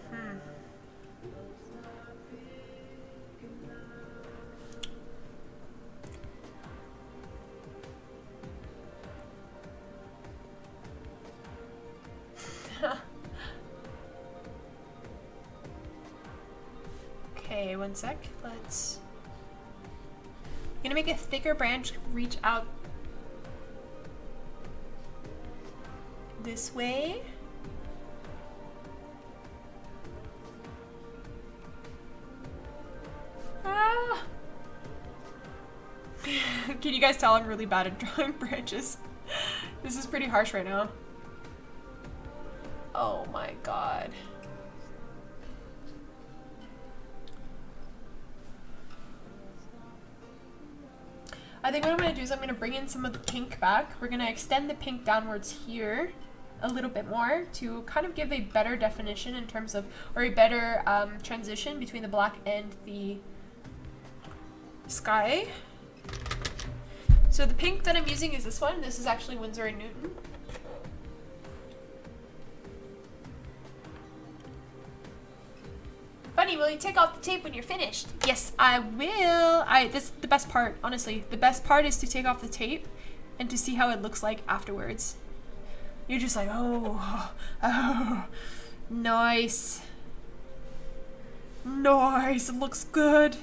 Okay, one sec. I'm gonna make a thicker branch reach out this way. Ah! Can you guys tell I'm really bad at drawing branches? This is pretty harsh right now. Oh my god. I think what I'm going to do is I'm going to bring in some of the pink back. We're going to extend the pink downwards here a little bit more to kind of give a better definition in terms of, or a better transition between the black and the sky. So the pink that I'm using is this one. This is actually Winsor and Newton. Bunny, will you take off the tape when you're finished? Yes, I will. This is the best part, honestly. The best part is to take off the tape and to see how it looks like afterwards. You're just like, oh, nice. Nice, it looks good.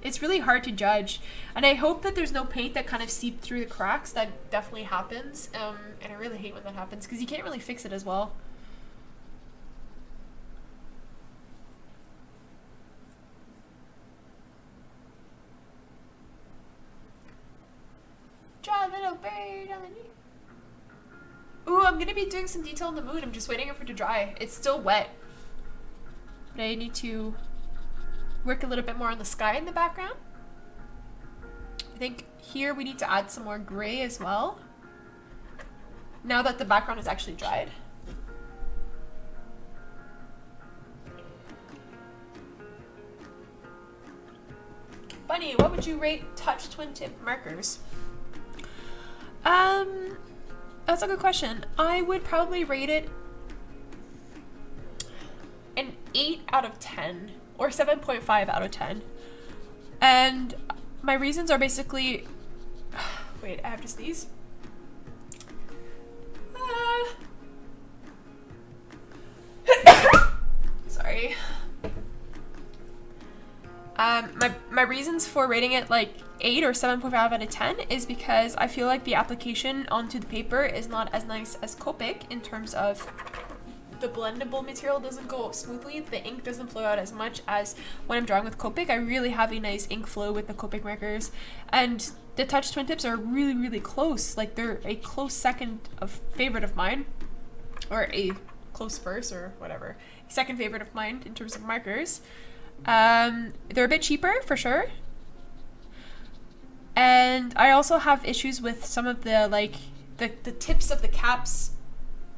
It's really hard to judge. And I hope that there's no paint that kind of seeped through the cracks. That definitely happens. And I really hate when that happens because you can't really fix it as well. Draw a little bird on the knee. Ooh, I'm gonna be doing some detail in the moon. I'm just waiting for it to dry. It's still wet. But I need to work a little bit more on the sky in the background. I think here we need to add some more gray as well. now that the background is actually dried. Bunny, what would you rate touch twin tip markers? That's a good question. I would probably rate it an 8 out of 10 or 7.5 out of 10. And my reasons are basically, wait, I have to sneeze. Sorry. My reasons for rating it like 8 or 7.5 out of 10 is because I feel like the application onto the paper is not as nice as Copic in terms of the blendable material doesn't go smoothly. The ink doesn't flow out as much as when I'm drawing with Copic. I really have a nice ink flow with the Copic markers, and the touch twin tips are really, really close. Like they're a close second of favorite of mine, or a close first, or whatever. Second favorite of mine in terms of markers. They're a bit cheaper for sure. And I also have issues with some of the like the tips of the caps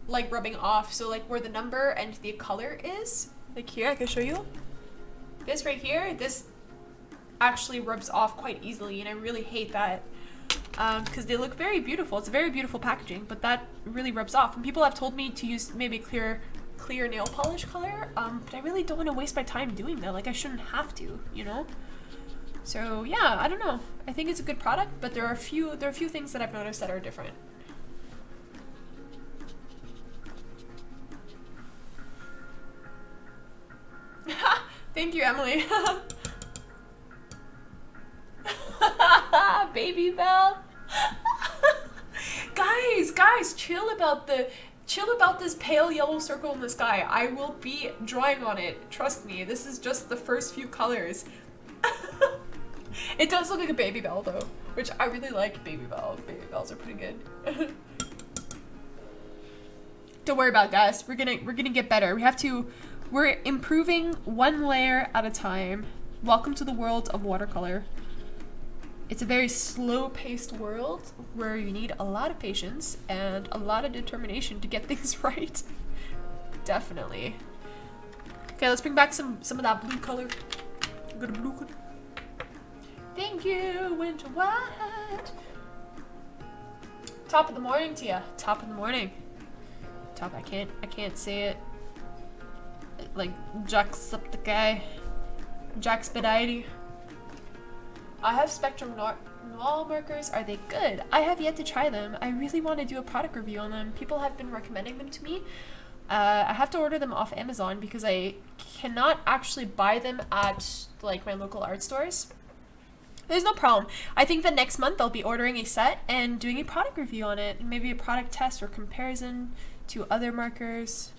like rubbing off. So like where the number and the color is, like here, I can show you. This right here, this actually rubs off quite easily, and I really hate that because they look very beautiful. It's a very beautiful packaging, but that really rubs off. And people have told me to use maybe clear nail polish color, but I really don't want to waste my time doing that. Like I shouldn't have to, you know? So yeah, I don't know. I think it's a good product, but there are a few things that I've noticed that are different. Thank you, Emily. Baby Bell. Guys, chill about this pale yellow circle in the sky. I will be drawing on it. Trust me, this is just the first few colors. It does look like a Baby Bell though, which I really like. Baby Bell. Baby Bells are pretty good. Don't worry about it, guys. We're gonna get better. We're improving one layer at a time. Welcome to the world of watercolor. It's a very slow-paced world where you need a lot of patience and a lot of determination to get things right. Definitely. Okay, let's bring back some of that blue color. Good blue color. Thank you, Winter White. Top of the morning to ya. Top of the morning. Top. I can't say it like Jacksepticeye. Jackspedite. I have Spectrum Noir markers. Are they good? I have yet to try them. I really want to do a product review on them. People have been recommending them to me. I have to order them off Amazon because I cannot actually buy them at like my local art stores. There's no problem. I think that next month I'll be ordering a set and doing a product review on it. Maybe a product test or comparison to other markers.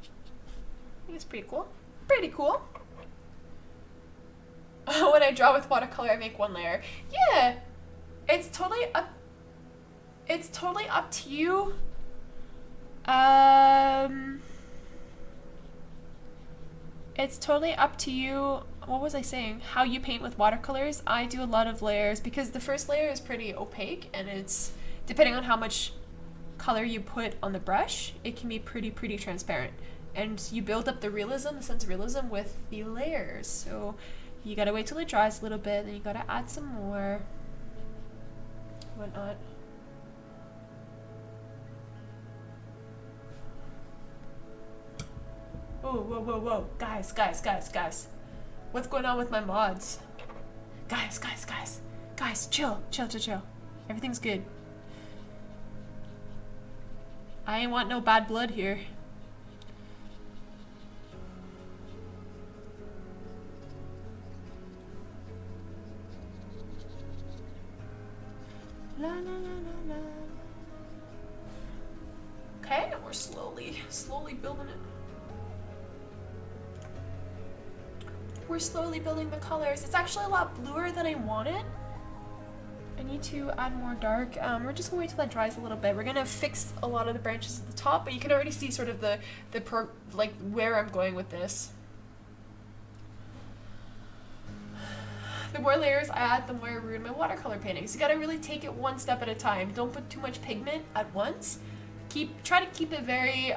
I think it's pretty cool. Pretty cool. When I draw with watercolor, I make one layer. Yeah, it's totally up to you. It's totally up to you. What was I saying? How you paint with watercolors. I do a lot of layers because the first layer is pretty opaque, and it's depending on how much color you put on the brush, it can be pretty transparent. And you build up the realism, the sense of realism with the layers. So you gotta wait till it dries a little bit, then you gotta add some more, whatnot. Oh, whoa, guys. What's going on with my mods? Guys, chill. Everything's good. I ain't want no bad blood here. La, la, la, la, la. Okay, we're slowly building it. We're slowly building the colors. It's actually a lot bluer than I wanted. I need to add more dark. We're just gonna wait till that dries a little bit. We're gonna fix a lot of the branches at the top, but you can already see sort of where I'm going with this. the more layers I add, the more I ruin my watercolor paintings. You gotta really take it one step at a time. Don't put too much pigment at once. Try to keep it very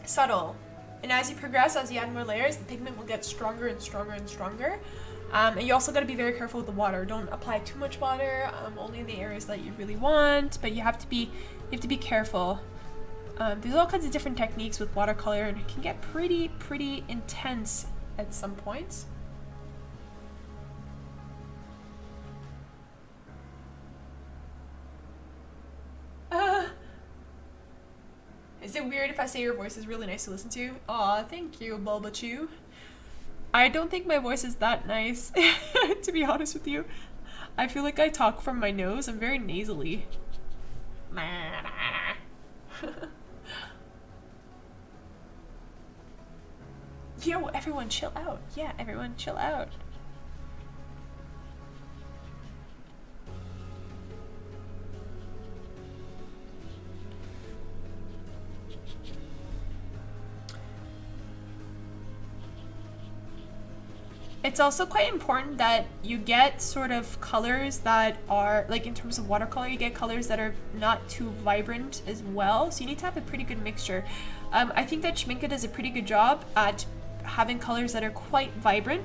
subtle. And as you progress, as you add more layers, the pigment will get stronger and stronger and stronger. And you also gotta be very careful with the water. Don't apply too much water, only in the areas that you really want, but you have to be careful. There's all kinds of different techniques with watercolor, and it can get pretty intense at some points. Is it weird if I say your voice is really nice to listen to? Aw, thank you, Bulbachew. I don't think my voice is that nice, to be honest with you. I feel like I talk from my nose. I'm very nasally. Yo, everyone chill out. Yeah, everyone chill out. It's also quite important that you get sort of colors that are, like in terms of watercolor, you get colors that are not too vibrant as well. So you need to have a pretty good mixture. I think that Schmincke does a pretty good job at having colors that are quite vibrant.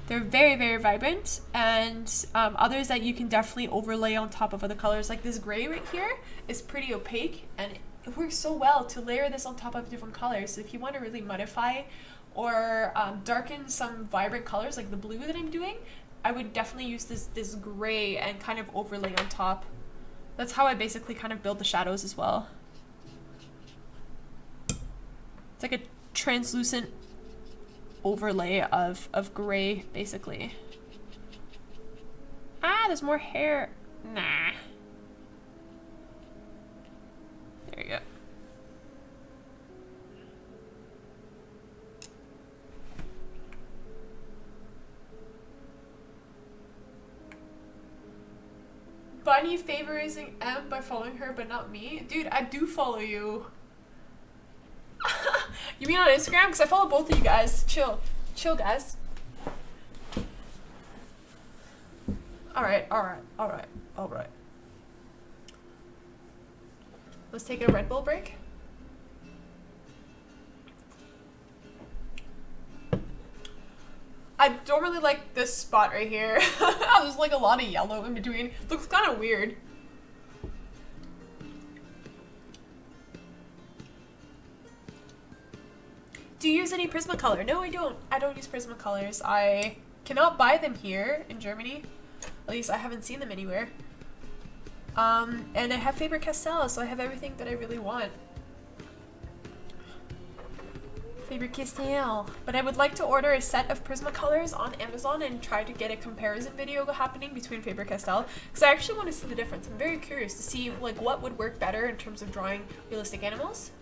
They're very vibrant, and others that you can definitely overlay on top of other colors. Like this gray right here is pretty opaque, and it works so well to layer this on top of different colors. So if you want to really modify or darken some vibrant colors like the blue that I'm doing, I would definitely use this gray and kind of overlay on top. That's how I basically kind of build the shadows as well. It's like a translucent overlay of gray, basically. Ah, there's more hair. Nah. There you go. Bunny favorizing M by following her but not me? Dude, I do follow you. You mean on Instagram? Because I follow both of you guys. Chill. Chill, guys. Alright. Let's take a Red Bull break. I don't really like this spot right here. There's like a lot of yellow in between. Looks kind of weird. Do you use any Prismacolor? No, I don't. I don't use Prismacolors. I cannot buy them here in Germany. At least I haven't seen them anywhere. And I have Faber-Castell, so I have everything that I really want. Faber-Castell. But I would like to order a set of Prismacolors on Amazon and try to get a comparison video happening between Faber-Castell, because I actually want to see the difference. I'm very curious to see like what would work better in terms of drawing realistic animals.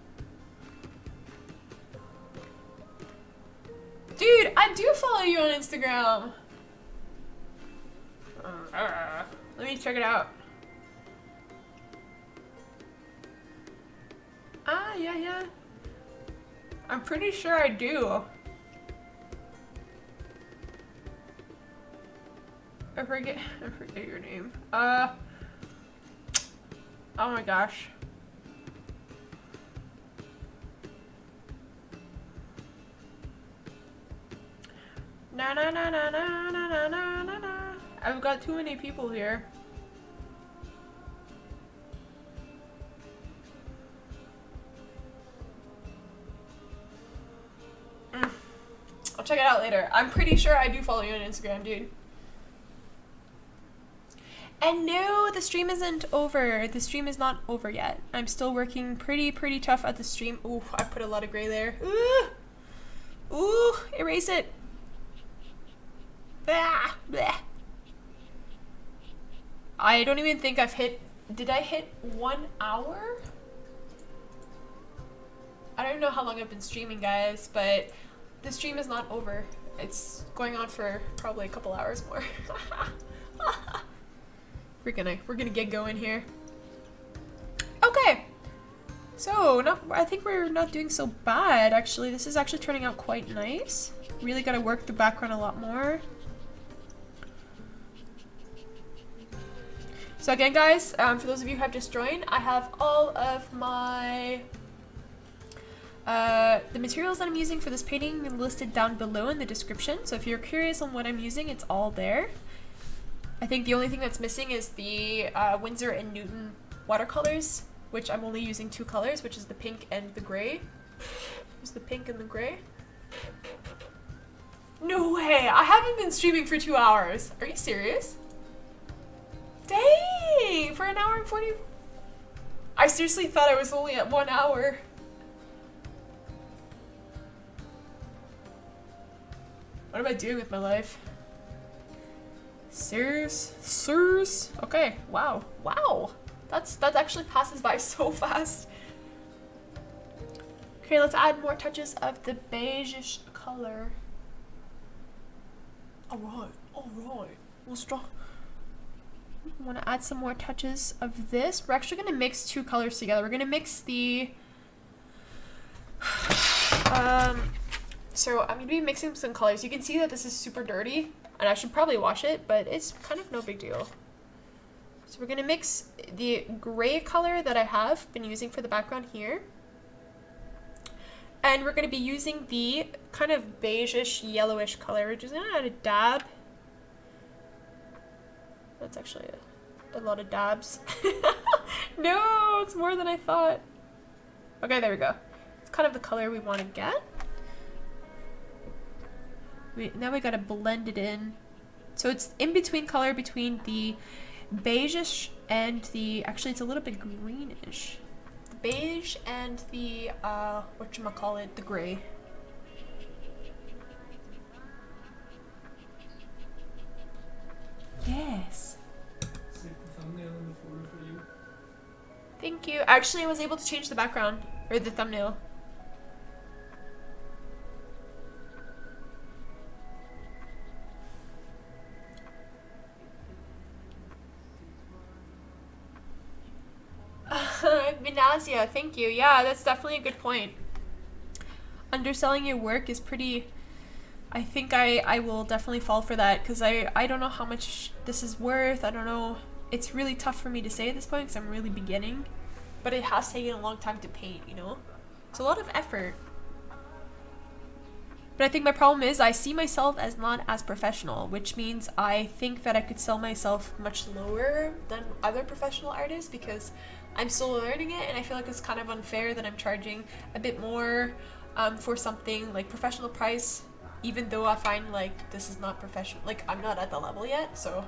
Dude, I do follow you on Instagram. Let me check it out. Ah, yeah. I'm pretty sure I do. I forget your name. Oh my gosh. Na. I've got too many people here. I'll check it out later. I'm pretty sure I do follow you on Instagram, dude. And no, the stream isn't over. The stream is not over yet. I'm still working pretty tough at the stream. Ooh, I put a lot of gray there. Ooh, erase it. Ah, bleh. I don't even think I've hit... Did I hit 1 hour? I don't know how long I've been streaming, guys, but the stream is not over. It's going on for probably a couple hours more. We're gonna get going here. Okay. So, I think we're not doing so bad, actually. This is actually turning out quite nice. Really gotta work the background a lot more. So again, guys, for those of you who have just joined, I have all of my the materials that I'm using for this painting listed down below in the description. So if you're curious on what I'm using, it's all there. I think the only thing that's missing is the Winsor & Newton watercolors, which I'm only using 2 colors, which is the pink and the gray. Here's the pink and the gray. No way! I haven't been streaming for 2 hours. Are you serious? Dang! For 1 hour and 40... I seriously thought I was only at 1 hour. What am I doing with my life? Sirs? Okay, wow. Wow! That actually passes by so fast. Okay, let's add more touches of the beige-ish color. Alright. Let's draw. I want to add some more touches of this. We're actually going to mix 2 colors together. We're going to mix the... So I'm going to be mixing some colors. You can see that this is super dirty, and I should probably wash it, but it's kind of no big deal. So we're going to mix the gray color that I have been using for the background here. And we're going to be using the kind of beige-ish, yellowish color. We're just going to add a dab. That's actually a lot of dabs. No, it's more than I thought. Okay, there we go. It's kind of the color we want to get. Now we got to blend it in. So it's in between color between the beige-ish and the... Actually, it's a little bit greenish. Beige and the whatchamacallit, the gray. Yes. Save the thumbnail in the folder for you. Thank you. Actually, I was able to change the background or the thumbnail. Vinazia, thank you. Yeah, that's definitely a good point. Underselling your work is pretty... I think I will definitely fall for that, because I don't know how much this is worth. I don't know. It's really tough for me to say at this point because I'm really beginning. But it has taken a long time to paint, you know? It's a lot of effort. But I think my problem is I see myself as not as professional, which means I think that I could sell myself much lower than other professional artists because I'm still learning it, and I feel like it's kind of unfair that I'm charging a bit more for something like professional price, even though I find like this is not professional, like I'm not at the level yet, so.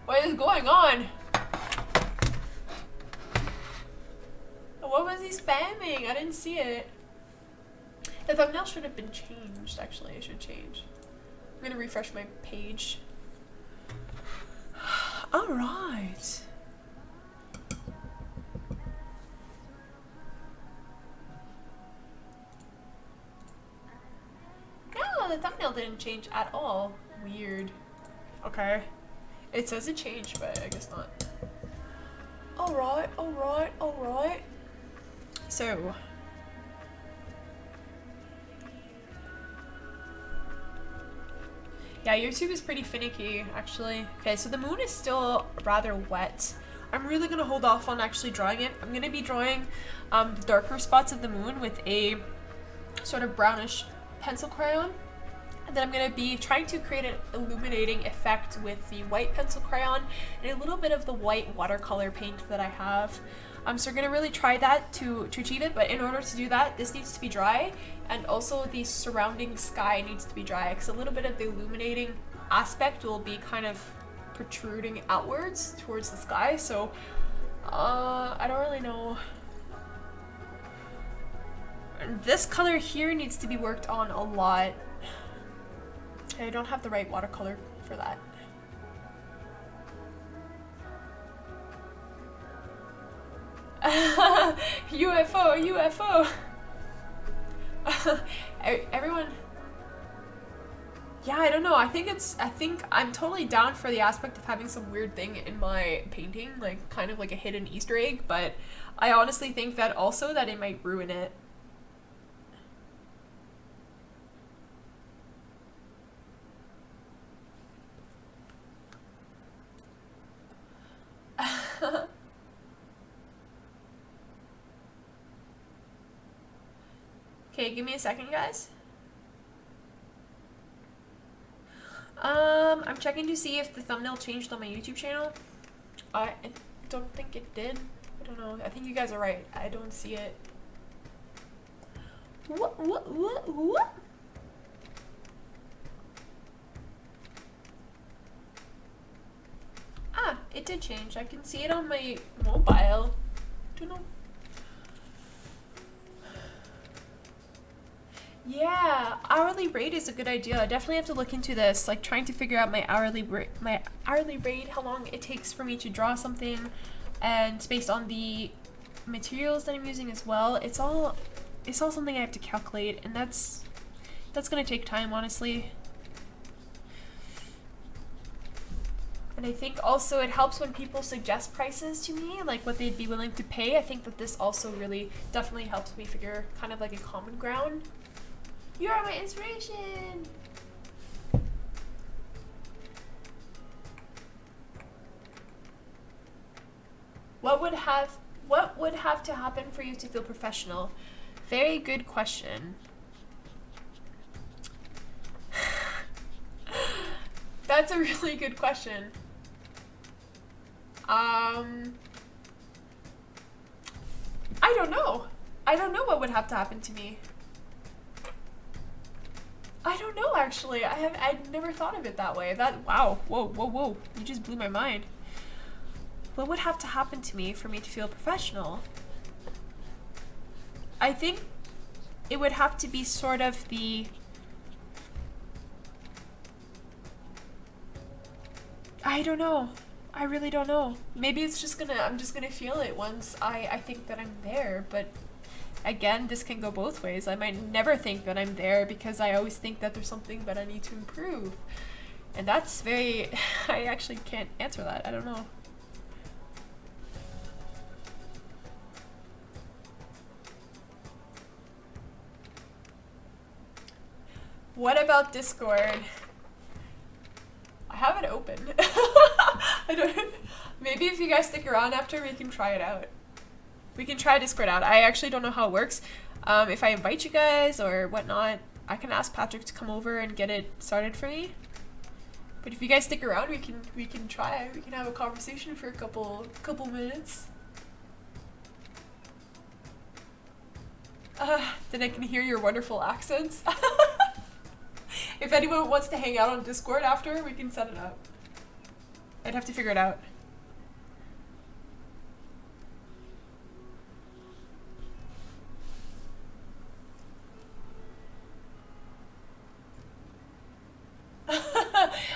What is going on? What was he spamming? I didn't see it. The thumbnail should have been changed, actually. It should change. I'm gonna refresh my page. Alright. No, the thumbnail didn't change at all. Weird. Okay. It says it changed, but I guess not. Alright. So. Yeah, YouTube is pretty finicky, actually. Okay, so the moon is still rather wet. I'm really gonna hold off on actually drawing it. I'm gonna be drawing the darker spots of the moon with a sort of brownish pencil crayon. And then I'm going to be trying to create an illuminating effect with the white pencil crayon and a little bit of the white watercolor paint that I have. So we're going to really try that to achieve it, but in order to do that, this needs to be dry, and also the surrounding sky needs to be dry, because a little bit of the illuminating aspect will be kind of protruding outwards towards the sky, so I don't really know. This color here needs to be worked on a lot. I don't have the right watercolor for that. UFO. Everyone. Yeah, I don't know. I think I'm totally down for the aspect of having some weird thing in my painting, like kind of like a hidden Easter egg, but I honestly think that also that it might ruin it. Okay, give me a second, guys. I'm checking to see if the thumbnail changed on my YouTube channel. I don't think it did. I don't know. I think you guys are right. I don't see it. What? Ah, it did change. I can see it on my mobile. Don't know. Yeah, hourly rate is a good idea. I definitely have to look into this, like trying to figure out my hourly rate, how long it takes for me to draw something, and based on the materials that I'm using as well. It's all something I have to calculate, and that's gonna take time, honestly. And I think also it helps when people suggest prices to me, like what they'd be willing to pay. I think that this also really definitely helps me figure kind of like a common ground. You are my inspiration! What would have to happen for you to feel professional? Very good question. That's a really good question. I don't know. I don't know what would have to happen to me. I don't know, actually. I'd never thought of it that way. Wow. Whoa. You just blew my mind. What would have to happen to me for me to feel professional? I think it would have to be sort of the... I don't know. I really don't know. Maybe it's just I'm just gonna feel it once I think that I'm there, but again, this can go both ways. I might never think that I'm there because I always think that there's something that I need to improve. And that's very... I actually can't answer that. I don't know. What about Discord? I have it open. I don't... Maybe if you guys stick around after, we can try it out. We can try Discord out. I actually don't know how it works. If I invite you guys or whatnot, I can ask Patrick to come over and get it started for me. But if you guys stick around, we can try. We can have a conversation for a couple minutes. Then I can hear your wonderful accents. If anyone wants to hang out on Discord after, we can set it up. I'd have to figure it out.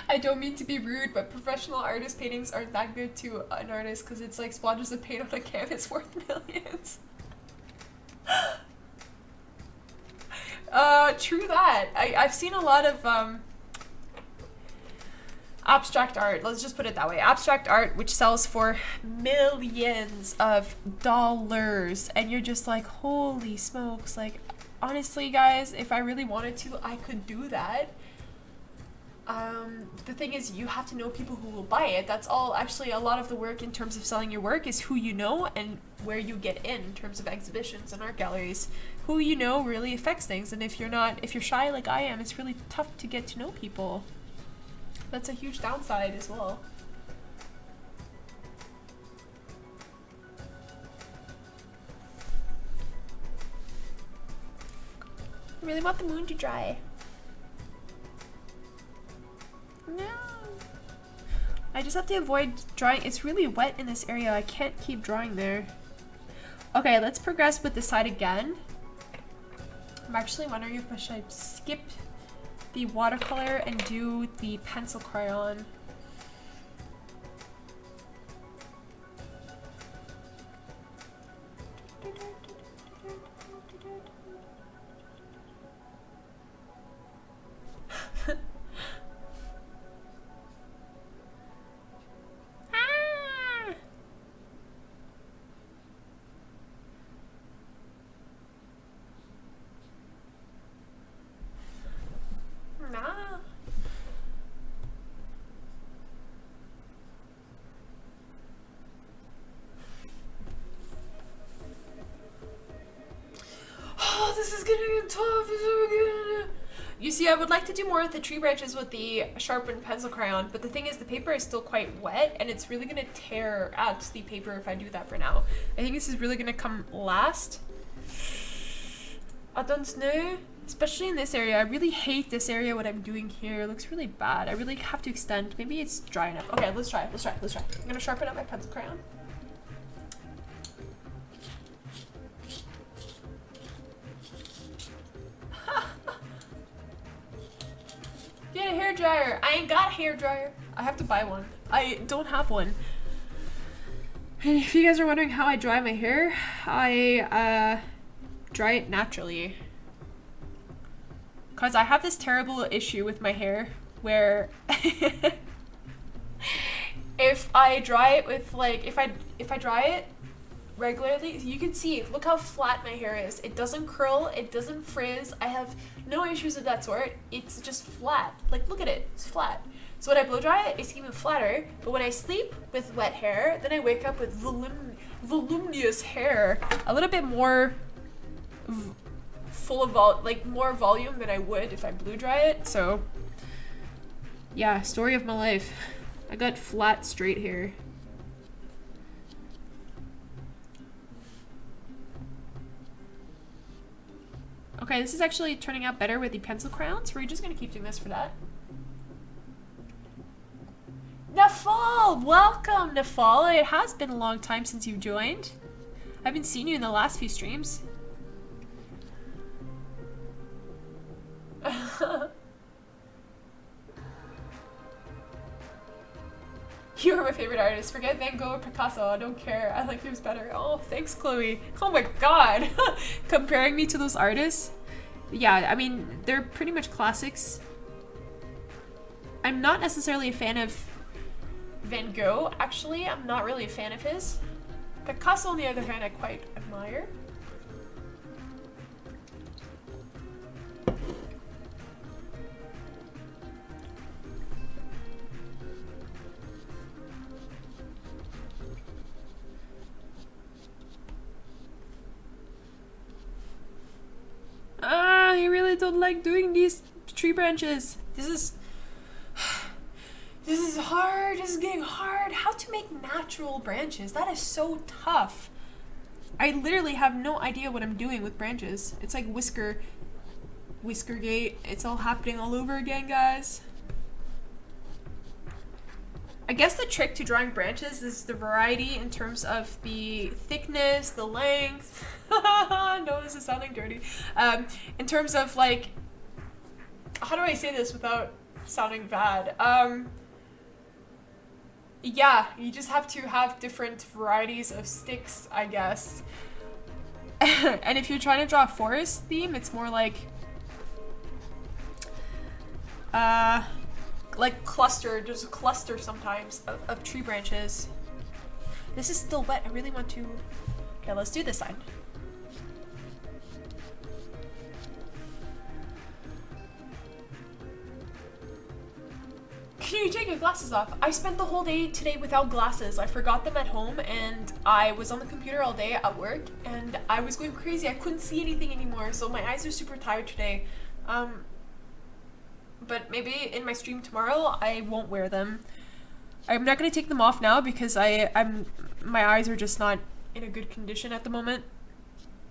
I don't mean to be rude, but professional artist paintings aren't that good to an artist because it's like splotches of paint on a canvas worth millions. True that. I've seen a lot of abstract art, let's just put it that way. Abstract art which sells for millions of dollars, and you're just like, holy smokes. Like, honestly guys, if I really wanted to, I could do that. The thing is, you have to know people who will buy it. That's all. Actually, a lot of the work in terms of selling your work is who you know and where you get in terms of exhibitions and art galleries. Who you know really affects things, and if you're shy like I am, it's really tough to get to know people. That's a huge downside as well. I really want the moon to dry. No. I just have to avoid drawing. It's really wet in this area. I can't keep drawing there. Okay, let's progress with the side again. I'm actually wondering if I should skip the watercolor and do the pencil crayon. this is gonna get tough. You see, I would like to do more of the tree branches with the sharpened pencil crayon, but the thing is the paper is still quite wet and it's really gonna tear at the paper if I do that for now. I think this is really gonna come last. I don't know. Especially in this area. I really hate this area, what I'm doing here. It looks really bad. I really have to extend. Maybe it's dry enough. Okay, let's try. I'm gonna sharpen up my pencil crayon. Get a hairdryer. I ain't got a hairdryer. I have to buy one. I don't have one. And if you guys are wondering how I dry my hair, I dry it naturally. Because I have this terrible issue with my hair where if I dry it with like, if I dry it regularly, you can see, look how flat my hair is. It doesn't curl, it doesn't frizz. I have no issues of that sort. It's just flat. Like, look at it, it's flat. So when I blow dry it, it's even flatter. But when I sleep with wet hair, then I wake up with voluminous hair. A little bit more full of more volume than I would if I blew dry it. So yeah, story of my life. I got flat straight hair. Okay, this is actually turning out better with the pencil crayons. We're just gonna keep doing this for that. Nafal! Welcome, Nafal! It has been a long time since you joined. I haven't seen you in the last few streams. You are my favorite artist. Forget Van Gogh or Picasso. I don't care. I like yours better. Oh, thanks, Chloe. Oh my god. Comparing me to those artists? Yeah, I mean, they're pretty much classics. I'm not necessarily a fan of Van Gogh, actually. I'm not really a fan of his. Picasso, on the other hand, I quite admire. I really don't like doing these tree branches. This is hard. This is getting hard. How to make natural branches? That is so tough. I literally have no idea what I'm doing with branches. It's like Whiskergate. It's all happening all over again, guys. I guess the trick to drawing branches is the variety in terms of the thickness, the length. No, this is sounding dirty. In terms of like, how do I say this without sounding bad? Yeah, you just have to have different varieties of sticks, I guess. And if you're trying to draw a forest theme, it's more like cluster, there's a cluster sometimes of tree branches. This is still wet, I really want to... Okay, let's do this side. Can you take your glasses off? I spent the whole day today without glasses. I forgot them at home and I was on the computer all day at work and I was going crazy. I couldn't see anything anymore, so my eyes are super tired today. But maybe in my stream tomorrow, I won't wear them. I'm not going to take them off now because my eyes are just not in a good condition at the moment.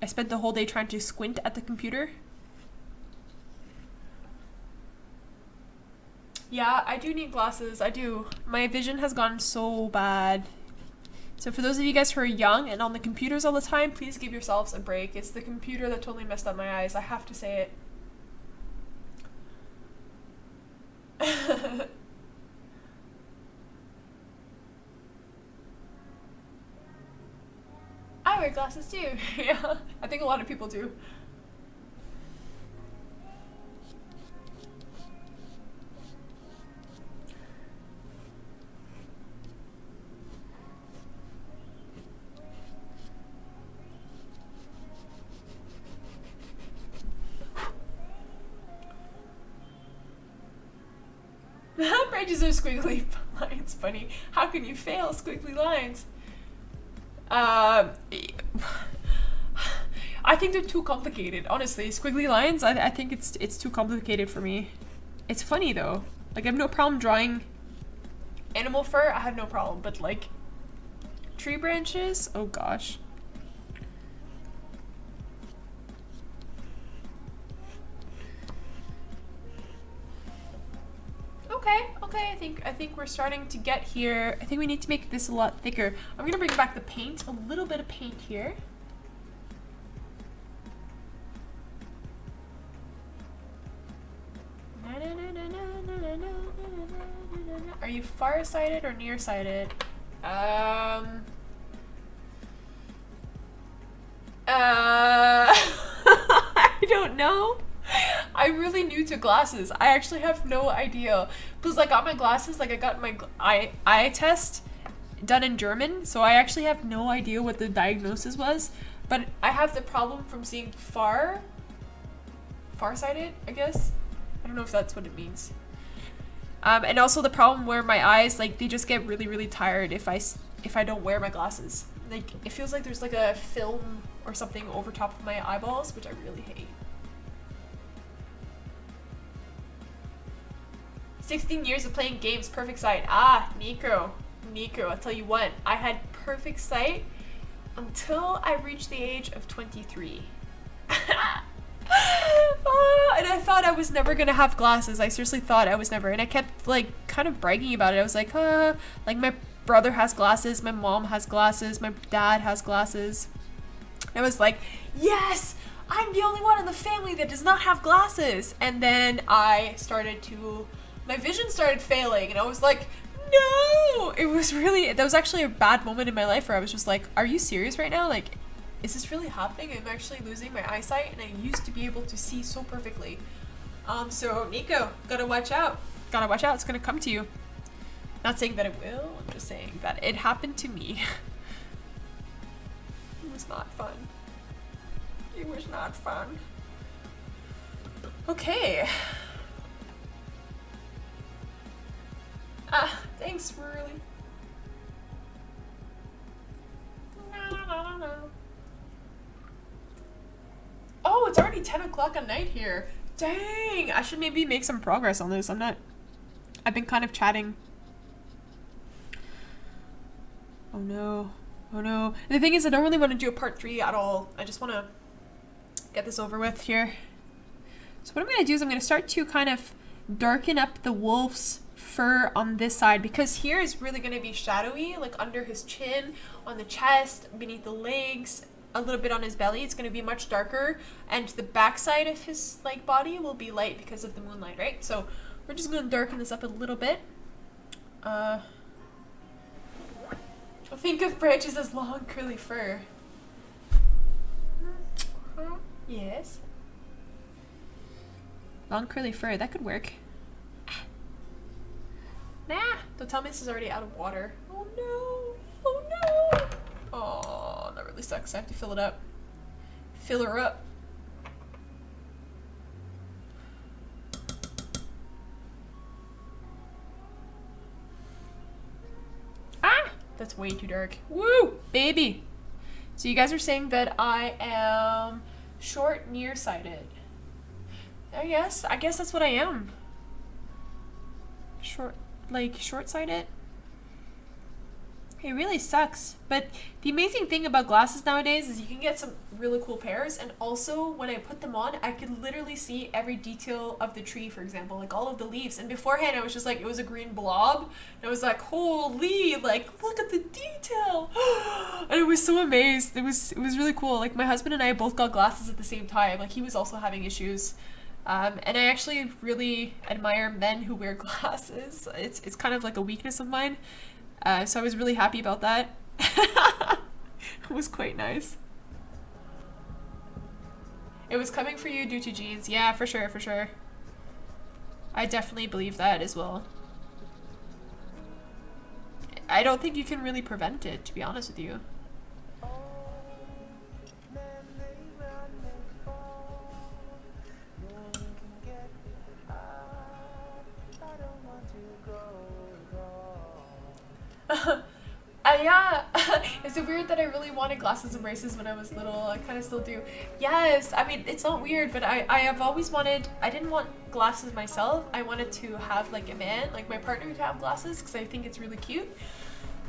I spent the whole day trying to squint at the computer. Yeah, I do need glasses. I do. My vision has gotten so bad. So for those of you guys who are young and on the computers all the time, please give yourselves a break. It's the computer that totally messed up my eyes. I have to say it. I wear glasses too. Yeah, I think a lot of people do. Branches are squiggly lines. Funny. How can you fail squiggly lines? I think they're too complicated, honestly. Squiggly lines, I think it's too complicated for me. It's funny though. Like I have no problem drawing animal fur, I have no problem, but like tree branches, oh gosh. Okay, I think we're starting to get here. I think we need to make this a lot thicker. I'm gonna bring back the paint, a little bit of paint here. Are you far-sighted or nearsighted? I don't know. I'm really new to glasses. I actually have no idea. Because like on my glasses, like I got my eye test done in German, so I actually have no idea what the diagnosis was. But I have the problem from seeing farsighted, I guess. I don't know if that's what it means. And also the problem where my eyes, like they just get really, really tired if I don't wear my glasses. Like it feels like there's like a film or something over top of my eyeballs, which I really hate. 16 years of playing games, perfect sight. Ah, Nico, I'll tell you what, I had perfect sight until I reached the age of 23. And I thought I was never gonna have glasses. I seriously thought I was never, and I kept like kind of bragging about it. I was like my brother has glasses, my mom has glasses, my dad has glasses. I was like, yes, I'm the only one in the family that does not have glasses. And then my vision started failing, and I was like, no! That was actually a bad moment in my life where I was just like, are you serious right now? Like, is this really happening? I'm actually losing my eyesight, and I used to be able to see so perfectly. So Nico, gotta watch out. Gotta watch out, it's gonna come to you. Not saying that it will, I'm just saying that it happened to me. It was not fun. It was not fun. Okay. Ah, thanks, Rurley. No. Oh, it's already 10 o'clock at night here. Dang, I should maybe make some progress on this. I've been kind of chatting. Oh no. And the thing is, I don't really want to do a part 3 at all. I just want to get this over with here. So what I'm going to do is I'm going to start to kind of darken up the wolf's fur on this side, because here is really going to be shadowy, like under his chin, on the chest, beneath the legs, a little bit on his belly. It's going to be much darker, and the back side of his like body will be light because of the moonlight, right? So we're just going to darken this up a little bit. Think of branches as long curly fur. Yes. Long curly fur, that could work. Nah, don't tell me this is already out of water. Oh no. Oh, that really sucks. I have to fill it up. Fill her up. Ah, that's way too dark. Woo, baby. So you guys are saying that I am short nearsighted. I guess that's what I am. Short-sighted. It really sucks. But the amazing thing about glasses nowadays is you can get some really cool pairs, and also when I put them on, I could literally see every detail of the tree, for example, like all of the leaves. And beforehand, I was just like, it was a green blob, and I was like, holy, like, look at the detail. And I was so amazed. It was really cool. Like, my husband and I both got glasses at the same time. Like, he was also having issues. And I actually really admire men who wear glasses. It's kind of like a weakness of mine. So I was really happy about that. It was quite nice. It was coming for you due to genes. Yeah, for sure. I definitely believe that as well. I don't think you can really prevent it, to be honest with you. Yeah, is Is it weird that I really wanted glasses and braces when I was little? I kind of still do. Yes, I mean, it's not weird, but I have always wanted, I didn't want glasses myself. I wanted to have like a man, like my partner, to have glasses because I think it's really cute.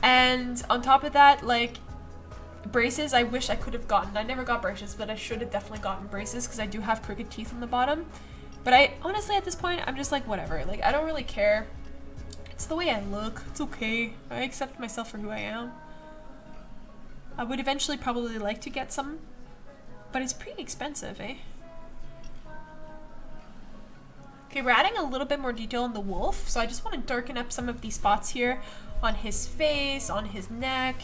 And on top of that, like braces, I wish I could have gotten. I never got braces, but I should have definitely gotten braces because I do have crooked teeth on the bottom. But I honestly, at this point, I'm just like, whatever. Like, I don't really care. It's the way I look. It's okay. I accept myself for who I am. I would eventually probably like to get some, but it's pretty expensive, eh? Okay, we're adding a little bit more detail on the wolf, so I just want to darken up some of these spots here on his face, on his neck,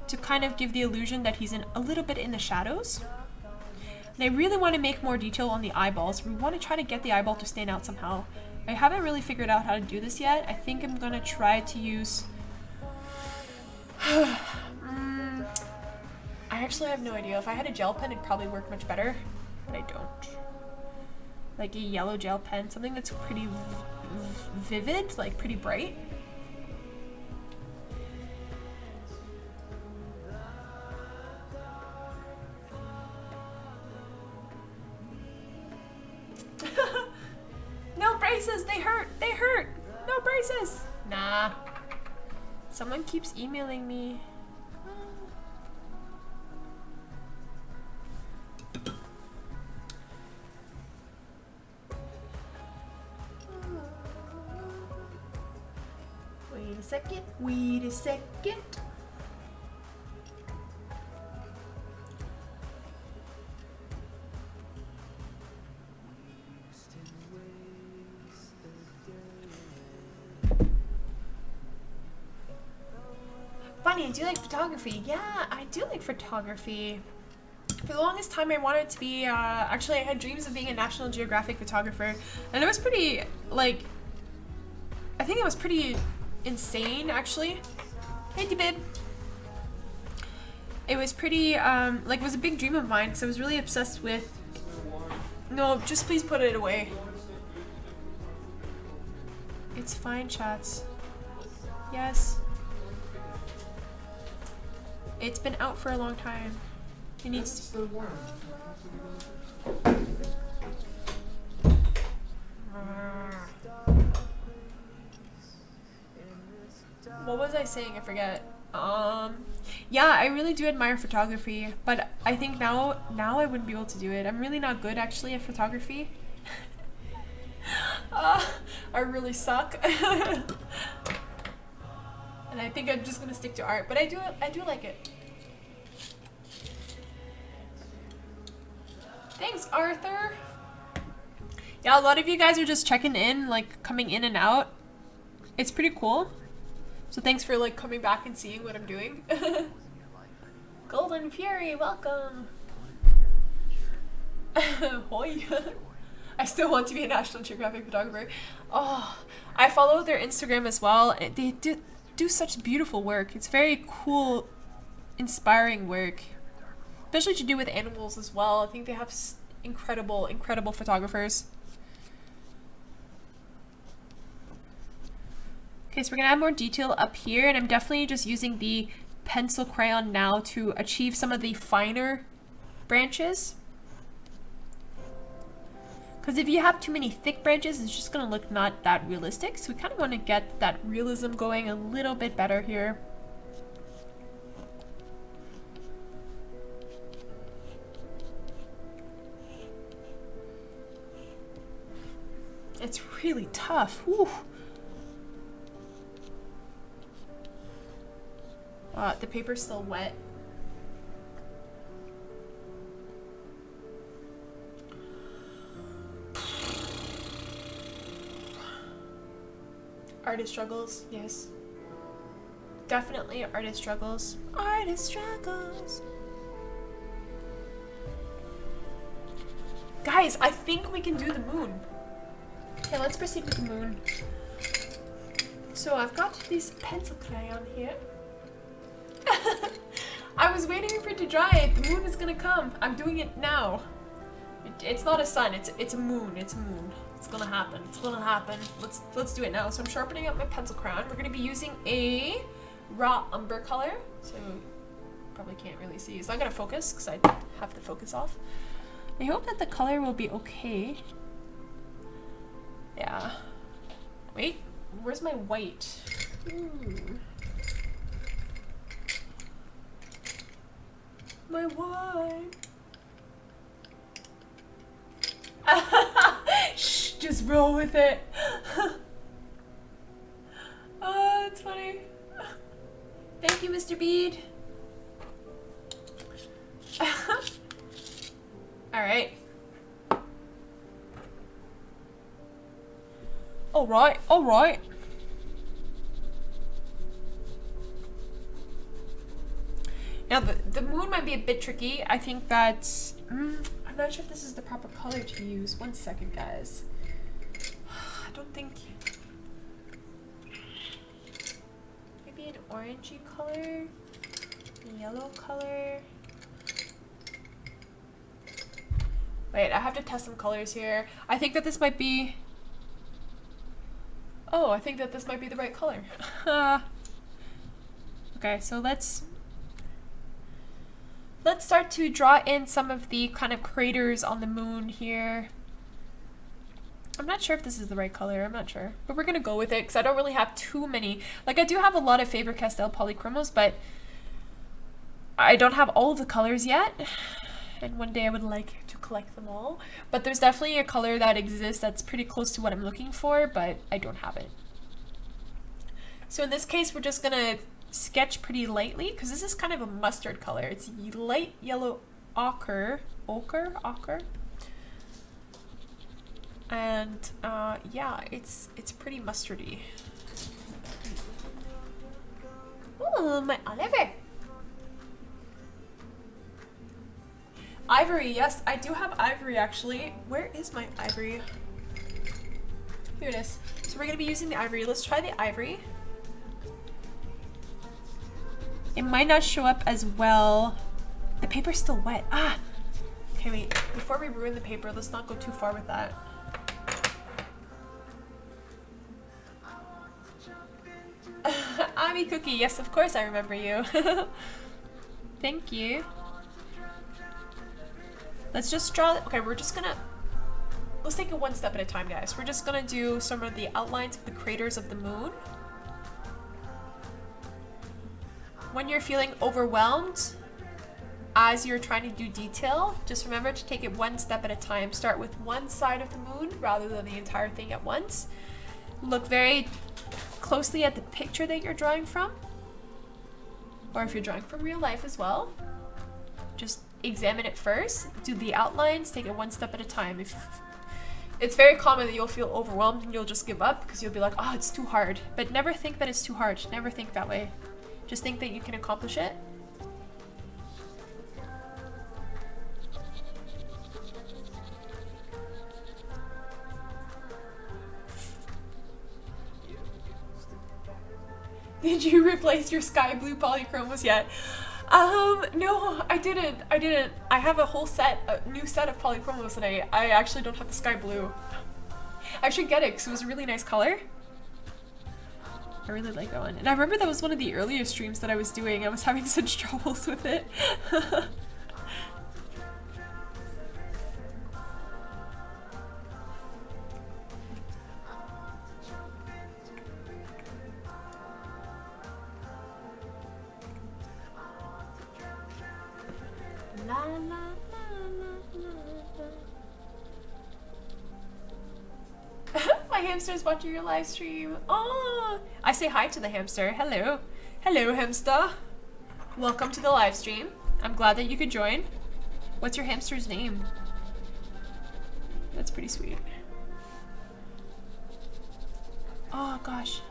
to kind of give the illusion that he's in a little bit in the shadows. And I really want to make more detail on the eyeballs. We want to try to get the eyeball to stand out somehow. I haven't really figured out how to do this yet. I think I'm gonna try to use... I actually have no idea. If I had a gel pen, it'd probably work much better, but I don't. Like a yellow gel pen, something that's pretty vivid, like pretty bright. No braces, they hurt, no braces. Nah. Someone keeps emailing me. Wait a second. Bunny, do you like photography? Yeah, I do like photography. For the longest time I wanted to be, actually I had dreams of being a National Geographic photographer, and it was pretty, like, I think it was pretty insane, actually. Hey, D-Bib. It was pretty, like, it was a big dream of mine, because I was really obsessed with... No, just please put it away. It's fine, chats. Yes. It's been out for a long time. It needs to... What was I saying? I forget. Yeah, I really do admire photography, but I think now I wouldn't be able to do it. I'm really not good, actually, at photography. I really suck. And I think I'm just gonna stick to art, but I do like it. Thanks, Arthur. Yeah, a lot of you guys are just checking in, like coming in and out. It's pretty cool. So thanks for like coming back and seeing what I'm doing. Golden Fury, welcome. Hoi. I still want to be a National Geographic photographer. Oh, I follow their Instagram as well. They do such beautiful work. It's very cool, inspiring work, especially to do with animals as well. I think they have incredible photographers. Okay, so we're gonna add more detail up here, and I'm definitely just using the pencil crayon now to achieve some of the finer branches. Because if you have too many thick branches, it's just going to look not that realistic. So we kind of want to get that realism going a little bit better here. It's really tough. Whew. The paper's still wet. Artist struggles, yes. Definitely artist struggles. Artist struggles. Guys, I think we can do the moon. Okay, let's proceed with the moon. So I've got this pencil crayon here. I was waiting for it to dry. The moon is gonna come. I'm doing it now. It's not a sun, it's a moon. It's a moon. It's gonna happen. It's gonna happen. Let's do it now. So I'm sharpening up my pencil crayon. We're gonna be using a raw umber color. So probably can't really see. It's not gonna focus because I have the focus off. I hope that the color will be okay. Yeah. Wait, where's my white? Ooh. My white. Shh, just roll with it. Oh, that's funny. Thank you, Mr. Bead. All right. All right, all right. Now the moon might be a bit tricky. I think that I'm not sure if this is the proper color to use. 1 second, guys. I don't think. Maybe an orangey color, a yellow color. Wait, I have to test some colors here. I think that this might be. Oh, I think that this might be the right color. Okay, so let's start to draw in some of the kind of craters on the moon here. I'm not sure if this is the right color, I'm not sure. But we're gonna go with it because I don't really have too many. Like, I do have a lot of Faber-Castell Polychromos, but I don't have all of the colors yet. And one day I would like to collect them all. But there's definitely a color that exists that's pretty close to what I'm looking for, but I don't have it. So in this case, we're just gonna sketch pretty lightly because this is kind of a mustard color. It's light yellow ochre. And yeah, it's pretty mustardy. Ooh, my Oliver. Ivory, yes, I do have ivory actually. Where is my ivory? Here it is. So we're gonna be using the ivory. Let's try the ivory. It might not show up as well. The paper's still wet. Ah! Okay, wait. Before we ruin the paper, let's not go too far with that. Ami Cookie, yes, of course I remember you. Thank you. Let's just draw. Okay, we're just gonna. Let's take it one step at a time, guys. We're just gonna do some of the outlines of the craters of the moon. When you're feeling overwhelmed, as you're trying to do detail, just remember to take it one step at a time. Start with one side of the moon rather than the entire thing at once. Look very closely at the picture that you're drawing from, or if you're drawing from real life as well. Just examine it first, do the outlines, take it one step at a time. If it's very common that you'll feel overwhelmed and you'll just give up because you'll be like, oh, it's too hard. But never think that it's too hard. Never think that way. Just think that you can accomplish it. Did you replace your sky blue polychromos yet? No, I didn't. I have a whole set, a new set of polychromos, and I actually don't have the sky blue. I should get it because it was a really nice color. I really like that one. And I remember that was one of the earlier streams that I was doing. I was having such troubles with it. La, la, la, la, la. My hamster's watching your live stream. Oh, I say hi to the hamster. Hello. Hello, hamster. Welcome to the live stream. I'm glad that you could join. What's your hamster's name? That's pretty sweet. Oh, gosh.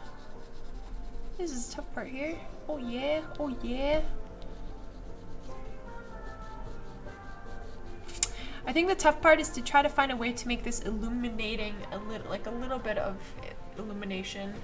This is a tough part here. Oh, yeah. Oh, yeah. I think the tough part is to try to find a way to make this illuminating a little bit of illumination.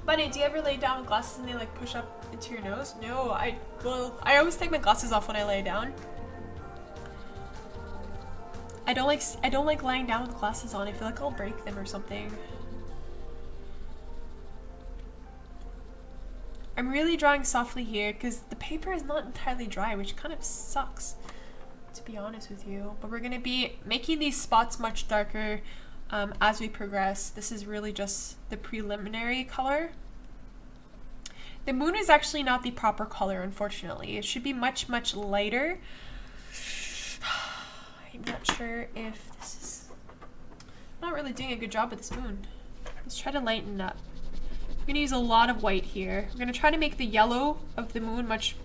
Bunny, do you ever lay down with glasses and they like push up into your nose? No, I always take my glasses off when I lay down. I don't like lying down with glasses on. I feel like I'll break them or something. I'm really drawing softly here because the paper is not entirely dry, which kind of sucks, to be honest with you. But we're gonna be making these spots much darker as we progress. This is really just the preliminary color. The moon is actually not the proper color, unfortunately. It should be much, much lighter. I'm not sure if this is... I'm not really doing a good job with this moon. Let's try to lighten up. I'm gonna use a lot of white here. We're gonna try to make the yellow of the moon much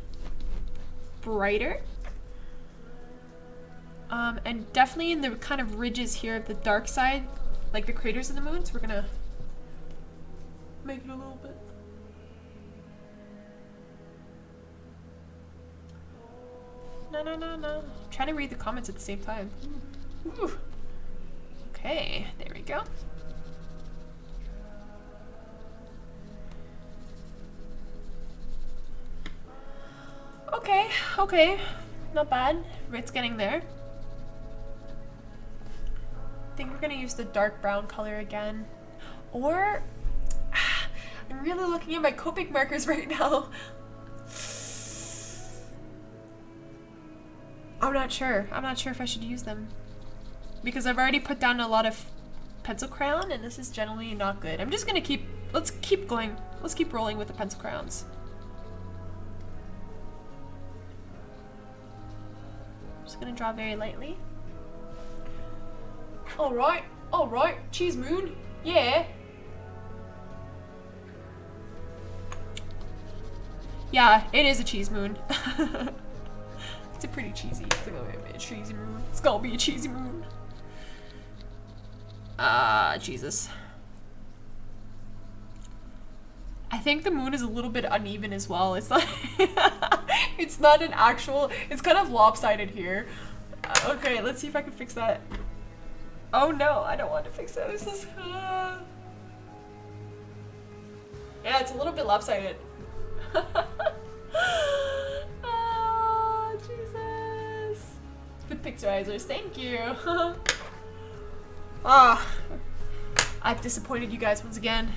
brighter. And definitely in the kind of ridges here of the dark side, like the craters of the moon. So we're gonna make it a little bit. No. I'm trying to read the comments at the same time. Ooh. Okay, there we go. Okay, not bad. It's getting there. I think we're gonna use the dark brown color again. Or, I'm really looking at my Copic markers right now. I'm not sure if I should use them. Because I've already put down a lot of pencil crayon and this is generally not good. I'm just gonna let's keep going. Let's keep rolling with the pencil crayons. Just gonna draw very lightly. Alright, cheese moon, yeah. Yeah, it is a cheese moon. It's a pretty cheesy, it's gonna be a cheesy moon. It's gonna be a cheesy moon. Jesus. I think the moon is a little bit uneven as well. It's like, it's not an actual, it's kind of lopsided here. Okay, let's see if I can fix that. Oh no, I don't want to fix that. This is, yeah, it's a little bit lopsided. Oh, Jesus. The pixelizers, thank you. Ah, I've disappointed you guys once again.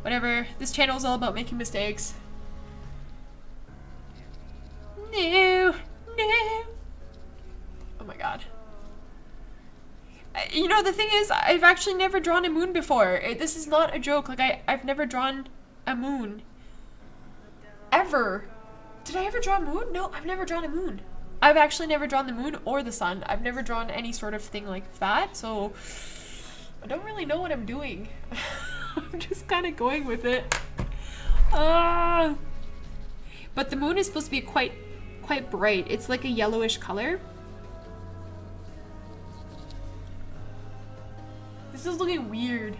Whatever, this channel is all about making mistakes. No. Oh my god. You know, the thing is, I've actually never drawn a moon before. This is not a joke. Like, I've never drawn a moon. Ever. Did I ever draw a moon? No, I've never drawn a moon. I've actually never drawn the moon or the sun. I've never drawn any sort of thing like that, so I don't really know what I'm doing. I'm just kind of going with it. But the moon is supposed to be quite bright. It's like a yellowish color. This is looking weird.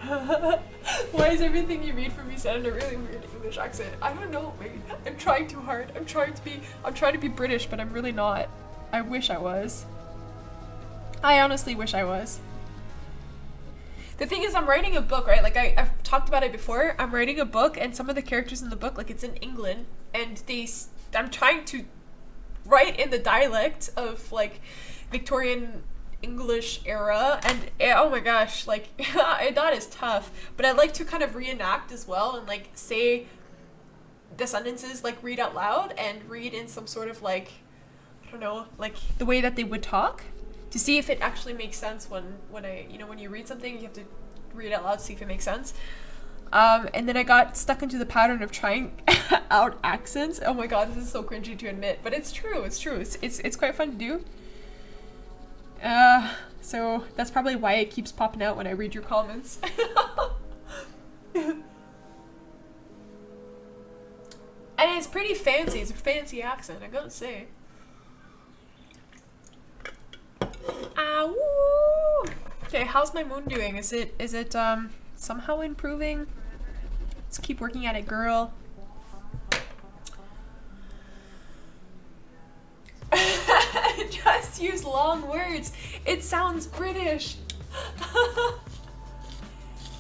Why is everything you read from me said in a really weird English accent? I don't know, maybe. I'm trying too hard. I'm trying to be British, but I'm really not. I wish I was. I honestly wish I was. The thing is, I'm writing a book, right? Like, I've talked about it before. I'm writing a book, and some of the characters in the book, like, it's in England, and I'm trying to write in the dialect of, like, Victorian English era, and oh my gosh, like, that is tough. But I like to kind of reenact as well, and, like, say the sentences, like, read out loud, and read in some sort of, like, I don't know, like, the way that they would talk, to see if it actually makes sense when you read something, you have to read out loud to see if it makes sense. And then I got stuck into the pattern of trying out accents. Oh my god, this is so cringy to admit, but it's true. It's quite fun to do. So that's probably why it keeps popping out when I read your comments. And it's pretty fancy. It's a fancy accent, I gotta say. Okay, how's my moon doing? Is it somehow improving? Let's keep working at it, girl. Just use long words. It sounds British.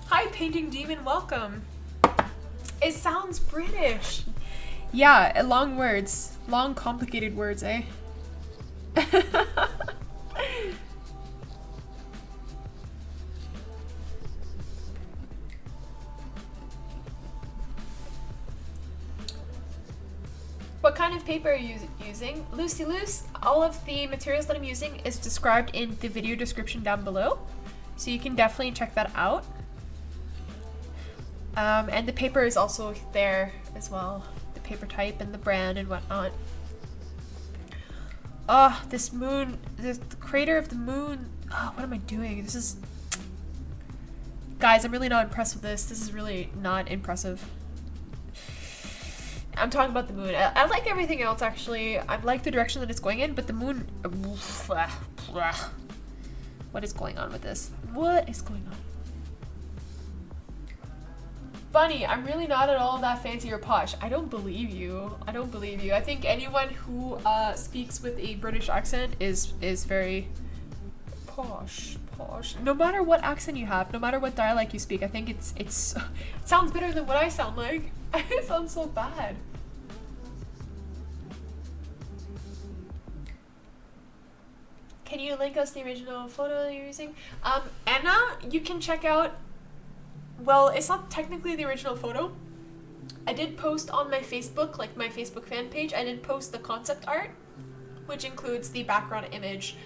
Hi, Painting Demon, welcome. It sounds British. Yeah, long words. Long, complicated words, eh? What kind of paper are you using? Loosey loose. All of the materials that I'm using is described in the video description down below. So you can definitely check that out. And the paper is also there as well. The paper type and the brand and whatnot. Oh, this moon, the crater of the moon. Oh, what am I doing? This is... Guys, I'm really not impressed with this. This is really not impressive. I'm talking about the moon. I like everything else, actually. I like the direction that it's going in, but the moon... What is going on with this? What is going on? Bunny, I'm really not at all that fancy or posh. I don't believe you. I don't believe you. I think anyone who speaks with a British accent is very posh. No matter what accent you have, no matter what dialect you speak, I think it sounds better than what I sound like. I sound so bad. Can you link us the original photo you're using? Anna, you can check out, well, it's not technically the original photo. I did post on my Facebook, like my Facebook fan page, I did post the concept art, which includes the background image,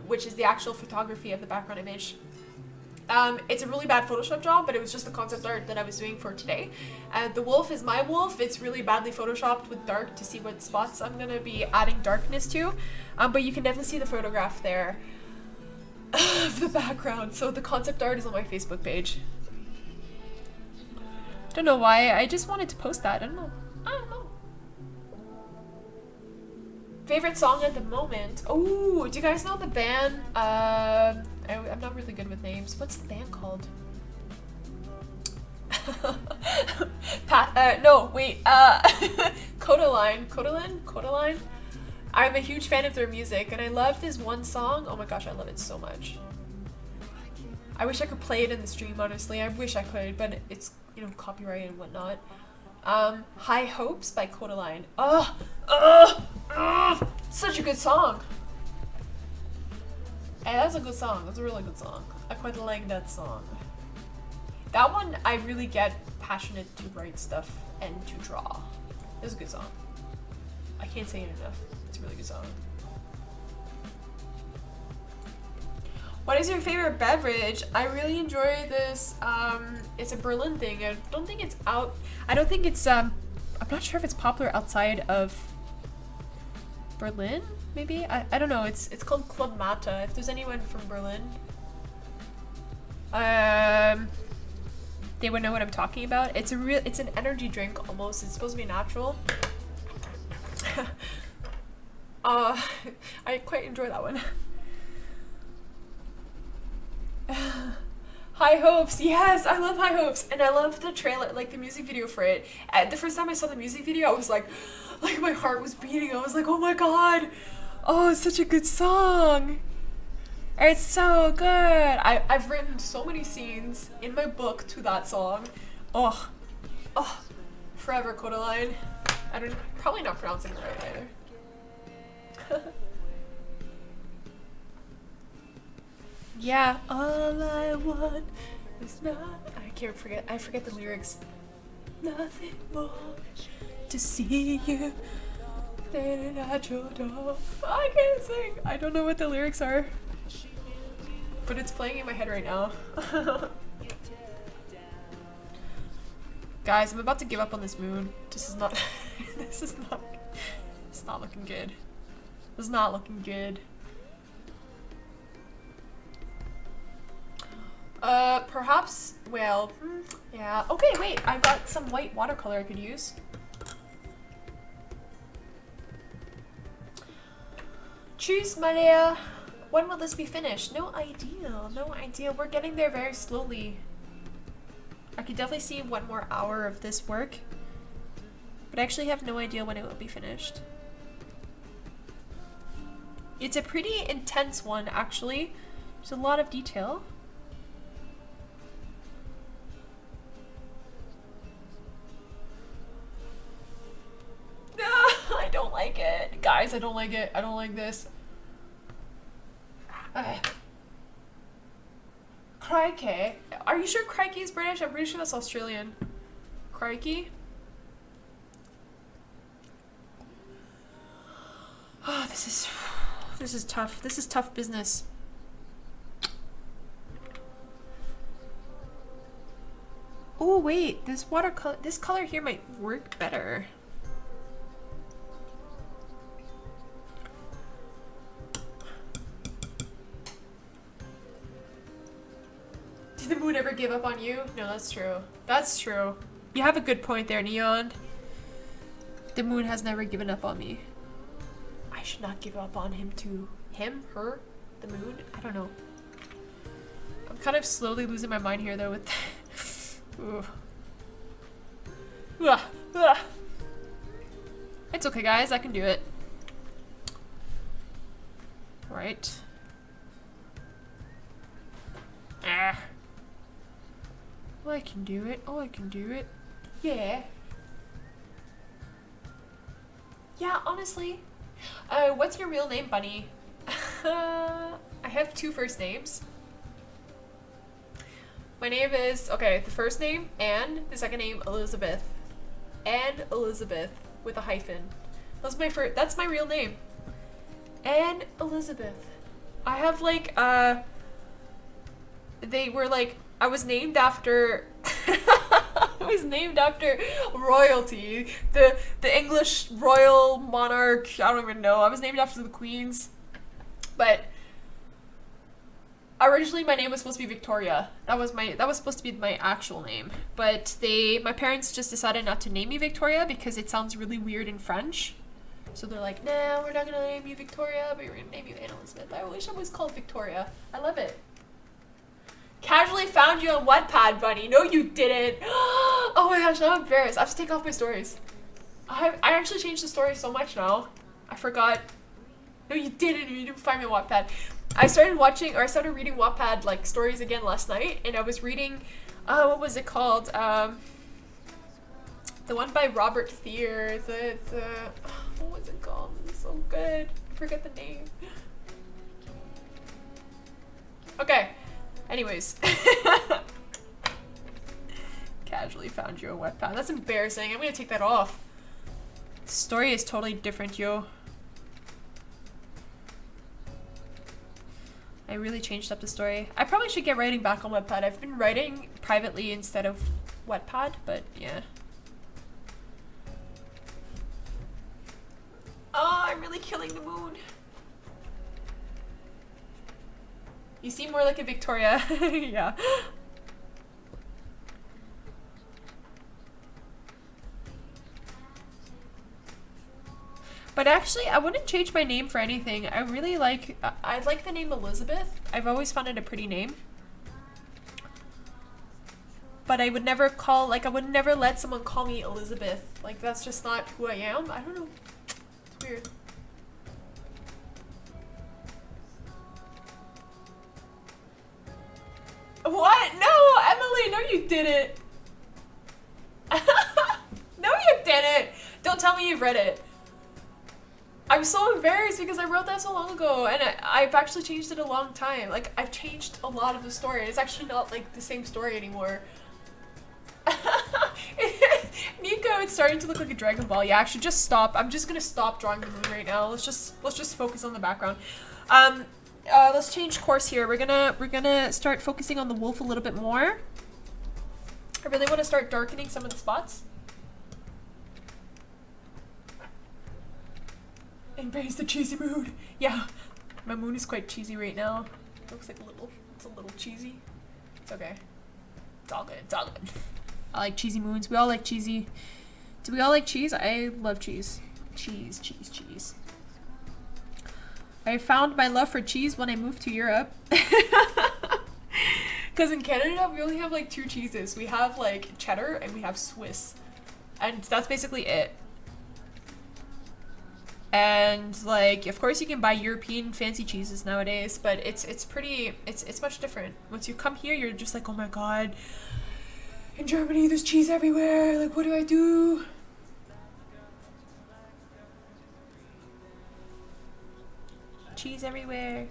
which is the actual photography of the background image. It's a really bad Photoshop job, but it was just the concept art that I was doing for today. The wolf is my wolf. It's really badly photoshopped with dark to see what spots I'm going to be adding darkness to. But you can definitely see the photograph there of the background. So the concept art is on my Facebook page. Don't know why. I just wanted to post that. I don't know. Favorite song at the moment? Oh, do you guys know the band? I'm not really good with names. What's the band called? Codaline? I'm a huge fan of their music, and I love this one song. Oh my gosh, I love it so much. I wish I could play it in the stream, honestly. I wish I could, but it's, you know, copyright and whatnot. High Hopes by Codaline. Such a good song. Hey, that's a good song. That's a really good song. I quite like that song. That one, I really get passionate to write stuff and to draw. It's a good song. I can't say it enough. It's a really good song. What is your favorite beverage? I really enjoy this. It's a Berlin thing. I don't think it's out. I don't think it's, I'm not sure if it's popular outside of Berlin, maybe? I don't know. It's called Club Mate. If there's anyone from Berlin, they would know what I'm talking about. It's an energy drink almost. It's supposed to be natural. I quite enjoy that one. High Hopes, yes, I love High Hopes, and I love the trailer, like the music video for it. The first time I saw the music video, I was like my heart was beating. I was like, oh my god, oh, it's such a good song. It's so good. I've written so many scenes in my book to that song. Oh, forever Codaline. I'm probably not pronouncing it right either. Yeah, all I want is not. I forget the lyrics. Nothing more to see you standing at your door. I can't sing. I don't know what the lyrics are, but it's playing in my head right now. Guys, I'm about to give up on this moon. It's not looking good. It's not looking good. Perhaps, well, yeah. Okay, wait, I've got some white watercolor I could use. Tschüss, Maria. When will this be finished? No idea. We're getting there very slowly. I could definitely see 1 more hour of this work, but I actually have no idea when it will be finished. It's a pretty intense one, actually. There's a lot of detail. Guys, I don't like it. I don't like this. Okay. Crikey. Are you sure crikey is British? I'm pretty sure that's Australian. Crikey? Oh, this is tough. This is tough business. Oh wait, this watercolor, this color here might work better. Did the moon ever give up on you? No, that's true. That's true. You have a good point there, Neon. The moon has never given up on me. I should not give up on him too. Him? Her? The moon? I don't know. I'm kind of slowly losing my mind here though with Ooh. Ugh. Ugh. It's okay guys, I can do it. Right. Ah. Oh, I can do it. Oh, I can do it. Yeah. Yeah, honestly. What's your real name, Bunny? I have 2 first names. My name is, okay, the first name, Anne, the second name, Elizabeth. Anne Elizabeth, with a hyphen. That's my real name. Anne Elizabeth. I have like, they were like, I was named after, I was named after royalty. The English royal monarch, I don't even know. I was named after the queens. But originally my name was supposed to be Victoria. That was supposed to be my actual name. But my parents just decided not to name me Victoria because it sounds really weird in French. So they're like, nah, we're not gonna name you Victoria, but we're gonna name you Anne Elizabeth. I wish I was called Victoria. I love it. Casually found you on Wattpad, Bunny. No, you didn't. Oh my gosh, now I'm embarrassed. I have to take off my stories. I actually changed the story so much now. I forgot. No, you didn't. You didn't find me on Wattpad. I started reading Wattpad like stories again last night, and I was reading, what was it called? The one by Robert Thier. What was it called? It was so good. I forget the name. Okay. Anyways. Casually found you a Wattpad. That's embarrassing. I'm gonna take that off. The story is totally different, yo. I really changed up the story. I probably should get writing back on Wattpad. I've been writing privately instead of Wattpad, but yeah. Oh, I'm really killing the moon. You seem more like a Victoria. Yeah. But actually, I wouldn't change my name for anything. I like the name Elizabeth. I've always found it a pretty name. But I would never I would never let someone call me Elizabeth. Like, that's just not who I am. I don't know. It's weird. What? No, Emily, no you didn't. No you didn't. Don't tell me you've read it. I'm so embarrassed because I wrote that so long ago and I've actually changed it a long time. Like, I've changed a lot of the story. It's actually not like the same story anymore. Nico, it's starting to look like a Dragon Ball. Yeah, actually just stop. I'm just gonna stop drawing the moon right now. Let's just focus on the background. Let's change course here. We're gonna start focusing on the wolf a little bit more. I really want to start darkening some of the spots. Embrace the cheesy mood. Yeah, my moon is quite cheesy right now. It looks like it's a little cheesy. It's okay. It's all good. It's all good. I like cheesy moons. We all like cheesy. Do we all like cheese? I love cheese. Cheese, cheese, cheese. I found my love for cheese when I moved to Europe. Because in Canada, we only have like 2 cheeses. We have like cheddar and we have Swiss. And that's basically it. And like, of course you can buy European fancy cheeses nowadays, but it's much different. Once you come here, you're just like, oh my god, in Germany there's cheese everywhere. Like, what do I do? cheese everywhere.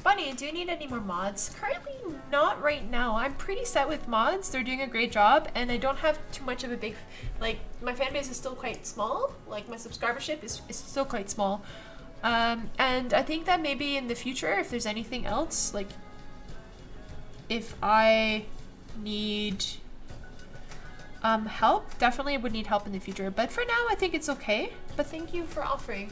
Bunny, do you need any more mods? Currently not right now. I'm pretty set with mods. They're doing a great job and I don't have too much of a big, like, my fan base is still quite small. Like, my subscribership is still quite small. And I think that maybe in the future, if there's anything else, like, if I need help, definitely I would need help in the future. But for now, I think it's okay. But thank you for offering.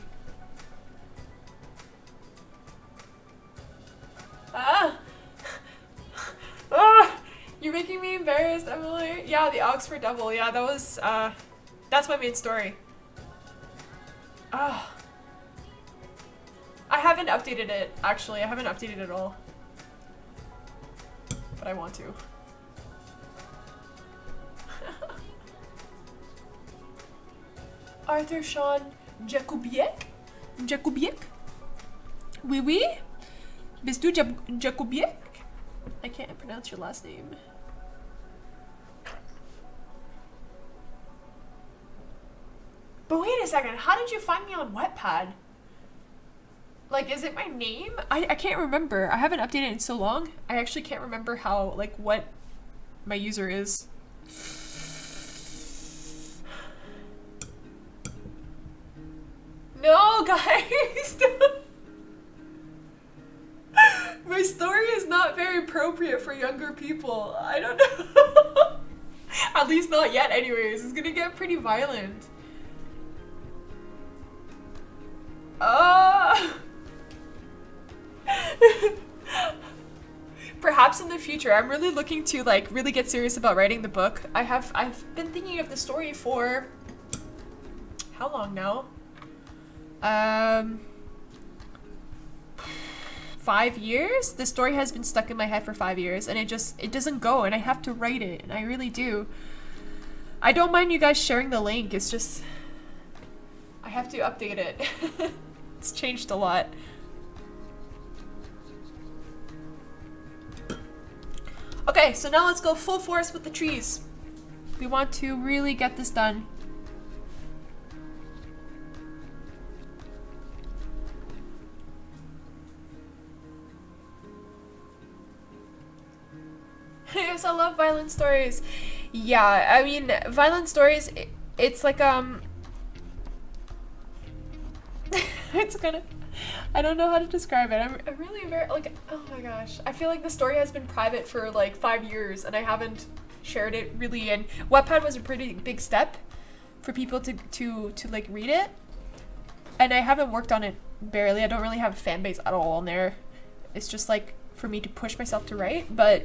You're making me embarrassed, Emily. Yeah, the Oxford Devil. Yeah, that was, that's my main story. I haven't updated it, actually. I haven't updated it at all. But I want to. Arthur Sean Jakubiec? Jakubiec? Oui, oui? Bist du Jakubiec? I can't pronounce your last name. But wait a second, how did you find me on Wattpad? Like, is it my name? I can't remember. I haven't updated it in so long. I actually can't remember how, like, what my user is. No, guys! My story is not very appropriate for younger people. I don't know. At least not yet, anyways. It's gonna get pretty violent. Perhaps in the future. I'm really looking to, like, really get serious about writing the book. I've been thinking of the story for how long now? 5 years? The story has been stuck in my head for 5 years and it doesn't go and I have to write it and I really do. I don't mind you guys sharing the link, it's just I have to update it. It's changed a lot. Okay, so now let's go full force with the trees. We want to really get this done. Yes, I love violent stories. Yeah, I mean, violent stories, it's like, it's kind of, I don't know how to describe it. I'm really very, like, oh my gosh. I feel like the story has been private for like 5 years and I haven't shared it really, and Wattpad was a pretty big step for people to like read it. And I haven't worked on it barely. I don't really have a fan base at all on there. It's just like for me to push myself to write, but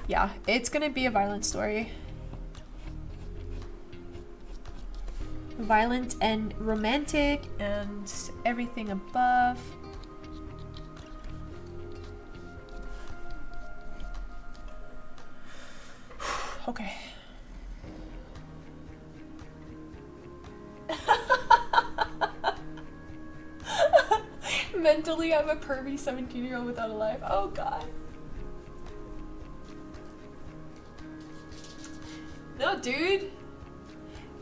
yeah, it's gonna be a violent story. Violent and romantic and everything above. Okay. Mentally, I'm a pervy 17-year-old without a life. Oh god. No, dude.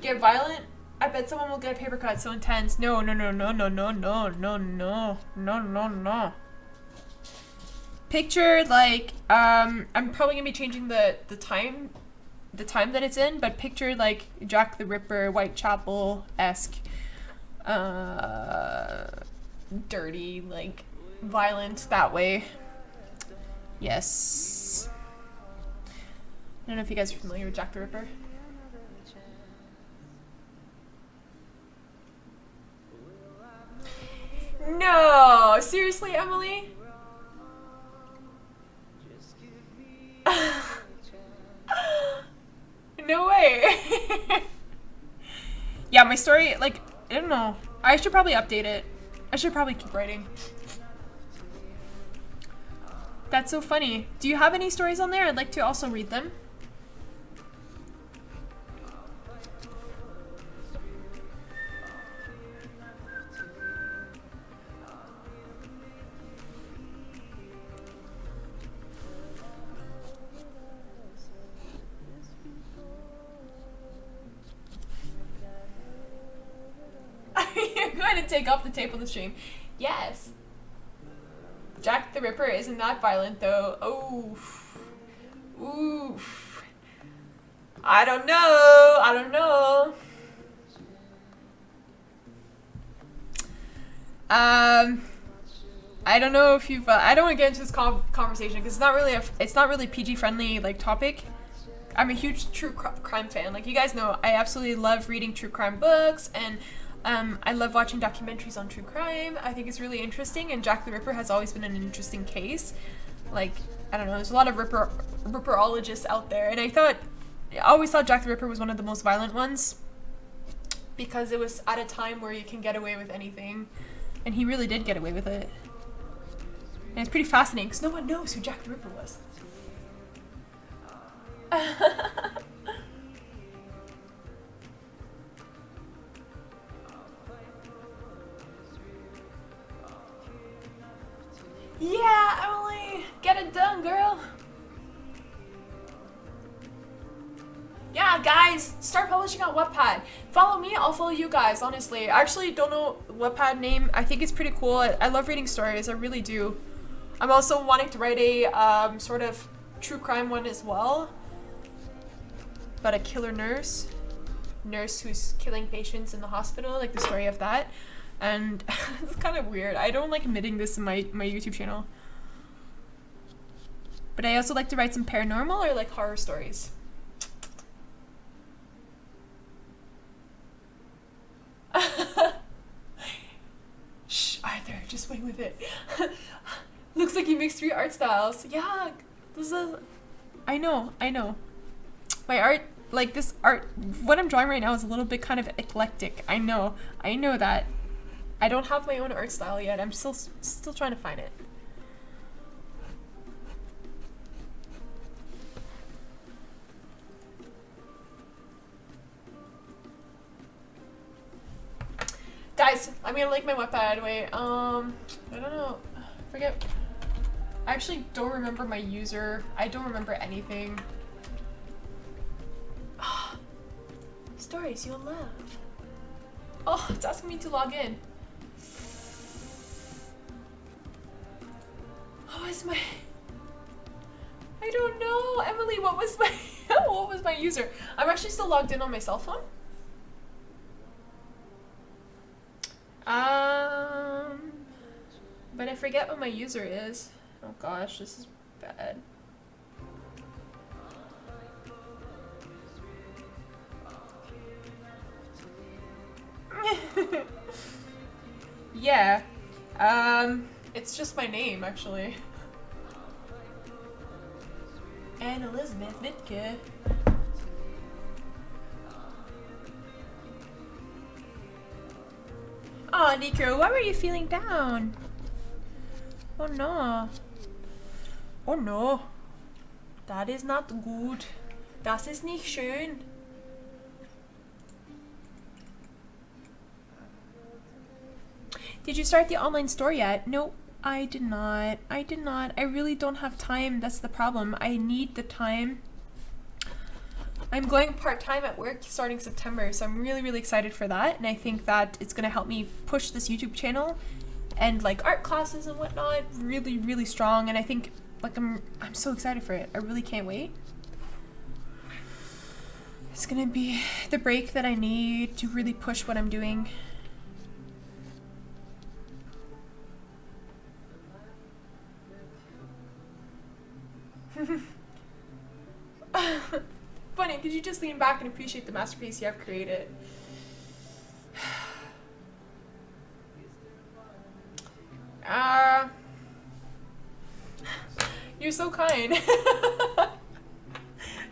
Get violent. I bet someone will get a paper cut so intense. No, no, no, no, no, no, no, no, no, no, no, no. Picture like I'm probably gonna be changing the time that it's in, but picture like Jack the Ripper, Whitechapel-esque, dirty, like violent that way. Yes. I don't know if you guys are familiar with Jack the Ripper. No, seriously, Emily? No way. Yeah, my story, like, I don't know. I should probably update it. I should probably keep writing. That's so funny. Do you have any stories on there? I'd like to also read them. trying to take off the tape on the stream. Yes. Jack the Ripper isn't that violent though. Oof. Oof. I don't know. I don't know. I don't know if you've. I don't want to get into this conversation because it's not really PG friendly like topic. I'm a huge true crime fan. Like you guys know, I absolutely love reading true crime books, and I love watching documentaries on true crime. I think it's really interesting, and Jack the Ripper has always been an interesting case. Like I don't know, there's a lot of ripperologists out there, and I always thought Jack the Ripper was one of the most violent ones because it was at a time where you can get away with anything, and he really did get away with it. And it's pretty fascinating because no one knows who Jack the Ripper was. Yeah, Emily! Get it done, girl! Yeah, guys, start publishing on Wattpad. Follow me, I'll follow you guys, honestly. I actually don't know Wattpad name. I think it's pretty cool. I love reading stories, I really do. I'm also wanting to write a sort of true crime one as well. About a killer nurse who's killing patients in the hospital, like the story of that. And it's kind of weird. I don't like admitting this in my YouTube channel. But I also like to write some paranormal or like horror stories. Shh, Arthur, just wait with it. Looks like you mixed 3 art styles. Yeah, this is I know. My art, like this art, what I'm drawing right now is a little bit kind of eclectic. I know that. I don't have my own art style yet. I'm still trying to find it. Guys, I'm gonna link my Wattpad anyway. I don't know. Forget. I actually don't remember my user. I don't remember anything. Stories you'll love. Oh, it's asking me to log in. What was my... I don't know. Emily, what was my... what was my user? I'm actually still logged in on my cell phone. But I forget what my user is. Oh gosh, this is bad. Yeah. It's just my name, actually. Anne Elizabeth Wittke. Aw, Nico, why were you feeling down? Oh no. Oh no. That is not good. Das ist nicht schön. Did you start the online store yet? No, I did not. I really don't have time. That's the problem. I need the time. I'm going part-time at work starting September, so I'm really, really excited for that. And I think that it's going to help me push this YouTube channel and like art classes and whatnot really, really strong. And I think like I'm so excited for it. I really can't wait. It's going to be the break that I need to really push what I'm doing. Bunny, could you just lean back and appreciate the masterpiece you have created? You're so kind.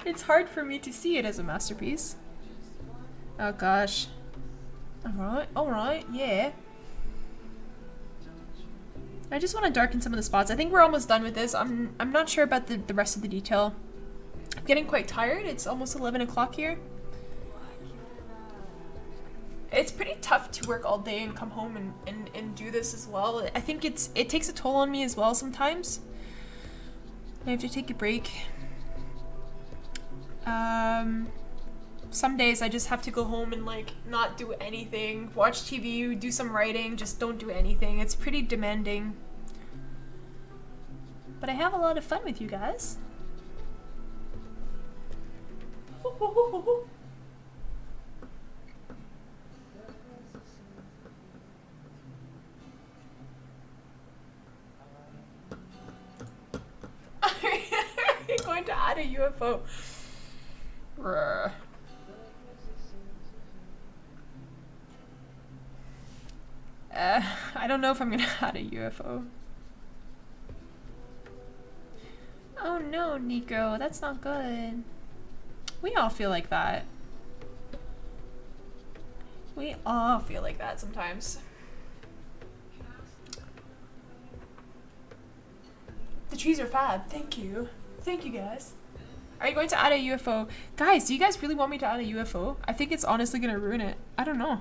It's hard for me to see it as a masterpiece. Oh gosh. Alright, yeah. I just want to darken some of the spots. I think we're almost done with this. I'm not sure about the rest of the detail. I'm getting quite tired. It's almost 11 o'clock here. It's pretty tough to work all day and come home and do this as well. I think it takes a toll on me as well sometimes. I have to take a break. some days I just have to go home and like not do anything, watch TV, do some writing, just don't do anything. It's pretty demanding. But I have a lot of fun with you guys. Are you going to add a UFO? I don't know if I'm gonna add a UFO. Oh no, Nico, that's not good. We all feel like that. We all feel like that sometimes. The trees are fab. Thank you. Thank you, guys. Are you going to add a UFO? Guys, do you guys really want me to add a UFO? I think it's honestly gonna ruin it. I don't know.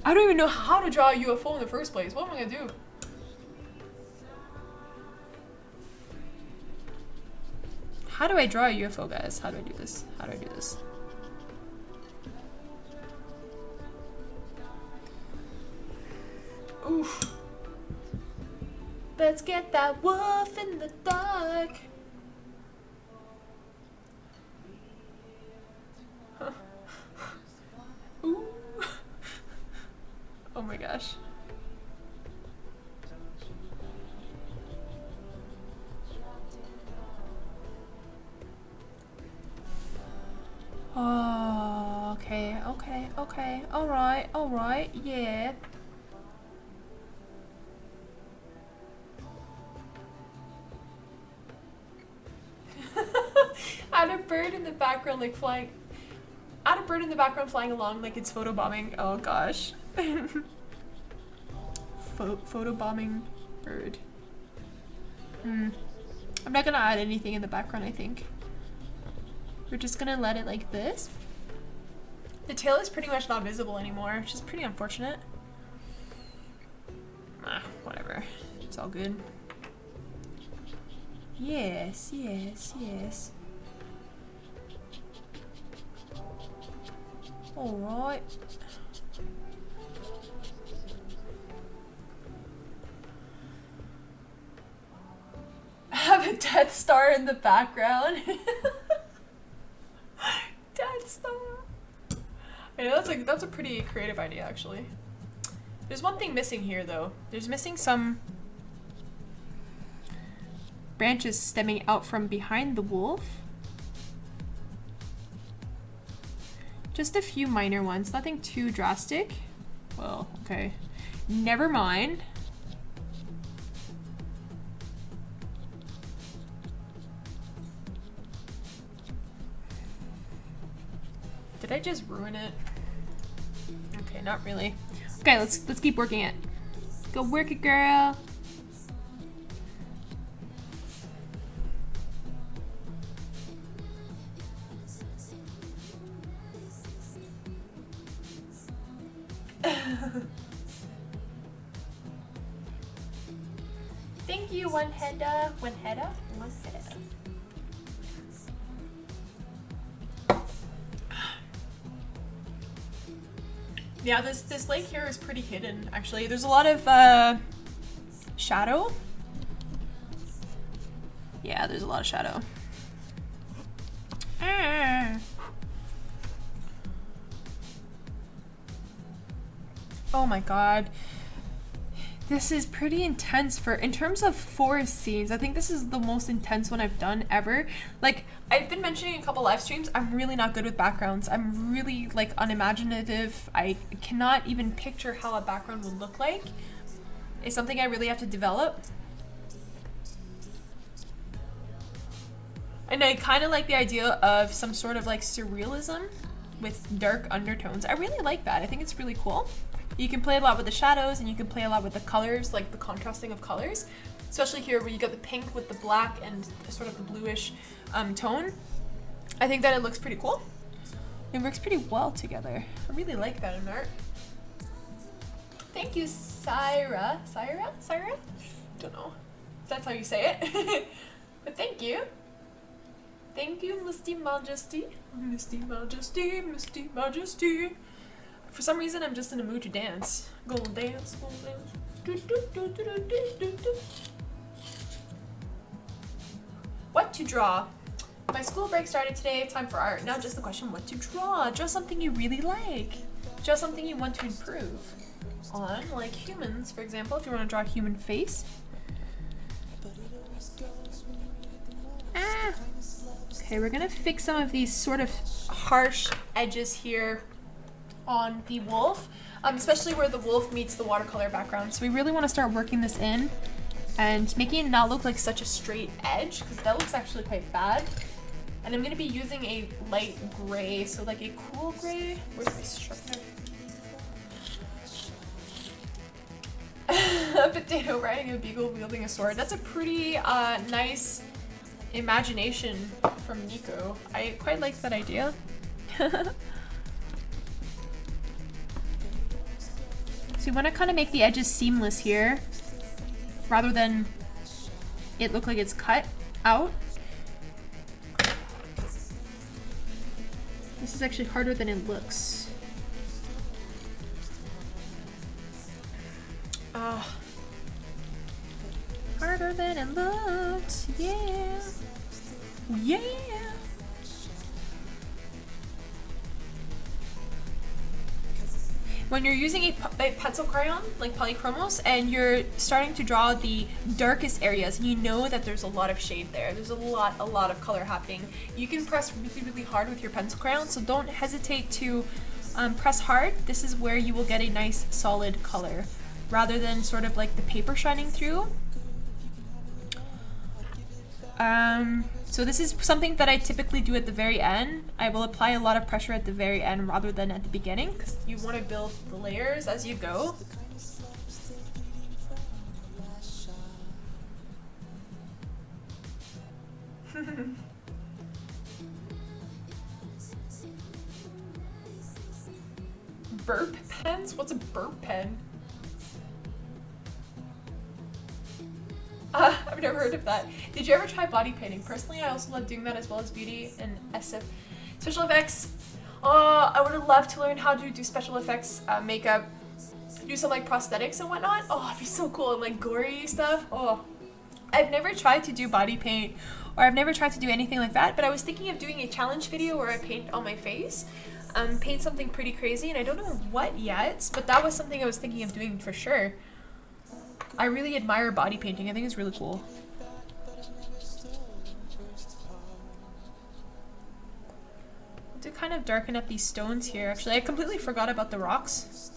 I don't even know how to draw a UFO in the first place. What am I gonna do? How do I draw a UFO, guys? How do I do this? How do I do this? Oof. Let's get that wolf in the dark. Huh. Ooh. Oh my gosh. Oh, okay, okay, okay. Alright, yeah. Add a bird in the background like flying. Add a bird in the background flying along like it's photobombing. Oh gosh. Photobombing bird. I'm not gonna add anything in the background, I think. We're just gonna let it like this. The tail is pretty much not visible anymore, which is pretty unfortunate. Whatever. It's all good. Yes, yes, yes. Alright. Have a Death Star in the background. Death Star. Yeah, that's a pretty creative idea, actually. There's one thing missing here, though. There's missing some branches stemming out from behind the wolf. Just a few minor ones, nothing too drastic. Well, okay. Never mind. Did I just ruin it? Okay, not really. Okay, let's keep working it. Go work it, girl. Thank you, one header. One header? One header. Yeah, this lake here is pretty hidden, actually. There's a lot of shadow. Yeah, there's a lot of shadow. Oh my god. This is pretty intense in terms of forest scenes. I think this is the most intense one I've done ever. Like, I've been mentioning in a couple live streams, I'm really not good with backgrounds. I'm really like unimaginative. I cannot even picture how a background would look like. It's something I really have to develop. And I kind of like the idea of some sort of like surrealism with dark undertones. I really like that. I think it's really cool. You can play a lot with the shadows and you can play a lot with the colors, like the contrasting of colors. Especially here where you got the pink with the black and sort of the bluish tone. I think that it looks pretty cool. It works pretty well together. I really like that in art. Thank you, Syra. Syra? Don't know if that's how you say it. But thank you. Thank you, Misty Majesty. Misty Majesty, Misty Majesty. For some reason, I'm just in a mood to dance. Go dance, go dance. Do, do, do, do, do, do, do. What to draw? My school break started today. Time for art. Now just the question, what to draw? Draw something you really like. Draw something you want to improve on, like humans, for example, if you want to draw a human face. Ah. Okay, we're gonna fix some of these sort of harsh edges here on the wolf, especially where the wolf meets the watercolor background. So we really want to start working this in and making it not look like such a straight edge, because that looks actually quite bad. And I'm gonna be using a light gray, so like a cool gray. Where's my sharpener? A potato riding a beagle wielding a sword. That's a pretty nice imagination from Nico. I quite like that idea. So you want to kind of make the edges seamless here, rather than it look like it's cut out. This is actually harder than it looks. Harder than it looks, yeah. Yeah. When you're using a pencil crayon, like Polychromos, and you're starting to draw the darkest areas, and you know that there's a lot of shade there, there's a lot of color happening, you can press really, really hard with your pencil crayon, so don't hesitate to press hard. This is where you will get a nice solid color, rather than sort of like the paper shining through. So this is something that I typically do at the very end. I will apply a lot of pressure at the very end rather than at the beginning, because you want to build the layers as you go. Burp pens? What's a burp pen? I've never heard of that. Did you ever try body painting? Personally, I also love doing that, as well as beauty and SF. Special effects. I would love to learn how to do special effects, makeup, do some like prosthetics and whatnot. Oh, it'd be so cool, and like gory stuff. Oh, I've never tried to do body paint, or I've never tried to do anything like that, but I was thinking of doing a challenge video where I paint on my face, paint something pretty crazy, and I don't know what yet, but that was something I was thinking of doing for sure. I really admire body painting. I think it's really cool. To kind of darken up these stones here, actually. I completely forgot about the rocks.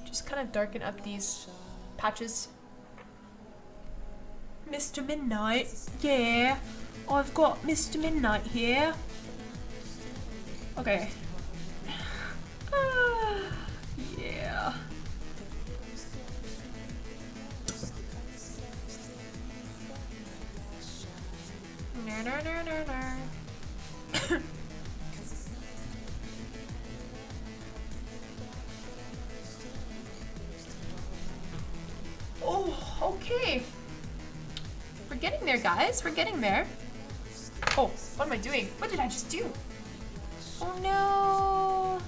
Just kind of darken up these patches. Mr. Midnight. Yeah. I've got Mr. Midnight here. Okay. Yeah. No. Oh, okay. We're getting there, guys. We're getting there. Oh, what am I doing? What did I just do? Oh no.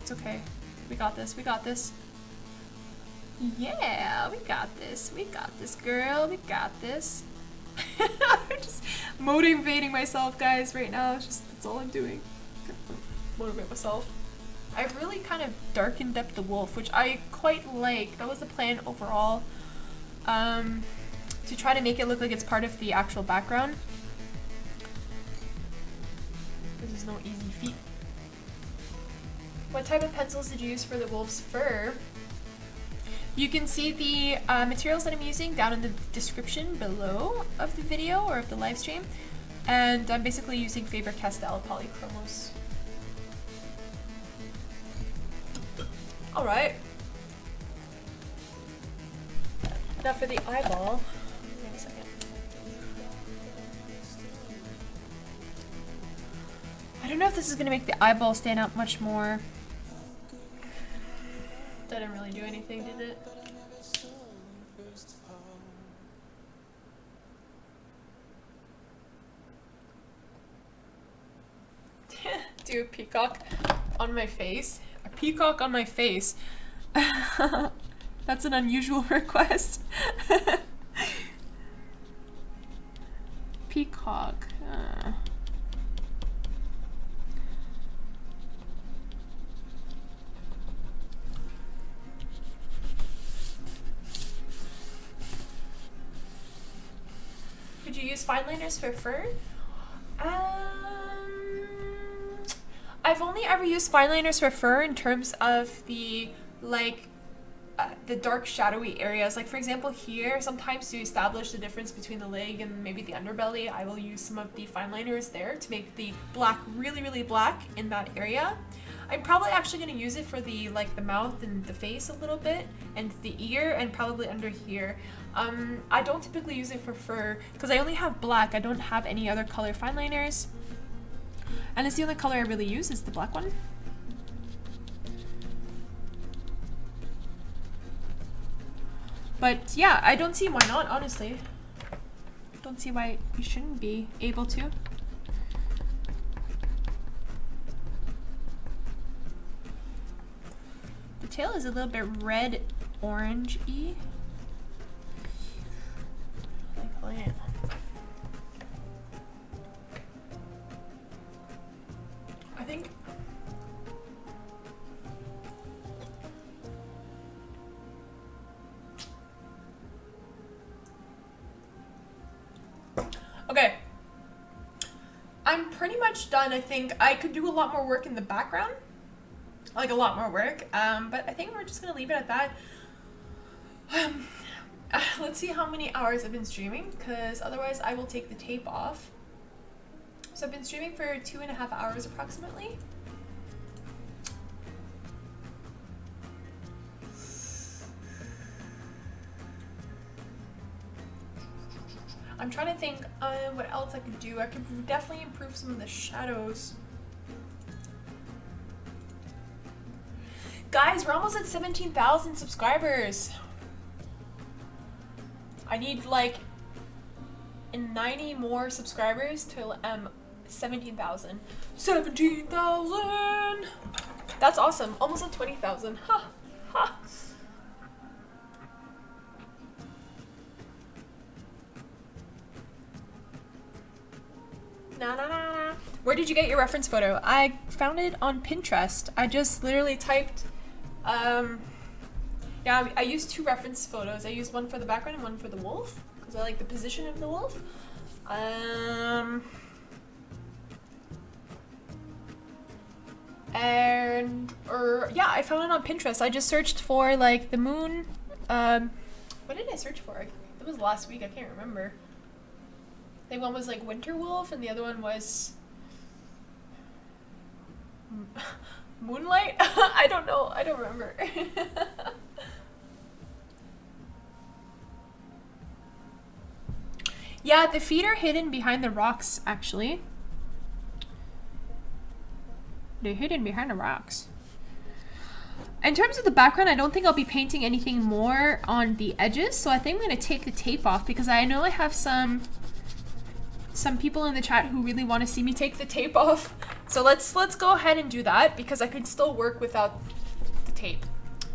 It's okay. We got this. We got this. Yeah, we got this. We got this, girl. We got this. I'm just motivating myself, guys, right now. It's just, that's all I'm doing. Motivate myself. I've really kind of darkened up the wolf, which I quite like. That was the plan overall. To try to make it look like it's part of the actual background. This is no easy feat. What type of pencils did you use for the wolf's fur? You can see the materials that I'm using down in the description below of the video or of the live stream. And I'm basically using Faber-Castell Polychromos. Alright. Now for the eyeball. Wait a second. I don't know if this is going to make the eyeball stand out much more. That didn't really do anything, did it? do a peacock on my face. A peacock on my face. That's an unusual request. Peacock. Could you use fine liners for fur? I've only ever used fine liners for fur in terms of the the dark shadowy areas. Like for example here, sometimes to establish the difference between the leg and maybe the underbelly, I will use some of the fine liners there to make the black really, really black in that area. I'm probably actually going to use it for the the mouth and the face a little bit, and the ear, and probably under here. I don't typically use it for fur because I only have black. I don't have any other color fine liners, and it's the only color I really use is the black one. But yeah, I don't see why not, honestly. Don't see why you shouldn't be able to. The tail is a little bit red orange-y. I think okay. I'm pretty much done. I think I could do a lot more work in the background. Like a lot more work. But I think we're just gonna leave it at that. Let's see how many hours I've been streaming, because otherwise I will take the tape off. So I've been streaming for 2.5 hours approximately. I'm trying to think what else I could do. I could definitely improve some of the shadows. Guys, we're almost at 17,000 subscribers. I need like 90 more subscribers till 17,000. 17,000! That's awesome. Almost at 20,000. Ha! Ha! Na na na na. Where did you get your reference photo? I found it on Pinterest. I just literally typed yeah, I used 2 reference photos. I used one for the background and one for the wolf, because I like the position of the wolf. Yeah, I found it on Pinterest. I just searched for like the moon. What did I search for? It was last week. I can't remember. I think one was like winter wolf, and the other one was moonlight. I don't know. I don't remember. Yeah, the feet are hidden behind the rocks, actually. They're hidden behind the rocks. In terms of the background, I don't think I'll be painting anything more on the edges, so I think I'm going to take the tape off, because I know I have some people in the chat who really want to see me take the tape off. So let's go ahead and do that, because I can still work without the tape,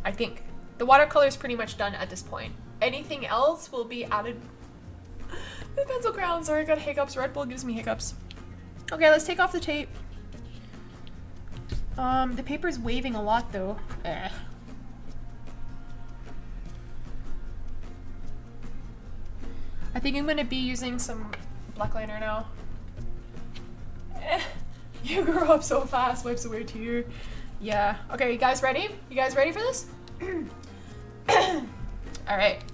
I think. The watercolor is pretty much done at this point. Anything else will be added. The pencil crown, sorry, I got hiccups. Red Bull gives me hiccups. Okay, let's take off the tape. The paper's waving a lot though. I think I'm gonna be using some black liner now. You grew up so fast, wipes away tear. Yeah. Okay, you guys ready? You guys ready for this? Alright.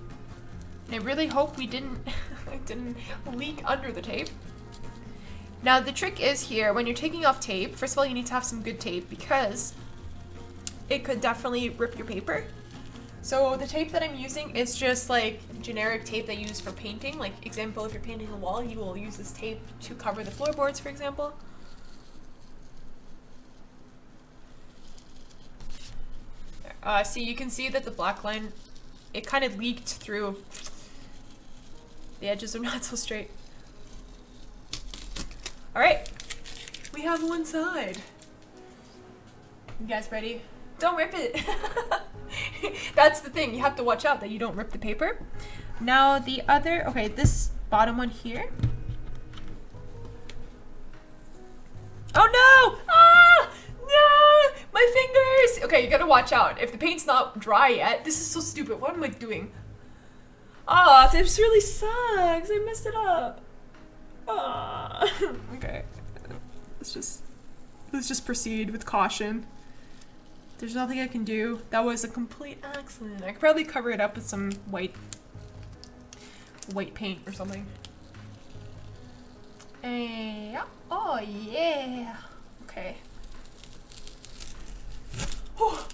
I really hope we didn't leak under the tape. Now the trick is here, when you're taking off tape, first of all you need to have some good tape, because it could definitely rip your paper. So the tape that I'm using is just like generic tape that you use for painting. Like example, if you're painting a wall, you will use this tape to cover the floorboards, for example. See, you can see that the black line, it kind of leaked through. The edges are not so straight. All right, we have one side. You guys ready? Don't rip it. That's the thing. You have to watch out that you don't rip the paper. Now the other, okay, this bottom one here. Oh no! Ah! No! My fingers! Okay, you gotta watch out. If the paint's not dry yet, this is so stupid. What am I doing? Ah, this really sucks. I messed it up. Ah. Okay. Let's just proceed with caution. There's nothing I can do. That was a complete accident. I could probably cover it up with some white paint or something. Yeah. Oh yeah. Okay. Oh,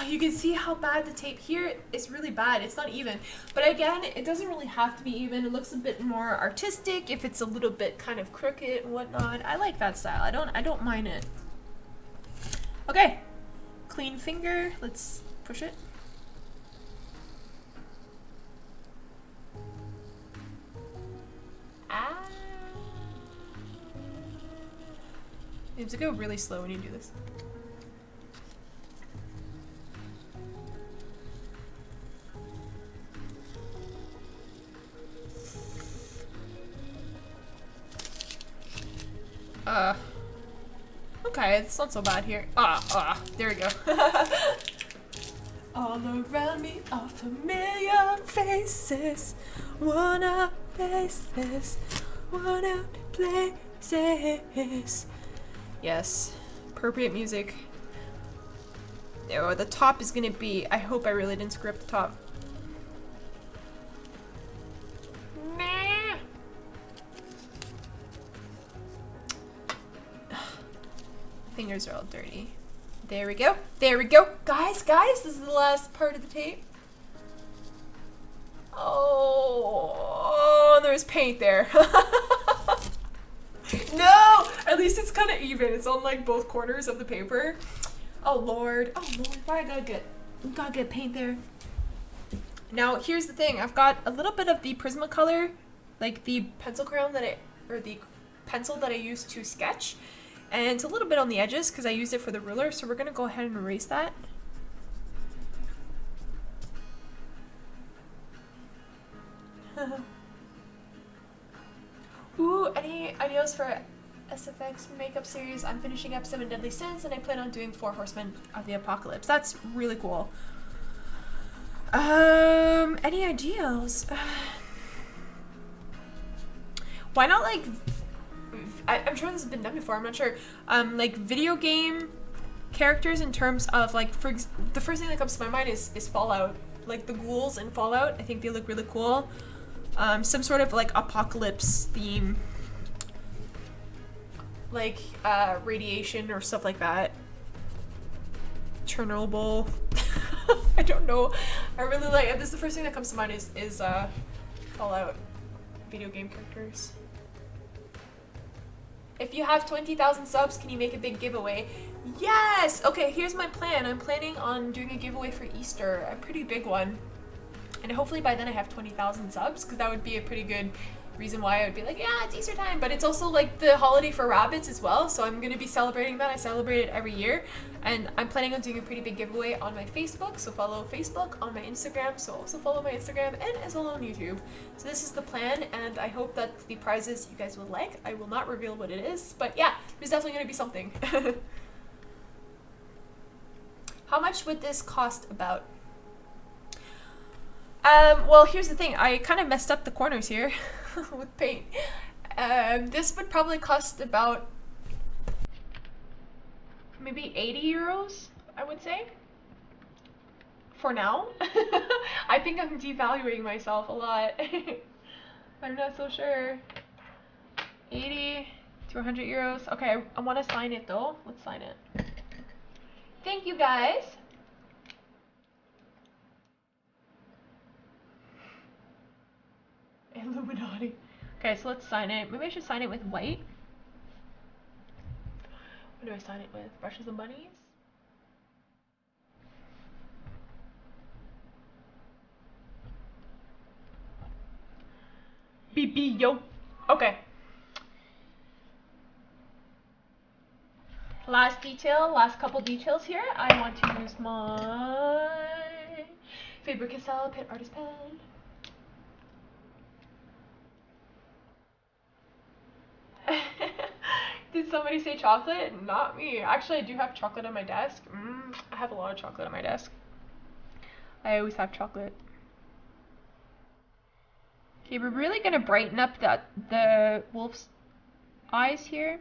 you can see how bad the tape here is. Really bad. It's not even. But again, it doesn't really have to be even. It looks a bit more artistic if it's a little bit kind of crooked and whatnot. I like that style. I don't mind it. Okay. Clean finger. Let's push it. Ah. You have to go really slow when you do this. Okay, it's not so bad here. There we go. All around me are familiar faces. Wanna face this, wanna places. Yes, appropriate music. Oh, the top is gonna be, I hope I really didn't screw up the top. Fingers are all dirty. There we go. There we go. Guys, this is the last part of the tape. Oh, there's paint there. No! At least it's kind of even. It's on like both corners of the paper. Oh Lord. Oh Lord. Why I gotta get paint there? Now here's the thing. I've got a little bit of the Prismacolor, like the pencil crayon the pencil that I used to sketch. And it's a little bit on the edges because I used it for the ruler, so we're going to go ahead and erase that. Ooh, any ideas for SFX makeup series? I'm finishing up 7 Deadly Sins and I plan on doing 4 Horsemen of the Apocalypse. That's really cool. Any ideas? Why not like... I'm sure this has been done before, I'm not sure. Like video game characters in terms of like, the first thing that comes to my mind is Fallout. Like the ghouls in Fallout, I think they look really cool. Some sort of like apocalypse theme. Like radiation or stuff like that. Chernobyl. I don't know. I really like, this is the first thing that comes to mind is Fallout video game characters. If you have 20,000 subs, can you make a big giveaway? Yes! Okay, here's my plan. I'm planning on doing a giveaway for Easter, a pretty big one. And hopefully by then I have 20,000 subs, because that would be a pretty good reason why I would be like, yeah, it's Easter time. But it's also like the holiday for rabbits as well, so I'm going to be celebrating that. I celebrate it every year. And I'm planning on doing a pretty big giveaway on my Facebook, so follow Facebook, on my Instagram, so also follow my Instagram, and as well on YouTube. So this is the plan, and I hope that the prizes you guys will like. I will not reveal what it is, but yeah, there's definitely going to be something. How much would this cost about? Well, here's the thing. I kind of messed up the corners here with paint. This would probably cost about maybe 80 euros, I would say. For now. I think I'm devaluing myself a lot. I'm not so sure. 80 to 100 euros. Okay, I want to sign it though. Let's sign it. Thank you guys. Illuminati. Okay, so let's sign it. Maybe I should sign it with white. What do I sign it with? Brushes and bunnies? BB yo. Okay. Last detail, last couple details here. I want to use my Faber-Castell PITT Artist Pen. Did somebody say chocolate? Not me. Actually, I do have chocolate on my desk. I have a lot of chocolate on my desk. I always have chocolate. Okay, we're really gonna brighten up the wolf's eyes here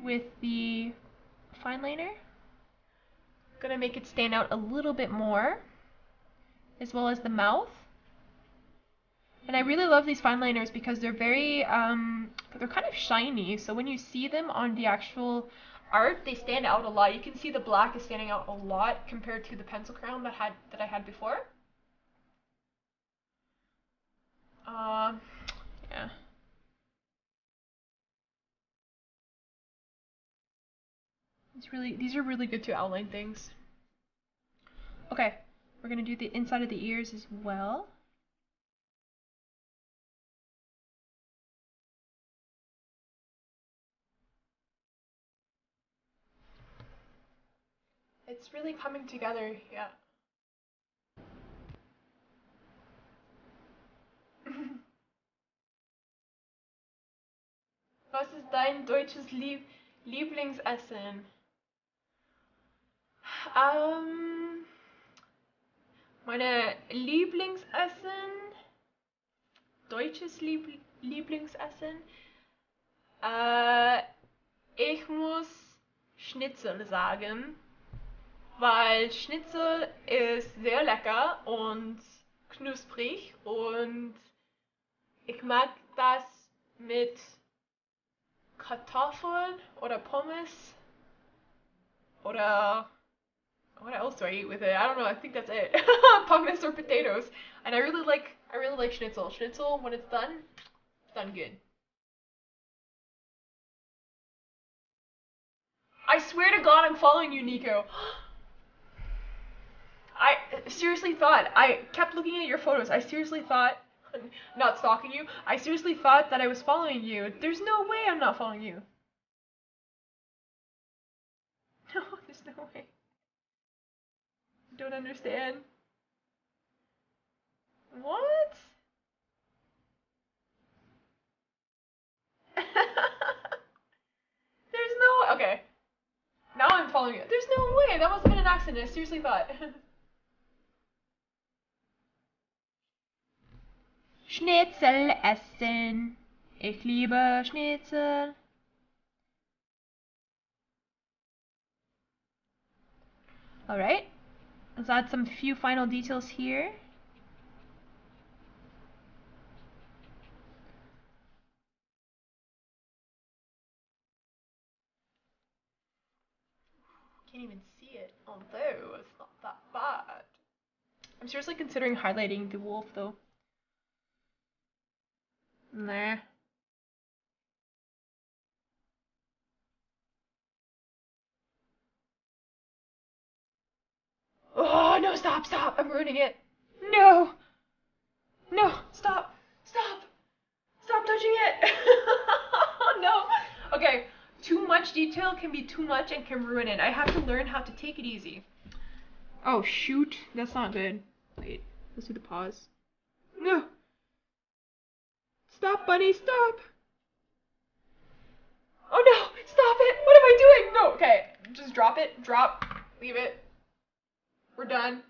with the fine liner. Gonna make it stand out a little bit more, as well as the mouth. And I really love these fine liners because they're very, they're kind of shiny. So when you see them on the actual art, they stand out a lot. You can see the black is standing out a lot compared to the pencil crown that I had before. Yeah. These are really good to outline things. Okay, we're gonna do the inside of the ears as well. It's really coming together, yeah. Was ist dein deutsches Lieblingsessen? Meine Lieblingsessen, deutsches Lieblingsessen, ich muss Schnitzel sagen, weil Schnitzel ist sehr lecker und knusprig und ich mag das mit Kartoffeln oder Pommes oder what else do I eat with it? I don't know. I think that's it. Pommes or potatoes. And I really like schnitzel. Schnitzel, when it's done good. I swear to God, I'm following you, Nico. I seriously thought, I kept looking at your photos. I seriously thought, not stalking you, I seriously thought that I was following you. There's no way I'm not following you. No, there's no way. Don't understand. What? There's no... Okay. Now I'm following it. There's no way. That must have been an accident. I seriously thought. Schnitzel essen. Ich liebe Schnitzel. Alright. Let's add some few final details here. Can't even see it, although it's not that bad. I'm seriously considering highlighting the wolf though. Nah. Oh no, stop, I'm ruining it. No, stop touching it. No. Okay, too much detail can be too much and can ruin it. I have to learn how to take it easy. Oh shoot, that's not good. Wait, let's do the pause. No. Stop, bunny, stop. Oh no, stop it. What am I doing? No, okay, just drop it, leave it. We're done.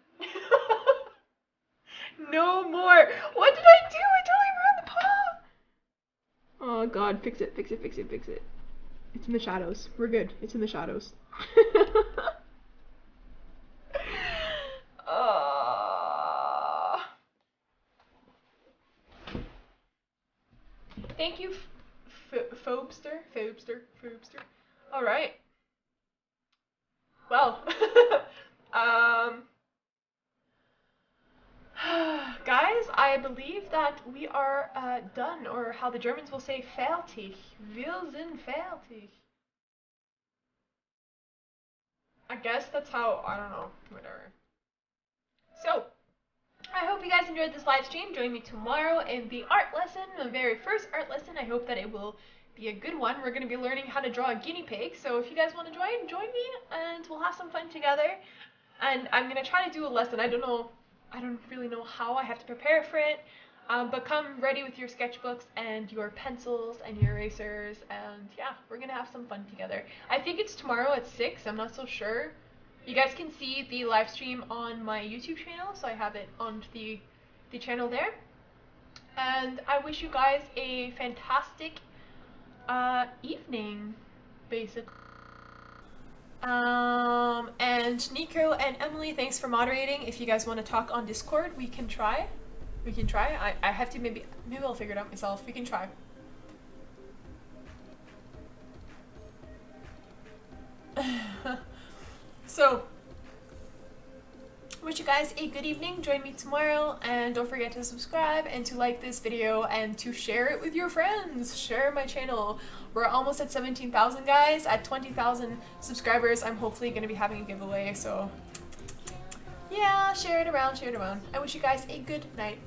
No more. What did I do? I totally ruined the paw. Oh god, fix it. It's in the shadows. We're good. It's in the shadows. Thank you, Phobster. All right. Well, guys, I believe that we are done, or how the Germans will say fertig. Wir sind fertig. I guess that's how, I don't know, whatever. So, I hope you guys enjoyed this live stream. Join me tomorrow in the art lesson, my very first art lesson. I hope that it will be a good one. We're going to be learning how to draw a guinea pig. So if you guys want to join me, and we'll have some fun together. And I'm going to try to do a lesson. I don't really know how. I have to prepare for it. But come ready with your sketchbooks and your pencils and your erasers, and yeah, we're gonna have some fun together. I think it's tomorrow at 6, I'm not so sure. You guys can see the live stream on my YouTube channel, so I have it on the channel there. And I wish you guys a fantastic evening, basically. And Nico and Emily, thanks for moderating. If you guys want to talk on Discord, we can try. I have to maybe I'll figure it out myself. We can try. So, wish you guys a good evening. Join me tomorrow, and don't forget to subscribe and to like this video and to share it with your friends. Share my channel. We're almost at 17,000 guys. At 20,000 subscribers, I'm hopefully going to be having a giveaway. So, yeah, share it around. I wish you guys a good night.